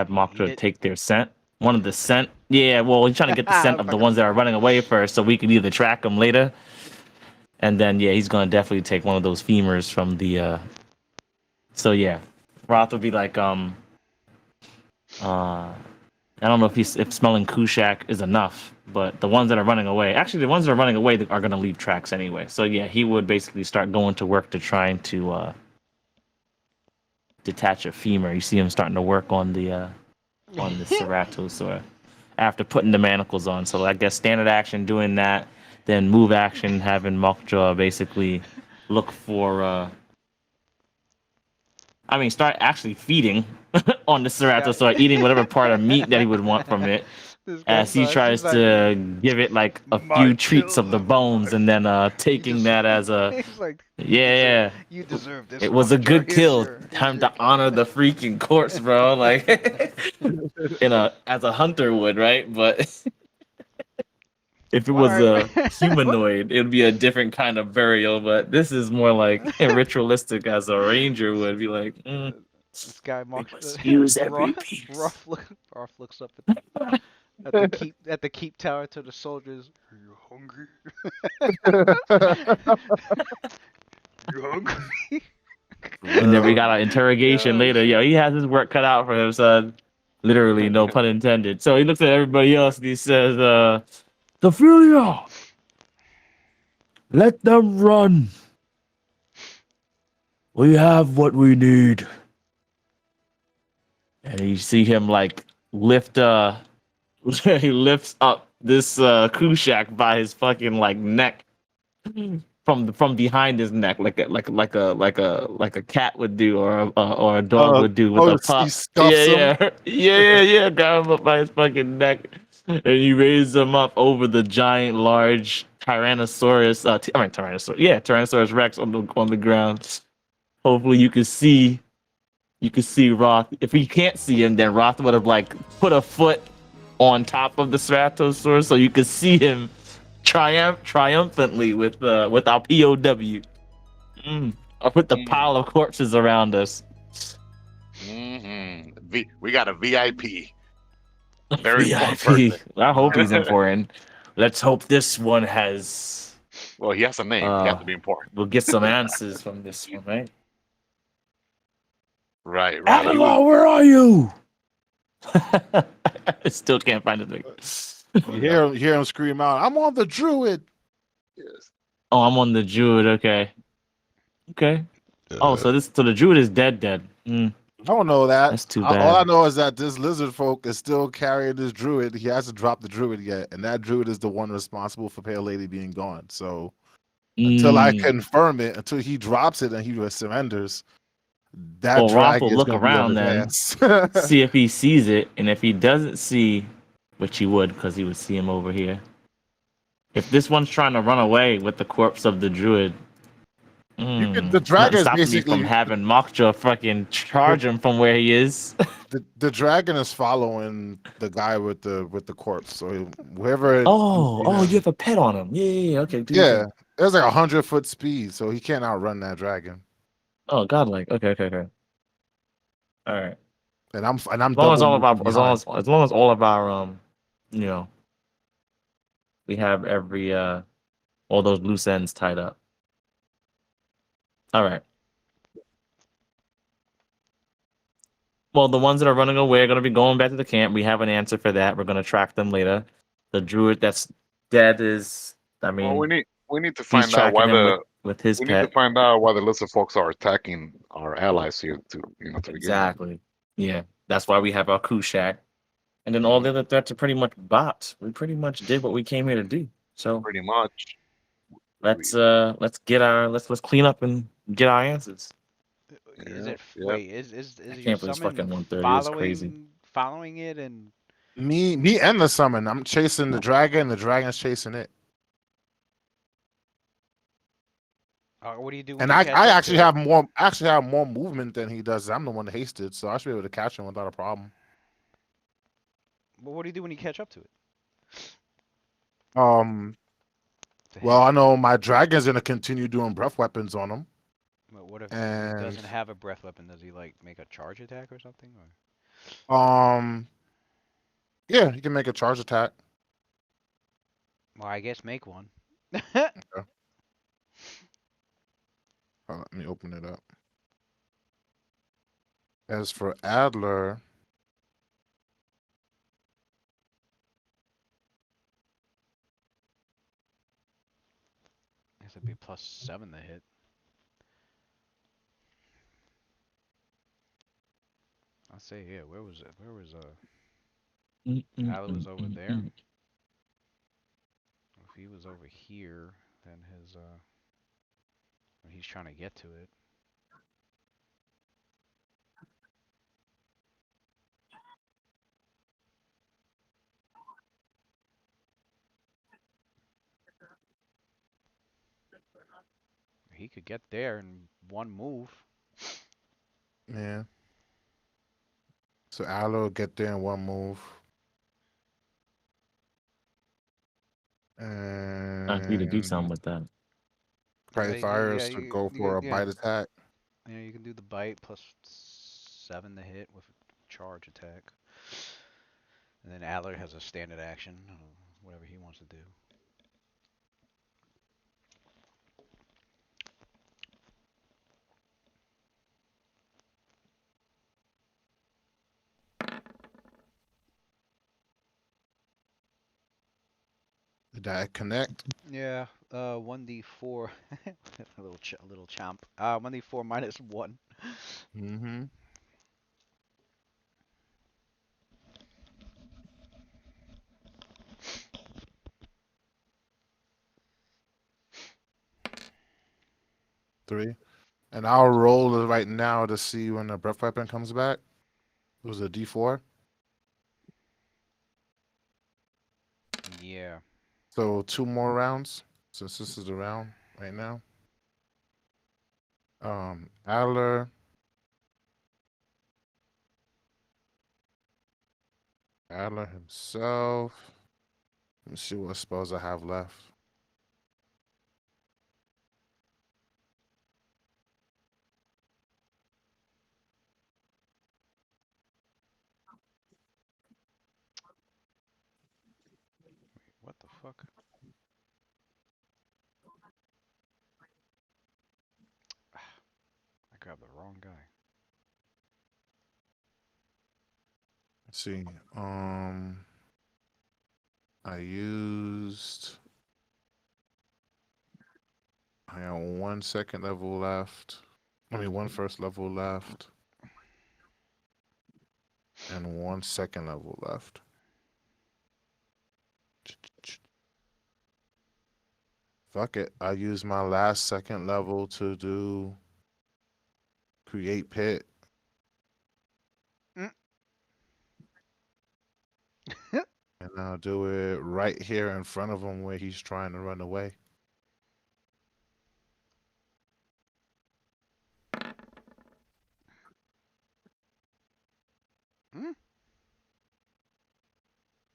Mokta take their scent. One of the scent. Yeah, well, he's trying to get the scent of the ones that are running away first, so we can either track them later. And then yeah, he's gonna definitely take one of those femurs from the. So yeah, Roth would be like I don't know if smelling Kushak is enough, but the ones that are running away, actually, the ones that are running away are going to leave tracks anyway. So yeah, he would basically start going to work to trying to detach a femur. You see him starting to work on the Ceratosaur after putting the manacles on. So I guess standard action doing that, then move action having Mockjaw basically look for start actually feeding on the This guy. Ceratosaur, eating whatever part of meat that he would want from it, This guy as he starts. He's tries like, to give it like a my few treats of the children, bones, and then You taking just. that as a He's like, yeah, you deserve this, it was a Mockjaw. good kill. Here's Time your. to honor the freaking corpse, bro. Like as a hunter would, right? But if it All was right. a humanoid, it would be a different kind of burial. But this is more like ritualistic, as a ranger would be like. This guy We mocks must use every Roth. piece. Roth looks up at the keep tower to the soldiers. Are you hungry? You hungry? And then we got an interrogation Oh later. Yo, shit. he has his work cut out for him, son. Literally, no pun intended. So he looks at everybody else and he says, Ophelia, let them run. We have what we need. And you see him like lift he lifts up this Kushak by his fucking like neck from behind his neck, like a cat would do, or a dog would do with a He pup. scuffs Yeah, him. yeah. Grab him up by his fucking neck, and you raise him up over the giant, large Tyrannosaurus. Tyrannosaurus Rex on the ground. Hopefully, you can see Roth. If you can't see him, then Roth would have like put a foot on top of the Ceratosaurus, so you could see him triumphantly with our POW. Or with the pile of corpses around us. We got a VIP, very important VIP. person. I hope he's important. Let's hope this one has. Well, he has a name. He has to be important. We'll get some answers from this one, right? Right. He was. Avalon, where are you? I still can't find the thing. You hear him scream out, "I'm on the druid." Yes. Oh, I'm on the Druid. Okay. Oh, so the Druid is dead. I don't know that. That's too All I bad. know is that this lizard folk is still carrying this druid. He hasn't dropped the druid yet, and that druid is the one responsible for Pale Lady being gone. So until I confirm it, until he drops it and he surrenders, that Well, Roth dragon will is look going to be on around his then, ass. see if he sees it, and if he doesn't see, which he would, because he would see him over here. If this one's trying to run away with the corpse of the Druid, The nothing dragon is stopping me from basically having Mockjaw fucking charge him from where he is. the dragon is following the guy with the corpse. So whoever, You have a pet on him. Yeah. Okay, do your yeah, thing. there's like 100-foot speed, so he can't outrun that dragon. Oh, godlike. Okay. All right. And I'm As long as double all of moving our, behind. as long as all of our, you know, we have every all those loose ends tied up. All right. Well, the ones that are running away are going to be going back to the camp. We have an answer for that. We're going to track them later. The druid that's dead is, Well, we need to he's find out why tracking him with his we need to pet. find out why the lizard folks are attacking our allies here to begin with. Exactly. Yeah. That's why we have our Kushak. And then all the other threats are pretty much bots. We pretty much did what we came here to do. So Pretty much. let's clean up and get our answers. Is it? Yeah. Wait. Is I your can't believe it's summon fucking 1:30. It's crazy. following it and? Me and the summon. I'm chasing the dragon. The dragon's chasing it. What do you do when And you I catch up actually to have more movement than he does. I'm the one that hasted, so I should be able to catch him without a problem. But what do you do when you catch up to it? Well, I know my dragon's gonna continue doing breath weapons on him. But what if he And doesn't have a breath weapon? Does he like make a charge attack or something? yeah, he can make a charge attack. Well, I guess make one. Let me open it up. As for Adler, guess it'd be +7 to hit. I'll say, yeah, where was it? Where was Allo was over there. If he was over here, then his when he's trying to get to it. He could get there in one move. Yeah. So Aloe will get there in one move. I need to do And something with that. Bright Yeah, Fires to go for a yeah, bite attack. yeah. You can do the bite +7 to hit with a charge attack, and then Adler has a standard action, whatever he wants to do. Did that connect? Yeah, 1d4, a little chomp. 1d4 -1. Mm-hmm. Three. And I'll roll it right now to see when the breath weapon comes back. It was a D4. Yeah. So 2 more rounds. Since this is the round right now. Adler. Adler himself. Let me see what spells I have left. What the fuck? I grabbed the wrong guy. Let's see. I used. I have 1 second level left. I mean, 1 first level left. And 1 second level left. Fuck it. I use my last second level to do create pit. Mm. And I'll do it right here in front of him where he's trying to run away. Mm.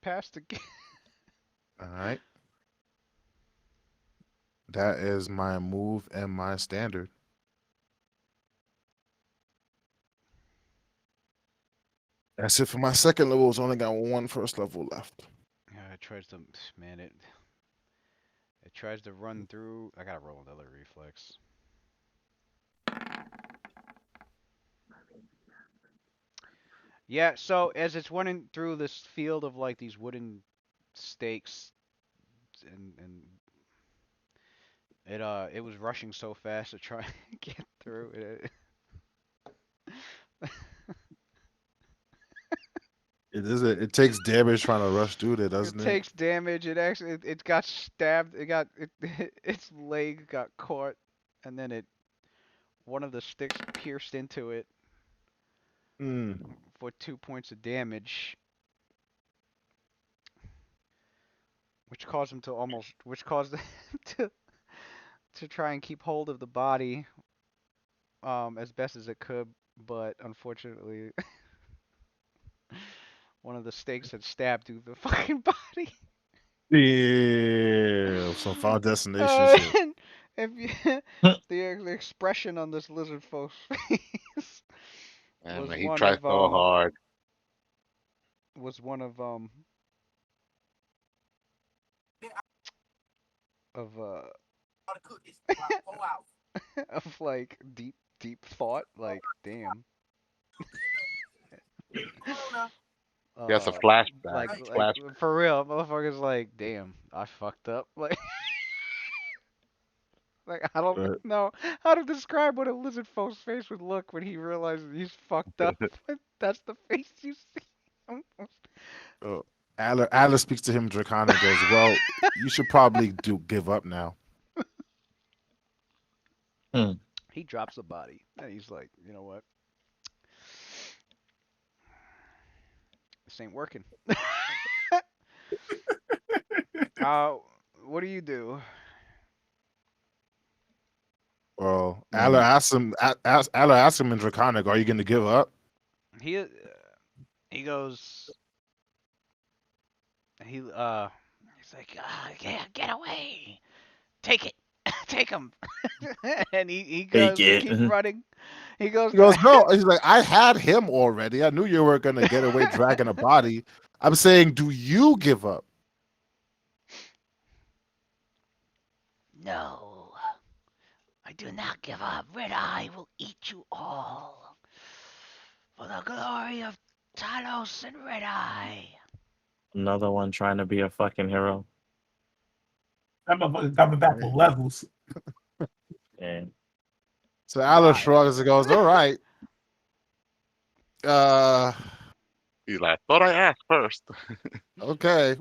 Passed again. All right. That is my move and my standard. That's it for my second level. It's only got 1 first level left. Yeah, it tries to, man, it tries to run through. I gotta roll another reflex. Yeah, so as it's running through this field of like these wooden stakes, and it was rushing so fast to try and get through it. It is. It takes damage trying to rush through there, It doesn't it? takes damage. It actually it got stabbed. It got its leg got caught, and then it one of the sticks pierced into it Mm. for 2 points of damage, which caused him to try and keep hold of the body as best as it could, but unfortunately one of the stakes had stabbed through the fucking body. Yeah, some Final Destination shit. And if you, the expression on this lizard folk's face And was he one tried of so hard. was one of of like deep thought, like damn. He has a uh flashback. like Flash. for real, motherfuckers like damn, I fucked up. Like Like I don't Right. know how to describe what a lizard folk's face would look when he realizes he's fucked up. That's the face you see. Adler speaks to him Draconic and goes, "Well, you should probably give up now." He drops the body and he's like, you know what? This ain't working. uh, what do you do? Well, Adler Mm. asks him in Draconic, "Are you going to give up?" He uh, he goes. He's like, get away, take it, take him, and he Take goes, he it. keeps running. He goes He to goes, "No." He's like, "I had him already. I knew you were going to get away dragging a body. I'm saying, do you give up?" No, I do not give up. Red Eye will eat you all for the glory of Talos and Red Eye. Another one trying to be a fucking hero. That motherfucker coming back with levels. And So Adler Why? shrugs and goes, "All right. Uh, He's like, thought I asked first. okay.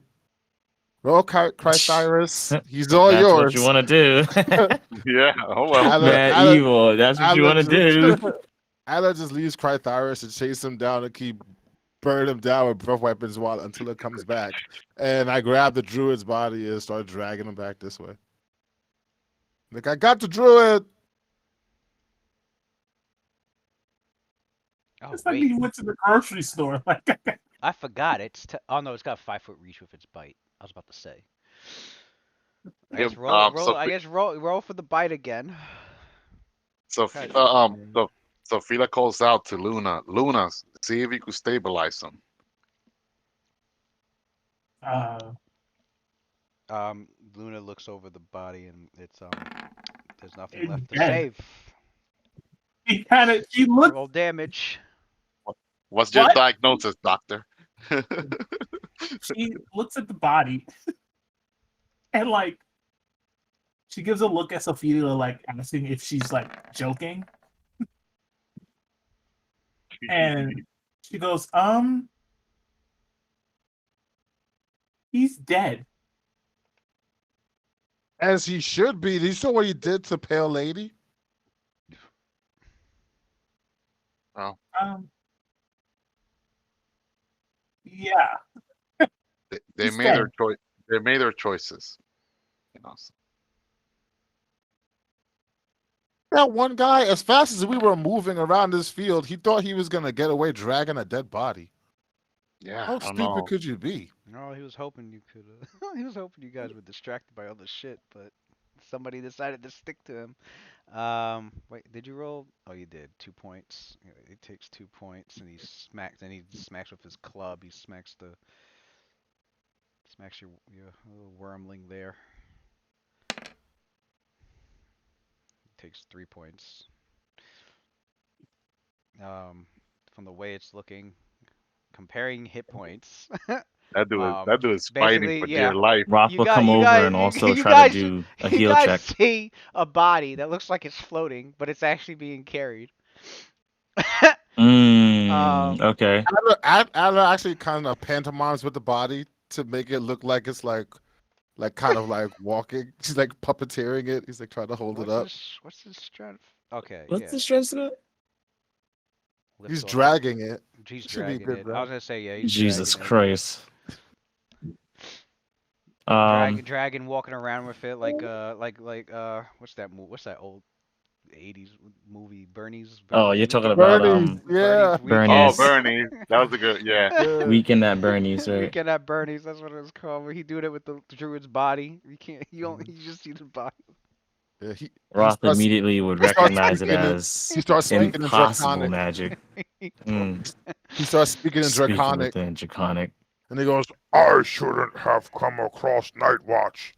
Roll Crythyrus. He's all that's what you yours." want to do. Yeah. Oh well. Mad evil. That's what you Adler want to do. Adler just leaves Crythyrus and chase him down and keep burn him down with breath weapons until it comes back. And I grab the druid's body and start dragging him back this way. Like, I got the druid. Oh It's like wait, he went to the grocery store. Like, I forgot. Oh no, it's got a 5 foot reach with its bite. I was about to say. I Give guess roll, roll. so I guess roll for the bite again. so God, so so Fila calls out to Luna. Luna, see if you could stabilize him. uh, Luna looks over the body and there's nothing it's left to dead. save. He looked. Roll damage. What's your What? diagnosis, doctor? She looks at the body and like she gives a look at Sophia, like asking if she's like joking, and she goes, he's dead. As he should be. You saw what he did to Pale Lady? Oh, Yeah, they he's made their dead. choice. They made their choices. You know. That one guy, as fast as we were moving around this field, he thought he was going to get away dragging a dead body. Yeah, How I don't stupid know. could you be? No, he was hoping you could. He was hoping you guys were distracted by other shit, but somebody decided to stick to him. Wait, did you roll? Oh, you did. 2 points. Yeah, he takes 2 points, and he smacks. And he smacks with his club. He smacks your little wormling there. Takes 3 points. From the way it's looking, comparing hit points. That dude is fighting Basically, for yeah. dear life. Rock You will got come you over guys and you, also you try to guys do a you heal guys check. see a body that looks like it's floating, but it's actually being carried. Okay. Adler actually kind of pantomimes with the body to make it look like it's like kind of like walking. She's like puppeteering it. He's like trying to hold it up. What's his strength? Okay, What's yeah. the strength of it? Lift He's off the. dragging it. He's Should be dragging good, it. I bro. was gonna say yeah, he's Jesus dragging it. Christ. Um, Dragon walking around with it what's that what's that old 80s movie oh, Bernie's you're talking weekend about Bernie, yeah. Bernie's Oh, weekend. Bernie's Bernie, that was a good. Yeah, Yeah. Weekend at Bernie's, right? Weekend at Bernie's, that's what it was called. Where he doing it with the druid's body. You can't you don't Mhm. you just see the body. Yeah, Roth immediately would he starts recognize it speaking in as he starts speaking in impossible Draconic. magic. He starts speaking in Speaking Draconic, within Draconic. and he goes, "I shouldn't have come across Night Watch.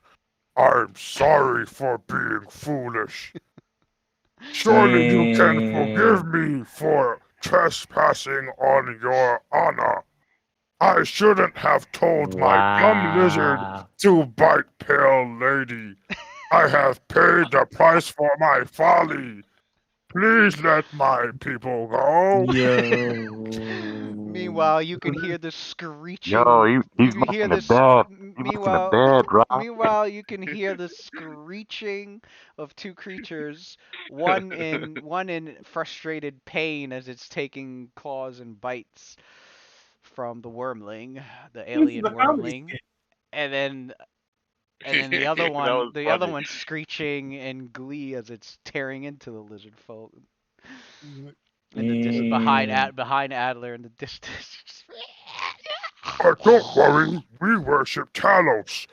I'm sorry for being foolish. Surely you can forgive me for trespassing on your honor. I shouldn't have told my dumb lizard Wow. to bite Pale Lady. I have paid the price for my folly. Please let my people go. Yo. Meanwhile, you can hear the Yo, screeching. You he's can hear making it this. bad. He's making it Meanwhile, bad, right? meanwhile, you can hear the screeching of two creatures. One in frustrated pain as it's taking claws and bites from the wormling, the This is alien a comedy wormling, skit. and then the other That one, was the other funny. one screeching in glee as it's tearing into the lizard folk in the Mm. behind Adler in the distance. Don't worry, we worship Talos.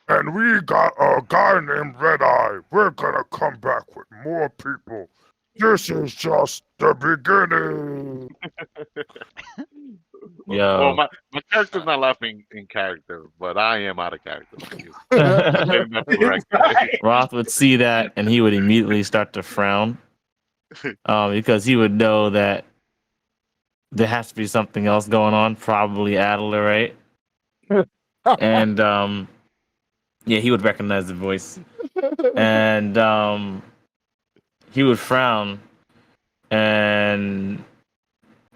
And we got a guy named Red Eye. We're gonna come back with more people. This is just the beginning. Well, Yo. my character's not laughing in character, but I am out of character like you. I'm getting that correct. Right. Roth would see that and he would immediately start to frown, because he would know that there has to be something else going on, probably Adler, right? And yeah, he would recognize the voice, and he would frown, and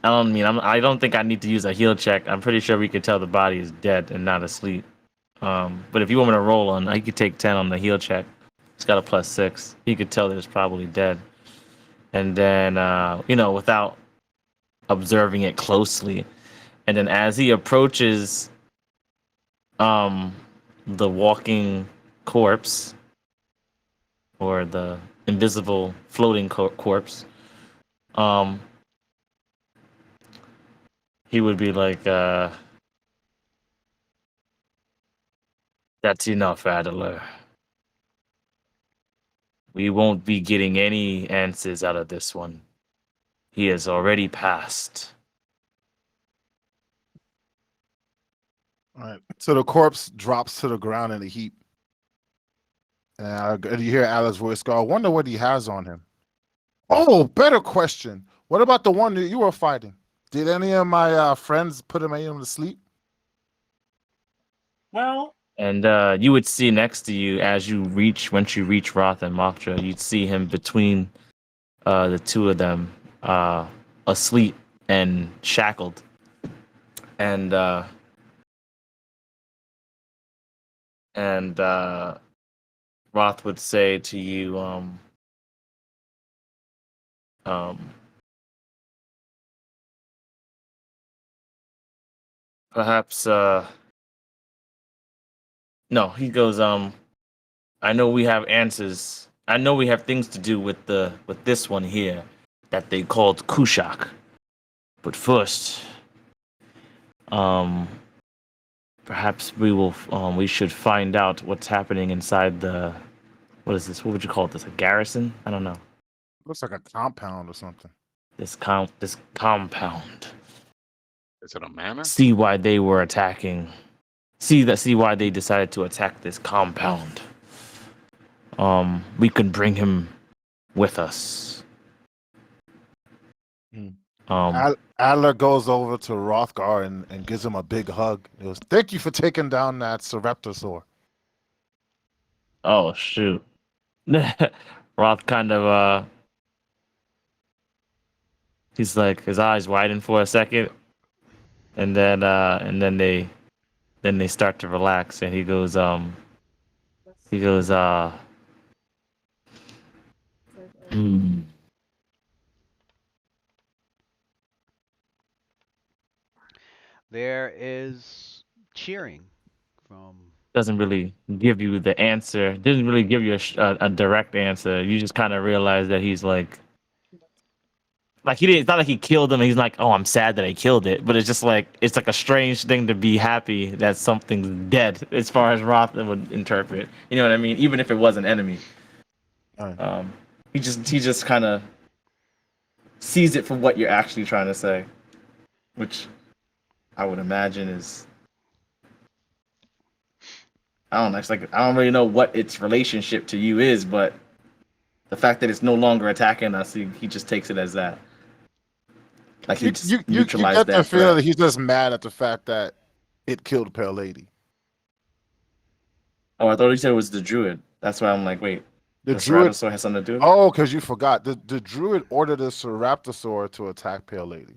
I don't think I need to use a heal check. I'm pretty sure we could tell the body is dead and not asleep. But if you want me to roll on, I could take 10 on the heal check. It's got a +6. He could tell that it's probably dead. And then, without observing it closely, and then as he approaches, the walking corpse or the invisible floating corpse, um, he would be like, "That's enough, Adler. We won't be getting any answers out of this one. He has already passed." All right. So the corpse drops to the ground in a heap. And you hear Alice's voice go, I wonder what he has on him. Oh, better question. What about the one that you were fighting? Did any of my friends put him to sleep? Well, And you would see next to you once you reach Roth and Mothra, you'd see him between the two of them, asleep and shackled. And Roth would say to you, um, perhaps, no, he goes, I know we have answers. I know we have things to do with this one here that they called Kushak. But first, um, perhaps we should find out what's happening inside what is this? What would you call this? A garrison? I don't know. Looks like a compound or something. This compound. Is it a manor? See why they were attacking. See why they decided to attack this compound. We can bring him with us. Hmm. Um, Adler goes over to Rothgar and gives him a big hug. He goes, thank you for taking down that Sareptosaur. oh shoot. Roth kind of he's like his eyes widen for a second, and then they start to relax, and he goes hmm. There is cheering from. Doesn't really give you the answer. Doesn't really give you a direct answer. You just kind of realize that he's like he didn't. It's not like he killed him. And he's like, oh, I'm sad that I killed it. But it's just like it's like a strange thing to be happy that something's dead, as far as Roth would interpret. You know what I mean? Even if it was an enemy. Right. He just kind of sees it for what you're actually trying to say, which I would imagine is, I don't know. It's like I don't really know what its relationship to you is, but the fact that it's no longer attacking us, he just takes it as that. Like he just You neutralized get the that feeling threat. that he's just mad at the fact that it killed Pale Lady. Oh, I thought you said it was the druid. That's why I'm like, wait, The the druid. Ceratosaur has something to do with it? Oh, because you forgot. The druid ordered the Ceraptosaur to attack Pale Lady,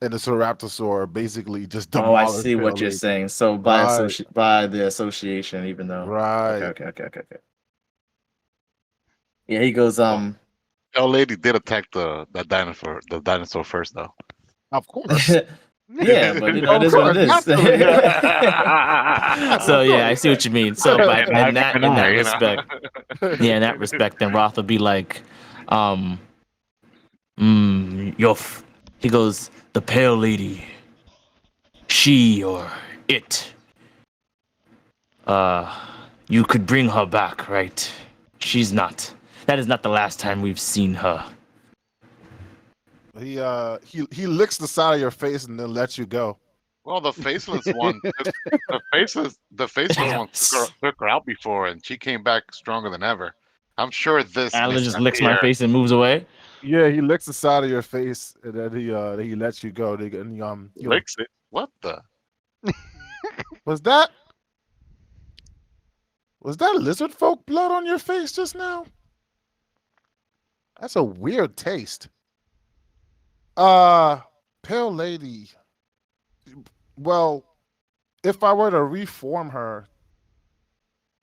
and the Ceraptosaur basically just Oh, I demolished see Pale what you're Lady. saying. So Right, by the association, even though. Okay, right. okay, okay, okay, okay. Yeah, he goes, Well, L Lady did attack the dinosaur first though. Of course, yeah, but it of is what it course, is. naturally, yeah, So of yeah, I course. see what you mean. So by An eye for an in eye, that you know. respect, yeah, in that respect, then Roth would be like, um, he goes, the pale lady, she or it, uh, you could bring her back, right? She's not. That is not the last time we've seen her. He licks the side of your face and then lets you go. Well, the faceless one Yes. took her out before, and she came back stronger than ever. I'm sure this Alan mission just up licks my here face and moves away. Yeah, he licks the side of your face and then he lets you go. licks it. What the? Was that was that lizard folk blood on your face just now? That's a weird taste. Uh, Pale Lady. Well, if I were to reform her,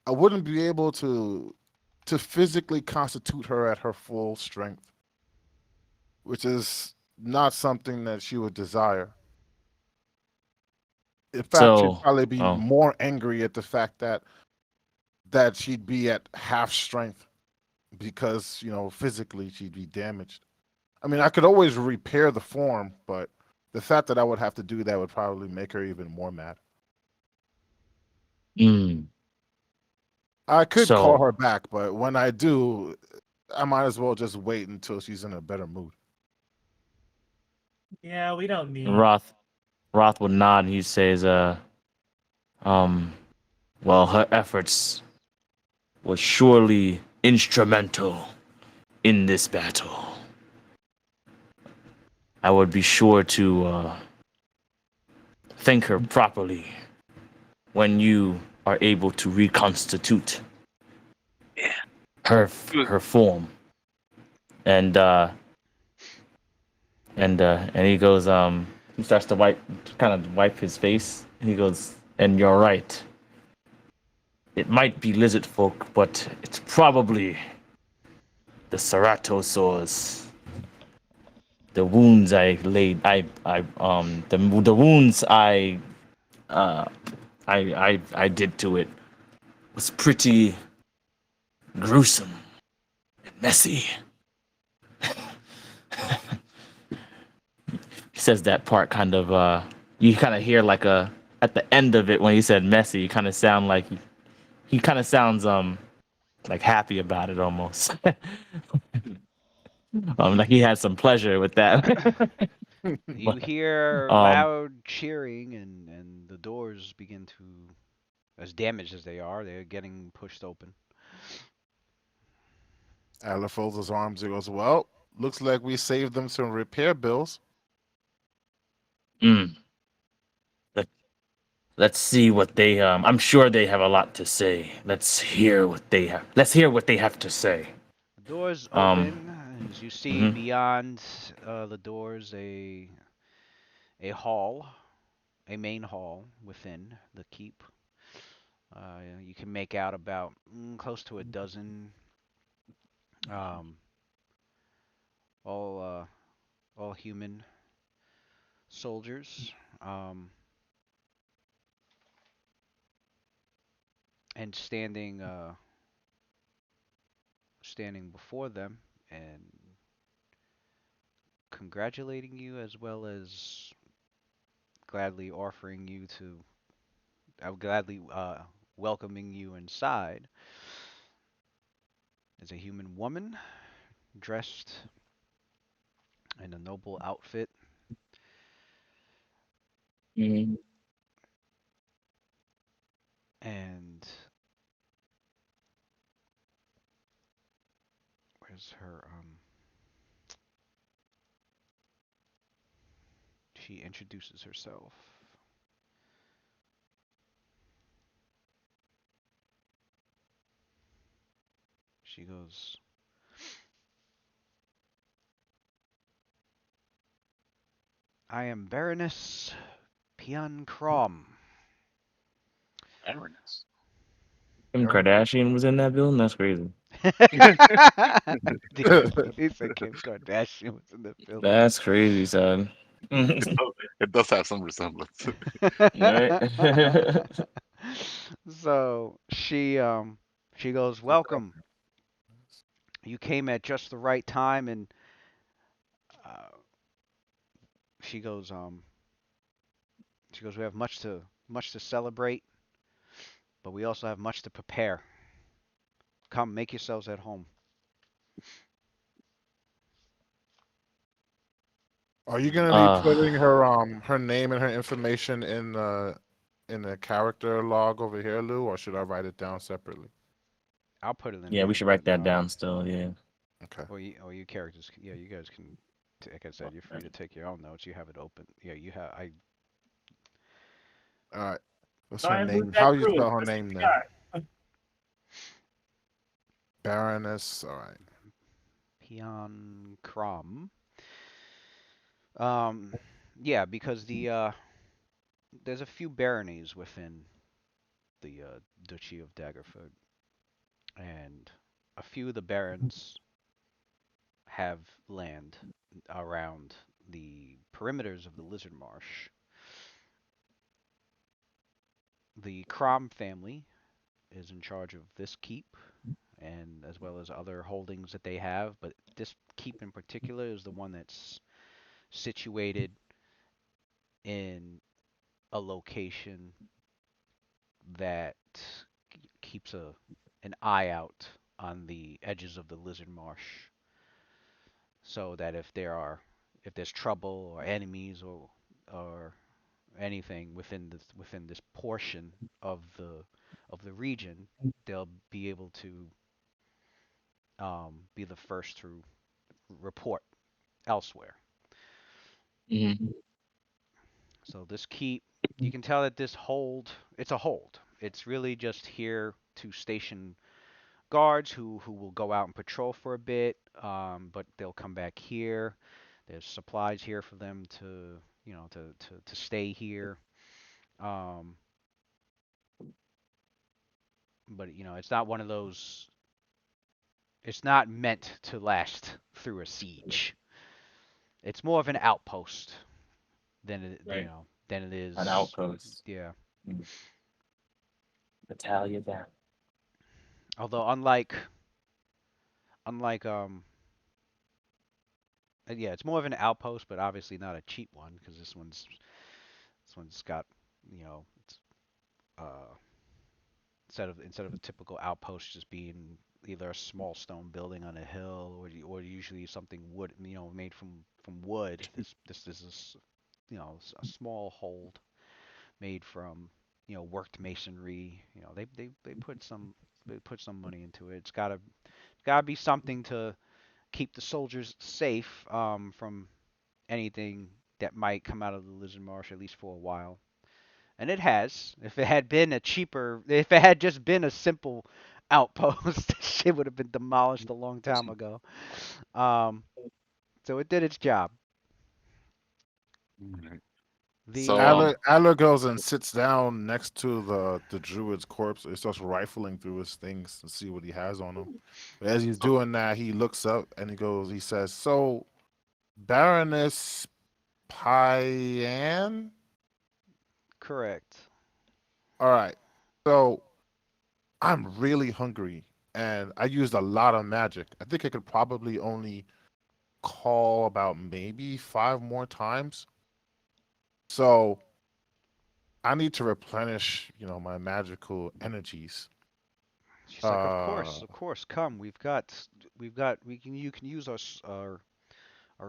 I wouldn't be able to physically constitute her at her full strength, which is not something that she would desire. In fact, she'd So, probably be oh, more angry at the fact that she'd be at half strength because, physically she'd be damaged. I mean, I could always repair the form, but the fact that I would have to do that would probably make her even more mad. mm. I could call So her back, but when I do, I might as well just wait until she's in a better mood. Yeah, we don't need. Roth Roth would nod. He says, um, well, her efforts were surely instrumental in this battle. I would be sure to thank her properly when you are able to reconstitute Yeah. her form. And and he goes, he starts to kind of wipe his face. And he goes, and you're right. It might be lizard folk, but it's probably the ceratosaurs. The wounds I laid, the wounds uh, I did to it was pretty gruesome and messy. He says that part kind of, you kind of hear like at the end of it when he said messy, you kind of sound like he kind of sounds, like happy about it almost. Like he had some pleasure with that. You But, hear um, loud cheering, and the doors begin to, as damaged as they are, they're getting pushed open. Adler folds his arms and goes, well, looks like we saved them some repair bills. mm, let, let's see what they, I'm sure they have a lot to say. Let's hear what they have to say. The doors Um, open, as you see mhm. beyond the doors a hall, a main hall within the keep. You can make out about close to a dozen, um, all all human soldiers, and standing before them and congratulating you, as well as gladly offering you to, gladly welcoming you inside, is a human woman dressed in a noble outfit, Mm, and where's her she introduces herself. She goes, I am Baroness Pian Cromm. Baroness. Kim Everybody. Kardashian was in that building. That's crazy. He said Kim Kardashian was in the building. That's crazy, son. It does have some resemblance. Right? So she goes, welcome. You came at just the right time, and uh, she goes, we have much to celebrate, but we also have much to prepare. Come, make yourselves at home. Are you gonna be uh, putting her name and her information in the character log over here, Lou, or should I write it down separately? I'll put it in yeah, we there, should but write that down still. Yeah. Okay. or you characters, yeah, you guys can. Like I said, you're free to take your own notes. You have it open. Yeah, you have. I All right. What's Try her and loot name? that How you druid. spell her Let's see name what we then? got. Baroness. All right. Pion Crom. Yeah, because there's a few baronies within the Duchy of Daggerford, and a few of the barons have land around the perimeters of the Lizard Marsh. The Crom family is in charge of this keep, and as well as other holdings that they have, but this keep in particular is the one that's situated in a location that keeps an eye out on the edges of the Lizard Marsh, so that if there's trouble or enemies or anything within this portion of the region, they'll be able to be the first to report elsewhere. Hmm. So this keep, you can tell that it's a hold. It's really just here to station guards who will go out and patrol for a bit, but they'll come back here. There's supplies here for them to, to stay here. Um, but it's not one of those. It's not meant to last through a siege. It's more of an outpost Right. than it An is. outpost. Yeah. Mm. Battalion down. Although unlike yeah, it's more of an outpost, but obviously not a cheap one because this one's got, it's uh instead of a typical outpost just being either a small stone building on a hill or usually something wood, made from wood. This is a small hold made from worked masonry. They put some money into it. It's gotta be something to keep the soldiers safe from anything that might come out of the Lizard Marsh, at least for a while. And it has. If it had just been a simple outpost, shit would have been demolished a long time ago. Um, so it did its job. Mhm. The So Adler goes and sits down next to the druid's corpse. He starts rifling through his things to see what he has on him. But as he's so doing that, he looks up and he says, "So, Baroness Pyan? Correct. All right. So, I'm really hungry and I used a lot of magic. I think I could probably only call about maybe 5 more times. So, I need to replenish, my magical energies. She's like, Uh, of course, come. We can you can use our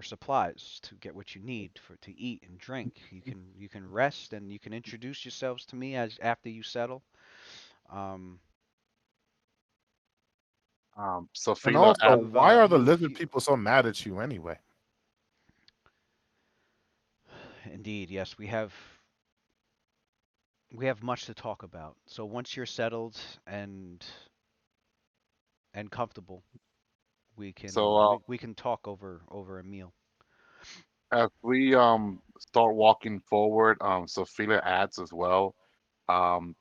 supplies to get what you need to eat and drink. You can rest and you can introduce yourselves to me as after you settle. Um, so and Fila also, why are the if lizard you people so mad at you anyway? indeed, yes, we have much to talk about. So once you're settled and and comfortable, So we can talk over a meal. as we start walking forward, Sophia adds as well. Um,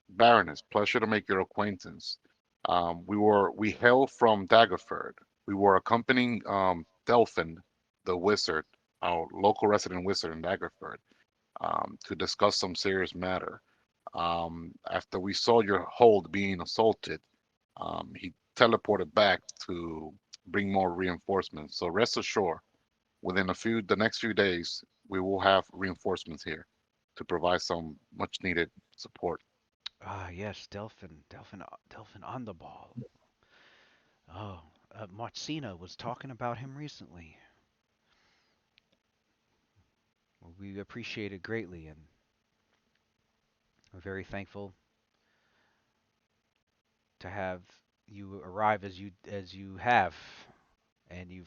Baroness, pleasure to make your acquaintance. We hail from Daggerford. We were accompanying Delphin, the wizard, our local resident wizard in Daggerford, to discuss some serious matter. After we saw your hold being assaulted, he teleported back to bring more reinforcements. So rest assured, within the next few days, we will have reinforcements here to provide some much needed support. Ah, yes, Delphin on the ball. Oh, Marcina was talking about him recently. Well, we appreciate it greatly, and we're very thankful to have you arrive as you have, and you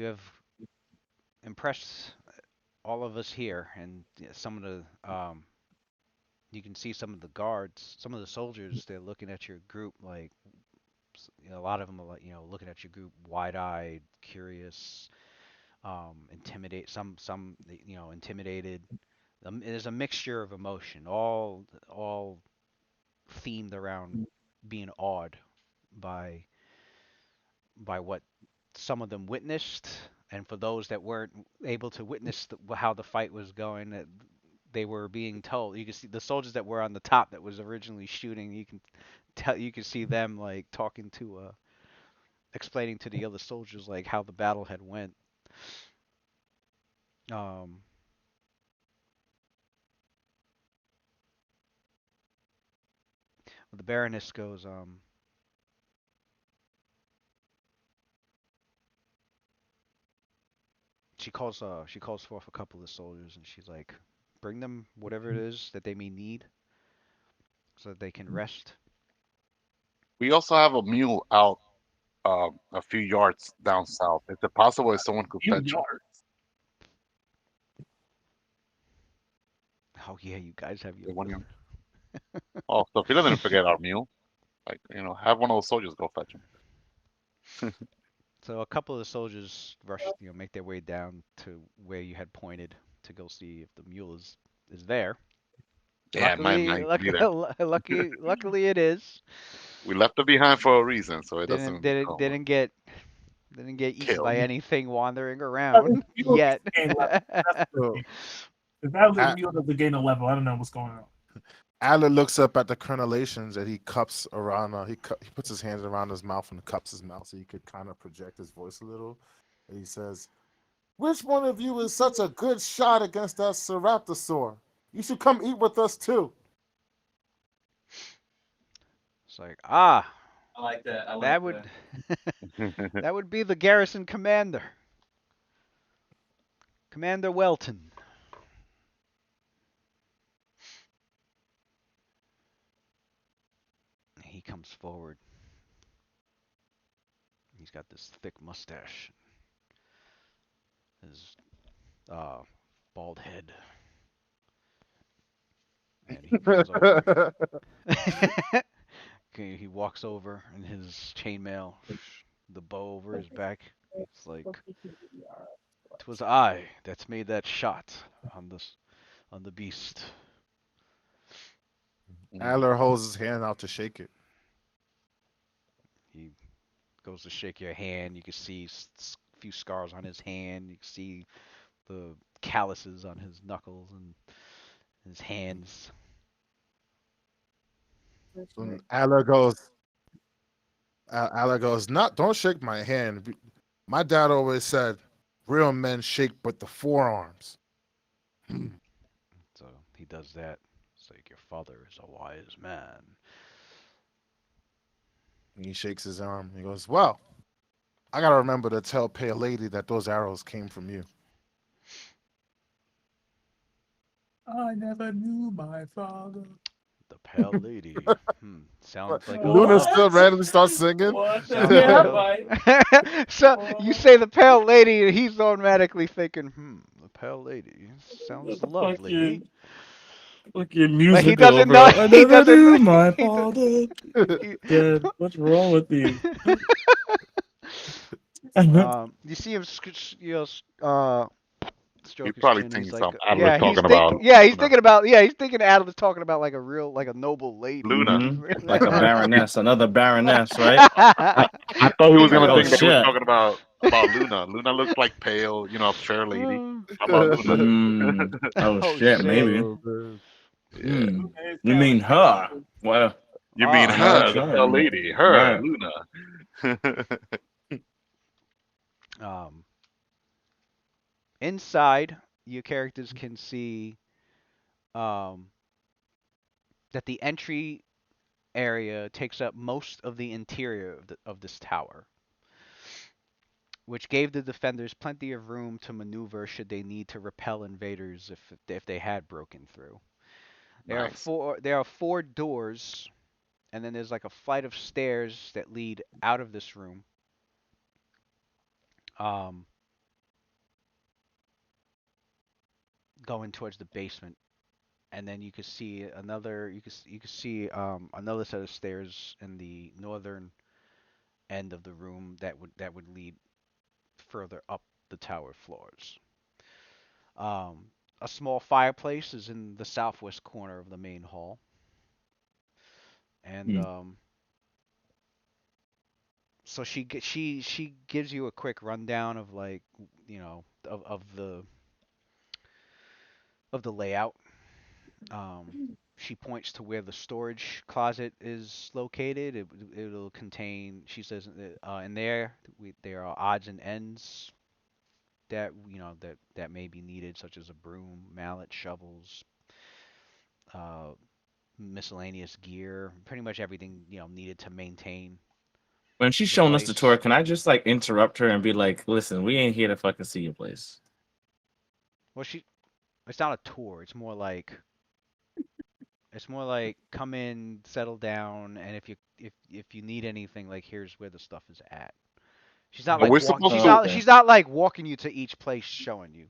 have impressed all of us here, and some of the you can see some of the guards, some of the soldiers. They're looking at your group like a lot of them are like looking at your group wide-eyed, curious, intimidate. Some intimidated. There's a mixture of emotion, all themed around being awed by what some of them witnessed, and for those that weren't able to witness how the fight was going, that they were being told. You can see the soldiers that were on the top that was originally shooting. You can see them like talking to explaining to the other soldiers like how the battle had went. Um, the Baroness goes, she calls forth a couple of soldiers and she's like, bring them whatever it is that they may need so that they can rest. We also have a mule out a few yards down south. Is it possible if someone could few fetch him? yards. Oh yeah, you guys have your. The one Oh, Sophia didn't forget our mule. Like, have one of those soldiers go fetch him. So a couple of the soldiers rush, make their way down to where you had pointed to go see if the mule is there. Yeah, it might be there. Luckily it is. We left it behind for a reason, so it doesn't become Didn't get eaten killed. by anything wandering That was around mule yet. gain level. That's the So thing. If that was a A- mule that gain a level, I don't know what's going on. Adler looks up at the crenellations that he cups around. He puts his hands around his mouth and cups his mouth so he could kind of project his voice a little. And he says, "Which one of you is such a good shot against that Ceratosaur? You should come eat with us too." It's like, ah, I like that. I that like would that. that would be the garrison commander, Commander Welton. He comes forward. He's got this thick mustache, his uh, bald head, and he goes over. Okay, he walks over in his chainmail, the bow over his back. It's like, "'Twas I that made that shot on the beast." Adler holds his hand out to shake it. He goes to shake your hand. You can see a few scars on his hand. You can see the calluses on his knuckles and his hands. And Adler goes, "Not, don't shake my hand. My dad always said, real men shake but the forearms." So he does that. It's like your father is a wise man. And he shakes his arm. He goes, "Well, I gotta remember to tell Pale Lady that those arrows came from you." I never knew my father. The Pale Lady. Sounds like a Luna love. still randomly starts singing. What the Sounds like hell? a. So you say the Pale Lady, and he's automatically thinking, the Pale Lady sounds The lovely. fucking Look your But he music doesn't over. know. I He never doesn't. knew my He, do- father. he, Dad, what's wrong with you? you see him, He's stroke his probably chin. He's thinking like, something. Adler's talking about he's Luna. thinking about, yeah, he's thinking Adam is talking about like a real, like a noble lady. Luna. Like a baroness, another baroness, right? I thought he was Like, gonna oh think that he was shit. talking about Luna. Luna looks like pale, a fair lady. How about Luna? Oh Oh shit, shit. maybe. Oh, man. Yeah. You mean her? Well, You mean Oh, no, her, that's the right. pale lady, her, Right. Luna. um, inside, your characters can see um that the entry area takes up most of the interior of this tower, which gave the defenders plenty of room to maneuver should they need to repel invaders if they had broken through. Nice. There are four doors, and then there's like a flight of stairs that lead out of this room. Um, Going towards the basement, and then you could see another. You could see another set of stairs in the northern end of the room that would lead further up the tower floors. A small fireplace is in the southwest corner of the main hall, and Mm. so she gives you a quick rundown of like of the layout. Um, she points to where the storage closet is located. It'll contain. She says in there there are odds and ends that that may be needed, such as a broom, mallet, shovels, uh, miscellaneous gear, pretty much everything needed to maintain When she's the showing us the tour, place. can I just like interrupt her and be like, "Listen, we ain't here to fucking see your place." Well, it's not a tour. It's more like come in, settle down, and if you need anything, like here's where the stuff is at. She's not Are like we walk. supposed to? Okay. She's not like walking you to each place, showing you.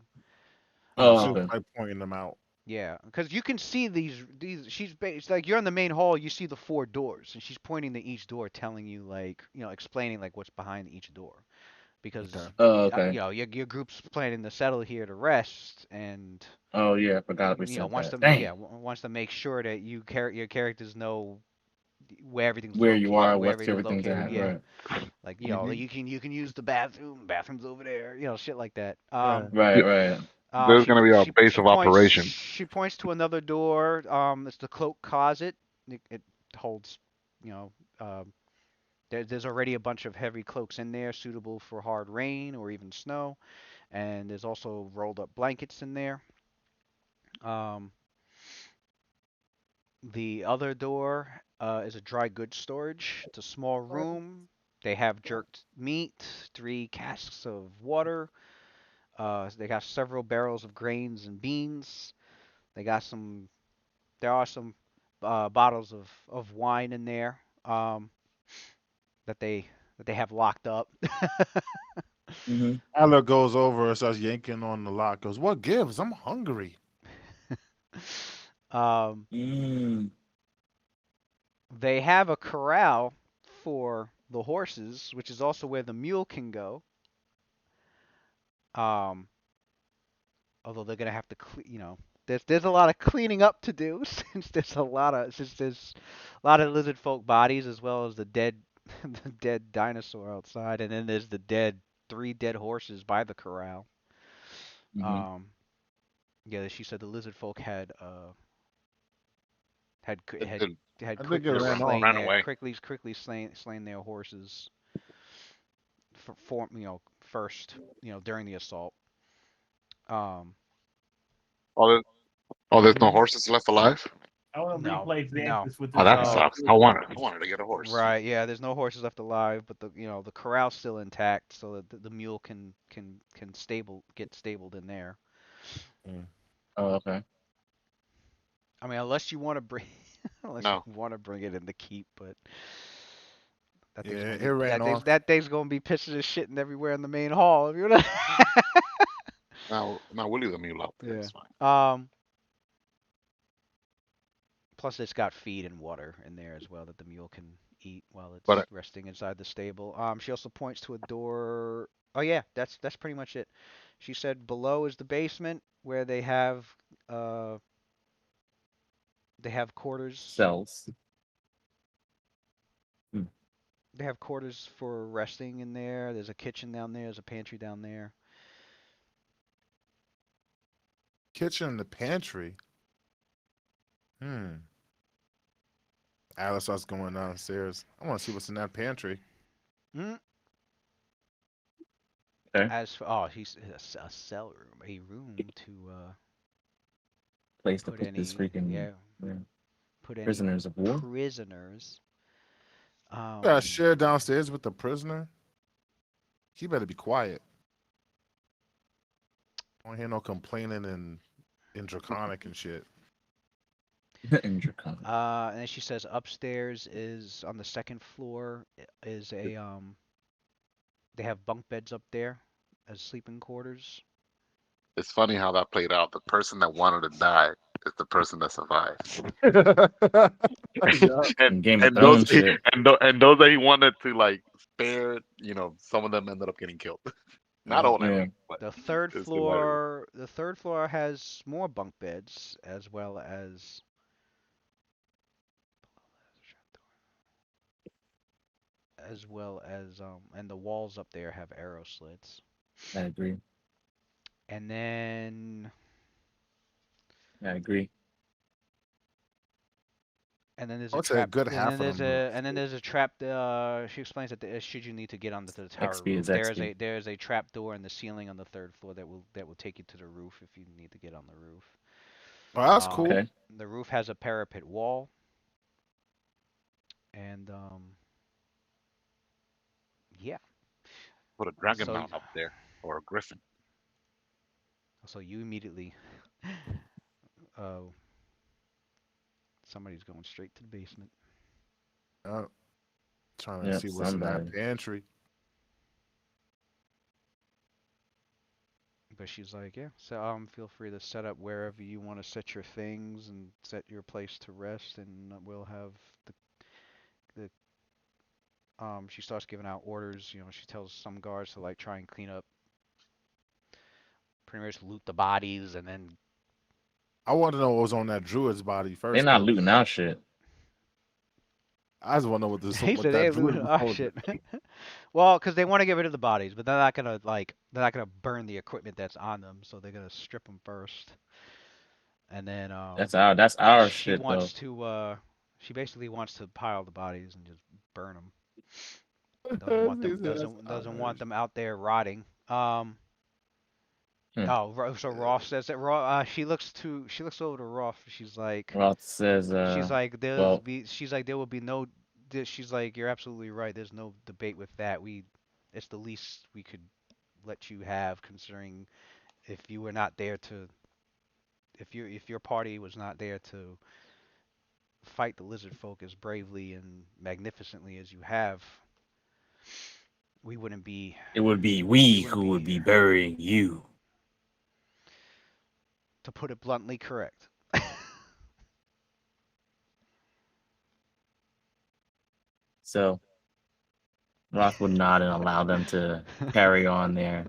Oh, She was okay. like pointing them out. Yeah, because you can see these. It's like you're in the main hall. You see the four doors, and she's pointing to each door, telling you like explaining like what's behind each door. Okay. Because Oh, okay. your group's planning to settle here to rest, and Oh yeah, I forgot we said wants that. to Dang. wants to make sure that your characters know where everything's Where you are, where what's everything's everything's located. at, Yeah, right? like Hmm. you can use the bathroom. Bathroom's over there. Shit like that. Yeah. Right, right. There's gonna be a base of operations. She points to another door. It's the cloak closet. It holds, you know, there's already a bunch of heavy cloaks in there, suitable for hard rain or even snow, and there's also rolled up blankets in there. Um, the other door is a dry goods storage. It's a small room. They have jerked meat, three casks of water. They got several barrels of grains and beans. They got some. There are some bottles of wine in there that they have locked up. Hmm. Adler goes over and starts yanking on the lock. Goes, what gives? I'm hungry. um, Mm. they have a corral for the horses, which is also where the mule can go. Um, Although they're gonna have to, there's a lot of cleaning up to do since there's a lot of lizard folk bodies as well as the dead the dead dinosaur outside, and then there's the three dead horses by the corral. Hmm. Um, yeah, she said the lizard folk had It, had it, had I think it quickly ran off. slain ran away. slain their horses first during the assault. Um, Oh, there's no horses left alive. I want to no, replay no. Xanthus with Oh, this. that So sucks. I wanted to get a horse. right, yeah, there's no horses left alive, but the corral's still intact, so that the mule can get stabled in there. Mm. Oh, okay. I mean, unless you want to bring unless you No, want to bring it in the keep, but Yeah, it ran off. that thing's gonna be pissing and shitting everywhere in the main hall. If you know. now we'll leave the mule out there. Yeah. It's fine. Plus, it's got feed and water in there as well that the mule can eat while it's But resting inside the stable. She also points to a door. Oh yeah, that's pretty much it. She said below is the basement where uh they have quarters. Cells. Hmm. They have quarters for resting in there. There's a kitchen down there. There's a pantry down there. Kitchen and the pantry. Alice starts going downstairs. I want to see what's in that pantry. Mm. Okay. As for, oh, he's a cell room, a room to Place to put put this any freaking yeah put any prisoners of war. prisoners. Yeah, share downstairs with the prisoner. He better be quiet. I don't hear no complaining and draconic and shit. In Draconic. And then she says upstairs is on the second floor is a they have bunk beds up there as sleeping quarters. it's funny how that played out. The person that wanted to die is the person that survived. Yeah. In Game of And those Thrones shit. and those that he wanted to like spare, some of them ended up getting killed. Not Yeah. all that Yeah. way, but it's hilarious. The third floor has more bunk beds as and the walls up there have arrow slits. I agree. And then I agree. there's I a would say a trap. good half of them do. And then there's a trap. She explains that should you need to get onto the tower XP roof, is XP. there is a trap door in the ceiling on the third floor that will take you to the roof if you need to get on the roof. Oh, that's Um, cool. Okay. the roof has a parapet wall, and yeah. Put a dragon So mount up there or a griffin. so you immediately, uh, somebody's going straight to the basement. Uh, Trying to Yep, see what's in that somebody. pantry. But she's like, yeah, so feel free to set up wherever you want to set your things and set your place to rest, and we'll have the she starts giving out orders. She tells some guards to like try and clean up, pretty much loot the bodies, and then I want to know what was on that druid's body They're first, not though. looting our shit. I just want to know what he what said that they druid loot was our holding. shit. Well, because they want to get rid of the bodies, but they're not gonna burn the equipment that's on them, so they're gonna strip them first, and then That's our she shit though. wants to she basically wants to pile the bodies and just burn them. He said that's Doesn't want ours. them out there rotting. Hmm. Oh, so Roth says that she looks over to Roth. Roth says, well, She's like there will be no. She's like you're absolutely right. There's no debate with that. It's the least we could let you have, considering if you were not there to, if your party was not there to fight the lizard folk as bravely and magnificently as you have, we wouldn't be it would be we we wouldn't who be would be here. burying you. To put it bluntly, correct. So Roth would nod and allow them to carry on their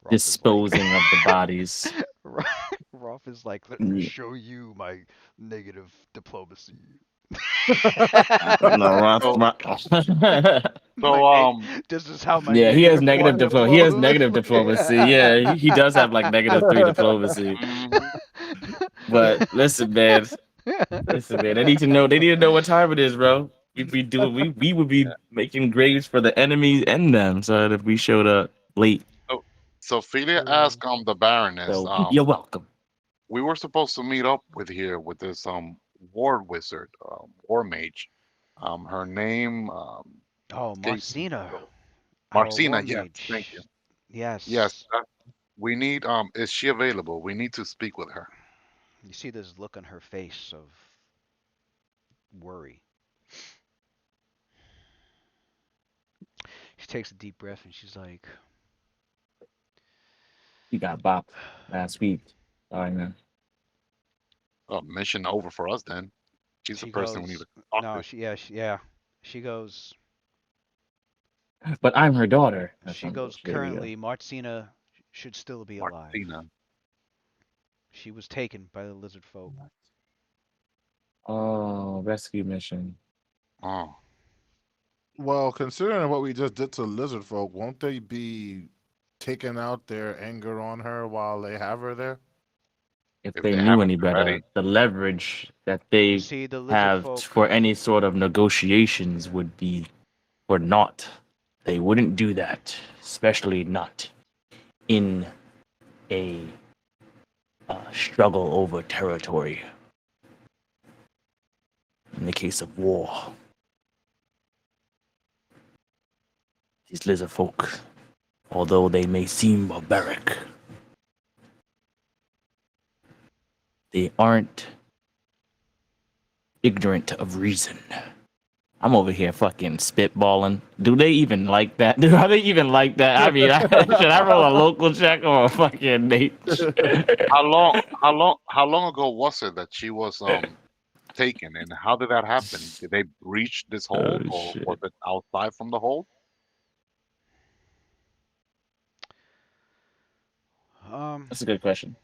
Rolf is like, disposing of the bodies. Rolf is like, let me Yeah. show you my negative diplomacy. No, Roth. So My so neg- this is how my Yeah, he has negative negative one He has diplomacy. negative diplomacy. Yeah, he does have like -3 diplomacy. mhm. But listen, man. Listen, man. They need to know. They need to know what time it is, bro. We'd be doing. We would be making graves for the enemies and them. So if we showed up late, so Sophia asked the Baroness, so you're welcome. we were supposed to meet up with here with this war wizard, war mage. Her name Oh, escapes me. Marcina, So our war Marcina, yes, thank you. mage. Yes, Yes. we need is she available? We need to speak with her. You see this look on her face of worry. She takes a deep breath and she's like, He got bopped last week. Sorry, man. Oh, mission over for us then. She's the She person we need goes, to talk no, to. yeah. She goes, But I'm her daughter. That's some bullshit. There we go. currently, Martina should still be alive. Martina. She was taken by the lizard folk. Oh, rescue mission. Oh, Well, considering what we just did to lizard folk, won't they be taking out their anger on her while they have her there? If if they they knew haven't any better, already. the leverage that You they see, the lizard have folk, for any sort of negotiations would be for naught. They wouldn't do that, especially not in a struggle over territory. In the case of war, these lizard folk, although they may seem barbaric, they aren't ignorant of reason. I'm over here fucking spitballing. Do they even like that? Do they even like that? I mean, should I roll a local check or a fucking Nate? How long ago was it that she was taken, and how did that happen? Did they breach this Oh hold, or was shit. it outside from the hold? um, That's a good question.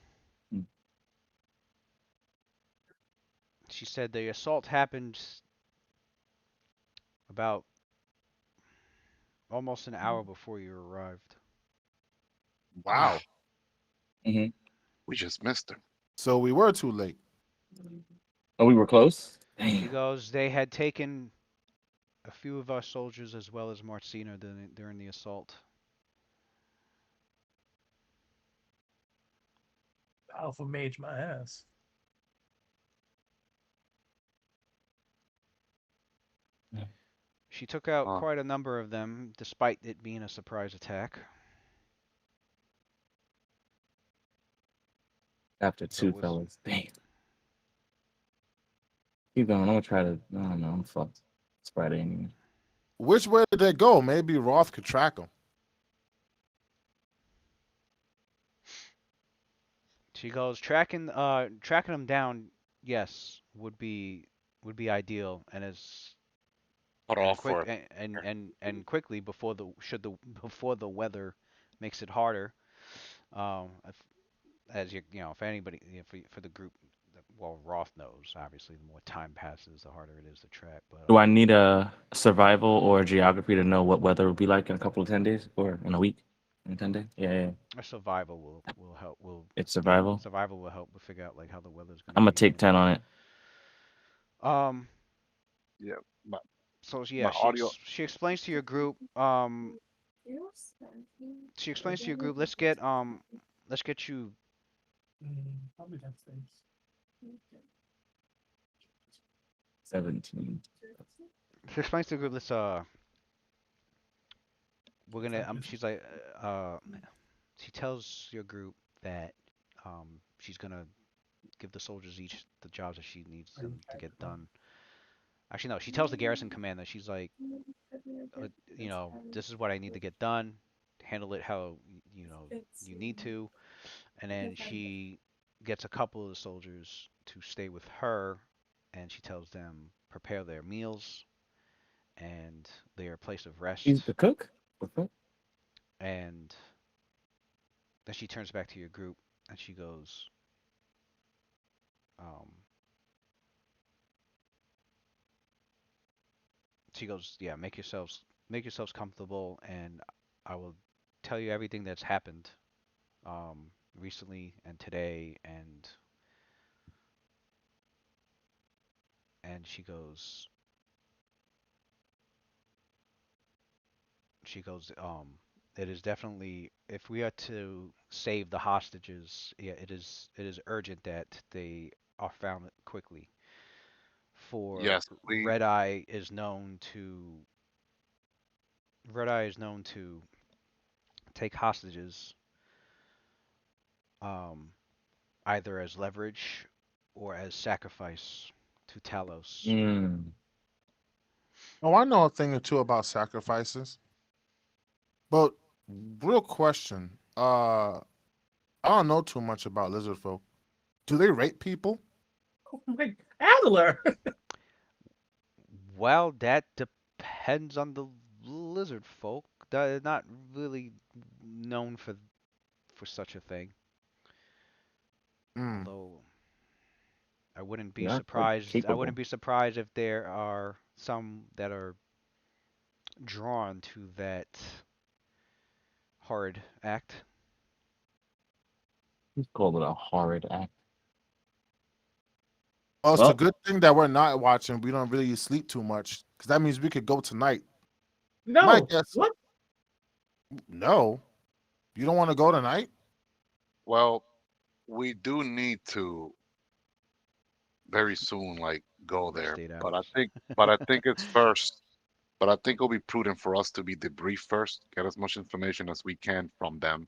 she said the assault happened about almost an hour before you arrived. Wow. Mm-hmm. We just missed her. So we were too late. Oh, we were close. She Damn. goes, they had taken a few of our soldiers as well as Marcina during the assault. Alpha mage my ass. She took out Uh, quite a number of them, despite it being a surprise attack. After So two it was. fellas. Damn. Keep going. I'm gonna try to. I don't know. I'm fucked. It's Friday anyway. Which way did they go? Maybe Roth could track them. She goes, tracking them down. Yes, would be ideal, and as cut and off quick for. and quickly before the should the before the weather makes it harder. If, as if anybody, for the group, well, Roth knows. Obviously, the more time passes, the harder it is to track. But Do I need a survival or geography to know what weather will be like in a couple of 10 days or in a week? In 10 days? Yeah, yeah. our survival will help. Will It's Yeah, survival. survival will help to figure out like how the weather's gonna I'm gonna be. take 10 on it. Um. Yeah, my, So my yeah, audio. she explains to your group. She explains to your group. Let's get you. Probably downstairs. 17. She explains to the group. We're gonna. She's like. She tells your group that she's gonna give the soldiers each the jobs that she needs them to get done. Actually, no. She tells the garrison commander. She's like, this is what I need to get done. Handle it how you need to. And then she gets a couple of the soldiers to stay with her, and she tells them prepare their meals and their place of rest. He's the cook? The cook? And then she turns back to your group and she goes, um, yeah, make yourselves comfortable, and I will tell you everything that's happened recently and today, and she goes, it is definitely, if we are to save the hostages, yeah, it is urgent that they are found quickly. For Yes, please. Red Eye is known to take hostages, um, either as leverage or as sacrifice to Talos. Mm. Oh, I know a thing or two about sacrifices. But real question. I don't know too much about lizard folk. Do they rape people? I'm like, Adler. Well, that depends on the lizard folk. They're not really known for such a thing. Mm. Although I wouldn't be Yeah, quite surprised. I wouldn't capable. be surprised if there are some that are drawn to that horrid act. He's called it a horrid act. Well, it's a Well, good thing that we're not watching. We don't really sleep too much because that means we could go tonight. My No. guess, What? no, you don't want to go tonight. Well, we do need to very soon, like go Rest there. 8 hours. But I think it's first. But I think it'll be prudent for us to be debriefed first, get as much information as we can from them,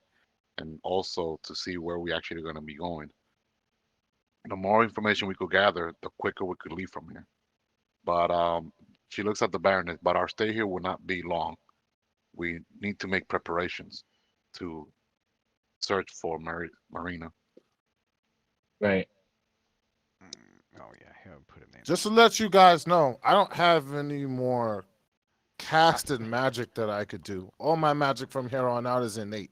and also to see where we actually going to be going. The more information we could gather, the quicker we could leave from here. But she looks at the Baroness. But our stay here will not be long. We need to make preparations to search for Marina. right. Oh yeah, here put a name Just to down. let you guys know, I don't have any more I, casted magic that I could do. All my magic from here on out is innate,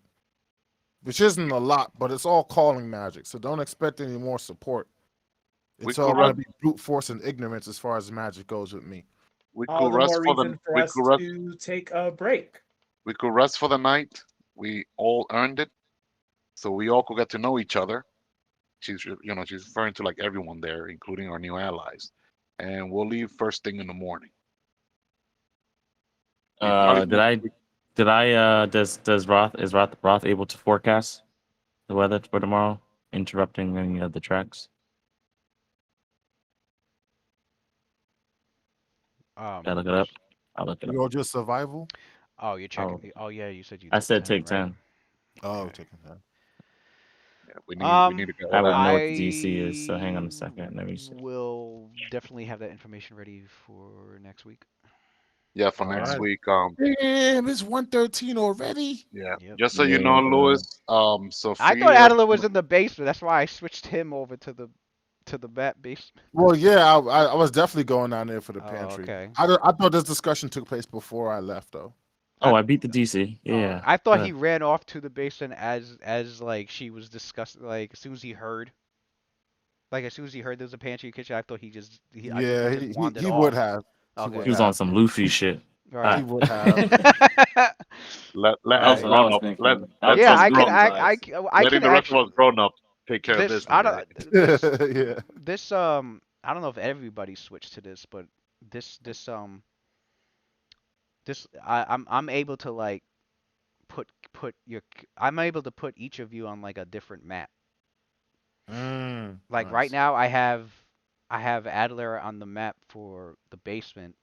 which isn't a lot, but it's all calling magic. So don't expect any more support. We It's all could going rest. to be brute force and ignorance as far as magic goes with me. We All could the rest more for the. reason for We us could rest. to take a break. We could rest for the night. We all earned it, so we all could get to know each other. She's referring to like everyone there, including our new allies. And we'll leave first thing in the morning. We probably Uh, did I? Did I? Does Roth is Roth able to forecast the weather for tomorrow, interrupting any of the tracks? Gotta look it up. Which I'll look it You up. go just survival. oh, you're checking. Oh, Oh yeah, you said you I took said 10, take right? 10. Oh, Okay. taking that. yeah, we need to get I all that wouldn't know out. what the DC is, so hang on a I second. Let me see. will definitely have that information ready for next week. Yeah, for All next right. week. Damn, it's 113 already. Yeah. Yep. Just so you know, Yeah. Louis, I thought Sophia. Adler was in the basement. That's why I switched him over to the bat basement. Well, yeah, I was definitely going down there for the Oh, pantry. okay. I thought this discussion took place before I left, though. I Oh, I beat the DC. oh, Yeah. I thought Uh, he ran off to the basement as like she was discussing. Like as soon as he heard, like as soon as he heard there was a pantry and kitchen, I thought I thought he Yeah, just wandered he would off. have. He would Okay. he was on have. some Luffy shit. All He right. Ah. would have. Let That's us what I grown was up. Let thinking. That let was Yeah, us some I can grown. Luffy vibes. I Letting can the rest of actually us grown up take care of this business, I right? don't this Yeah. this I don't know if everybody switched to this, but this I'm able to like put your I'm able to put each of you on like a different map. Like right Nice. now I have Adler on the map for the basement,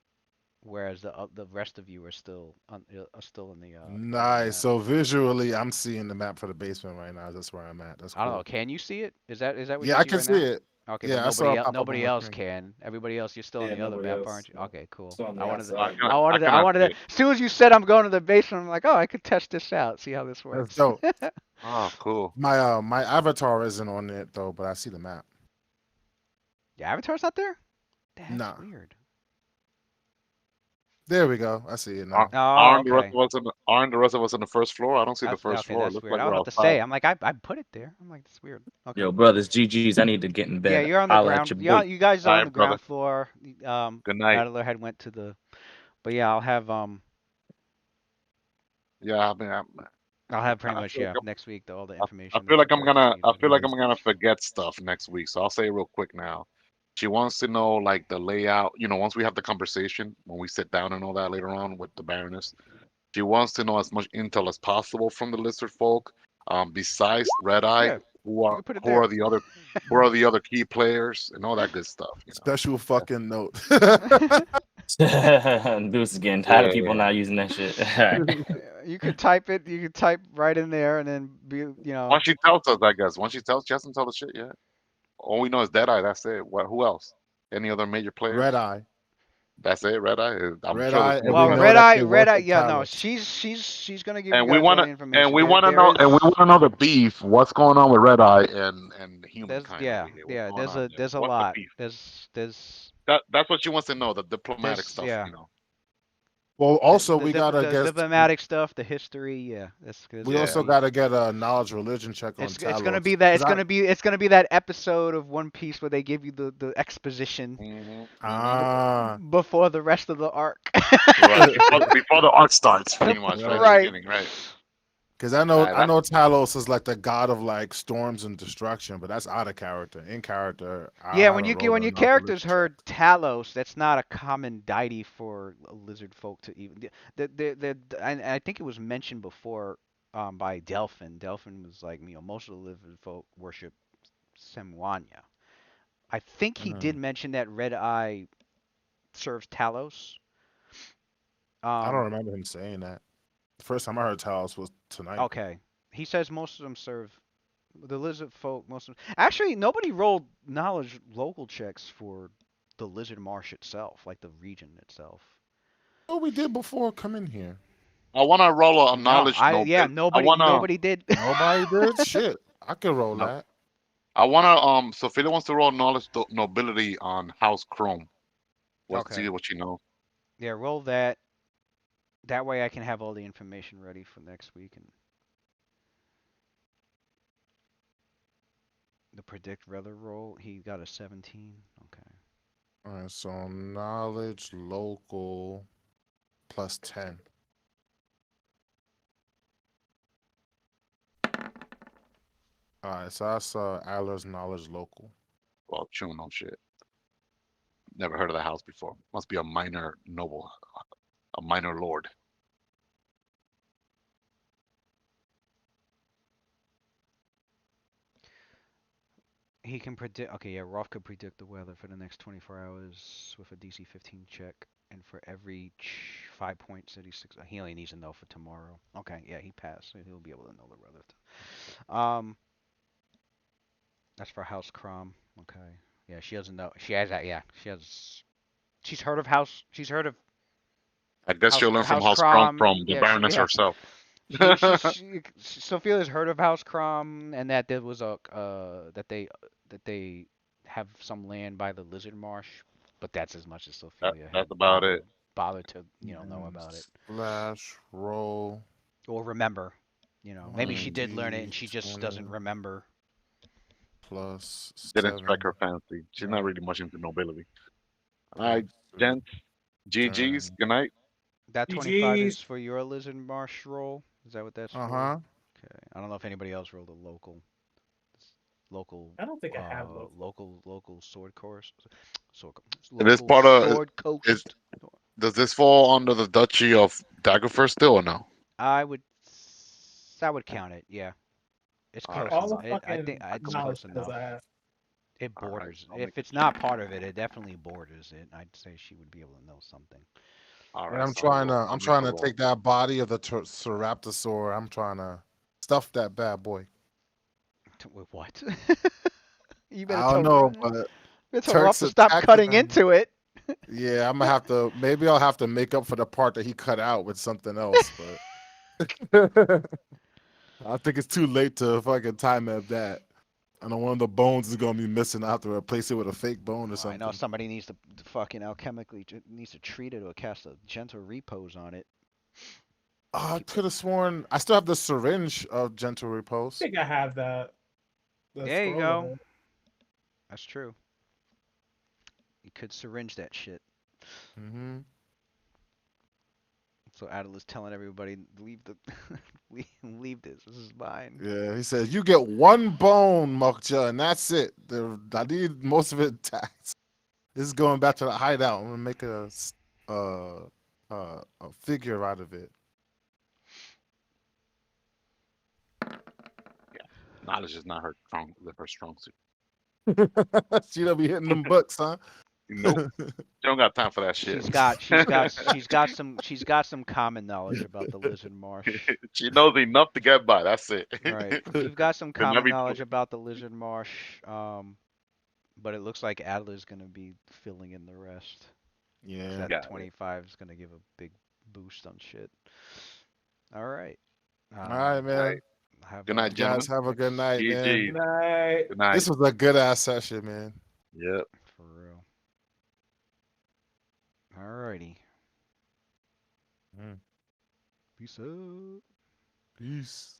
whereas the rest of you are still in the other Nice. map. So visually, I'm seeing the map for the basement right now. That's where I'm at. That's I don't know. cool. Can you see it? Is that what you Yeah, I see can right see now? it. Okay, but Yeah, I saw it pop up on nobody my else screen. can. Everybody else, you're still on Yeah, the other nobody map, else. aren't you? Okay, cool. Still on the I wanted to, I outside. cannot. I I wanted to, I cannot wanted see to. it. As soon as you said I'm going to the basement, I'm like, oh, I could test this out, see how this That's works. dope. Oh, cool. My avatar isn't on it though, but I see the map. Your avatar's not there? That's Nah. weird. There we go. I see it Aren't now. Oh, aren't the rest okay. of us aren't the rest of us on the first floor? I don't see the That's first okay. floor. It That's looks weird. like I was we're about to say, outside. I'm like, I put it there. I'm like, that's weird. Okay. Yo, brothers, GG's. I need to get in Yeah, bed. you're on the I'll at ground. your Yeah, boy. you guys All are on right, the brother. ground floor. Good night. Adler had went to the, but yeah, Yeah, I mean, I'll have pretty I much feel like yeah next week all the I information feel that like you I'm guys just gonna need I right feel here. like I'm gonna forget stuff next week. So I'll say it real quick now. She wants to know like the layout. Once we have the conversation, when we sit down and all that later on with the Baroness, she wants to know as much intel as possible from the lizard folk. Besides Red Eye, Yeah, who you are can put it who there. are the other who are the other key players and all that good stuff. Special fucking note. Deuce is getting tired of people Yeah. not using that shit. All right. You could type it. You could type right in there, and then Once she tells us, I guess. Once she hasn't told us shit yet. All we know is Deadeye. That's it. What? Who else? Any other major Red players? eye. That's it, Red Eye. I'm Red sure Eye, there's and more we Well, than that. know that they Red work Eye, with yeah, no, Talos. she's gonna give you And we guys all wanna the information. we wanna There know and we is wanna know the beef. What's going on with Red Eye and there's humankind over yeah here? What's yeah going on there? there's a What's the lot. beef? There's That's what she wants to know, the diplomatic there's stuff, yeah you know. Well, also we gotta the get diplomatic stuff, the history. Yeah, there's we gonna Yeah. also be gotta get a knowledge religion check on it's gonna Talos. be that 'Cause I it's gonna be that episode of One Piece where they give you the exposition hmm hmm ah before the rest of the arc. Right. Before the arc starts, pretty much, right in the right. Right. beginning, right? Because I That know Talos is like the god of like storms and destruction, but that's out of character. In character, I Yeah, when haven't rolled when a your knowledge characters religion check. heard Talos, that's not a common deity for lizard folk to even. And I think it was mentioned before by Delphin. Delphin was like, most of the lizard folk worship Semwanya. I think he did Mm. mention that Red Eye serves Talos. I don't Um, remember him saying that. The first time I heard Talos was tonight. okay, he says most of them serve the lizard folk. Most of them, actually, nobody rolled knowledge local checks for the lizard marsh itself, like the region itself. What we did before come in here? I wanna roll a No, knowledge noble. I wanna nobody did. Nobody did. Shit, I could roll no, that. I wanna Sophia wants to roll knowledge nobility on House Chrome. Let's see Okay. what you know. Yeah, roll that. That way I can have all the information ready for next week and the predict weather roll. He got a 17. Okay. All right, so knowledge local plus 10. All right, so that's Adler's knowledge local. Well, chewing on shit. Never heard of the house before. Must be a minor noble, a minor lord. He can predict. Okay, yeah, Rolf could predict the weather for the next 24 hours with a DC 15 check. And for every 5 points that he only needs to know for tomorrow. Okay, yeah, he passed. So he'll be able to know the weather. That's for House Cromm. Okay. Yeah, she doesn't know. She has that. Yeah, she has. She's heard of House. She's heard of I guess she'll learn from House House Chrome Cromm. from the Yeah, Baroness herself. Sophia's heard of House Cromm, and that there was a that they have some land by the Lizard Marsh, but that's as much as Sophia had That's about it. bothered to know And about it slash roll or remember. Maybe she did learn it and she just doesn't 1d20 remember. plus Didn't strike 7 her fancy. She's not Right. really much into nobility. All right, plus 3 gents. GG's. turn. Good night. That 25 GG's. is for your Lizard Marsh roll. Is that what that's for? Uh-huh. Okay. I don't know if anybody else rolled a local I don't think I have those. local sword course sword It is local part of. sword Is coast. Does this fall under the Duchy of Daggerford still or no? I would count it. Yeah, it's All right. close All enough. the I think fucking it's knowledge close skills enough. I have. It All right. borders. I'll make If it's not part of it, it definitely borders it. I'd say she would be able to know something. All And right. So I'll I'm make trying a to roll. take that body of the Ceraptosaur. I'm trying to stuff that bad boy. With what? You better I don't tell know, but Ruff Turk's to stop attacking cutting him. into it. Yeah, I'm gonna have to. Maybe I'll have to make up for the part that he cut out with something else. But I think it's too late to fucking time map that. I know one of the bones is gonna be missing. I have to replace it with a fake bone or I know something. somebody needs to fucking alchemically needs to treat it or cast a gentle repose on it. Oh, I could have sworn I still have the syringe of gentle I repose. think I have that. The There you scroll of go. it. That's true. You could syringe that shit. Hmm. So Adela's telling everybody leave the leave this. This is mine. Yeah, he says you get one bone, Mokja, and that's it. I need most of it intact. This is going back to the hideout. I'm gonna make a figure out of it. Knowledge is not her strong suit. She don't be hitting them books, huh? Nope. She don't got time for that shit. She's got some common knowledge about the lizard marsh. She knows enough to get by. That's it. Right. You've got some Could common never knowledge about the lizard marsh. But it looks like Adler's gonna be filling in the rest. Yeah. That Yeah. 25 is gonna give a big boost on shit. All right. All right, man. Have Good a night, You guys gentlemen. have a good night, man. GG. Good night. Good night. This was a good ass session, man. Yep. for real. Alrighty. Mm. Peace out. Peace.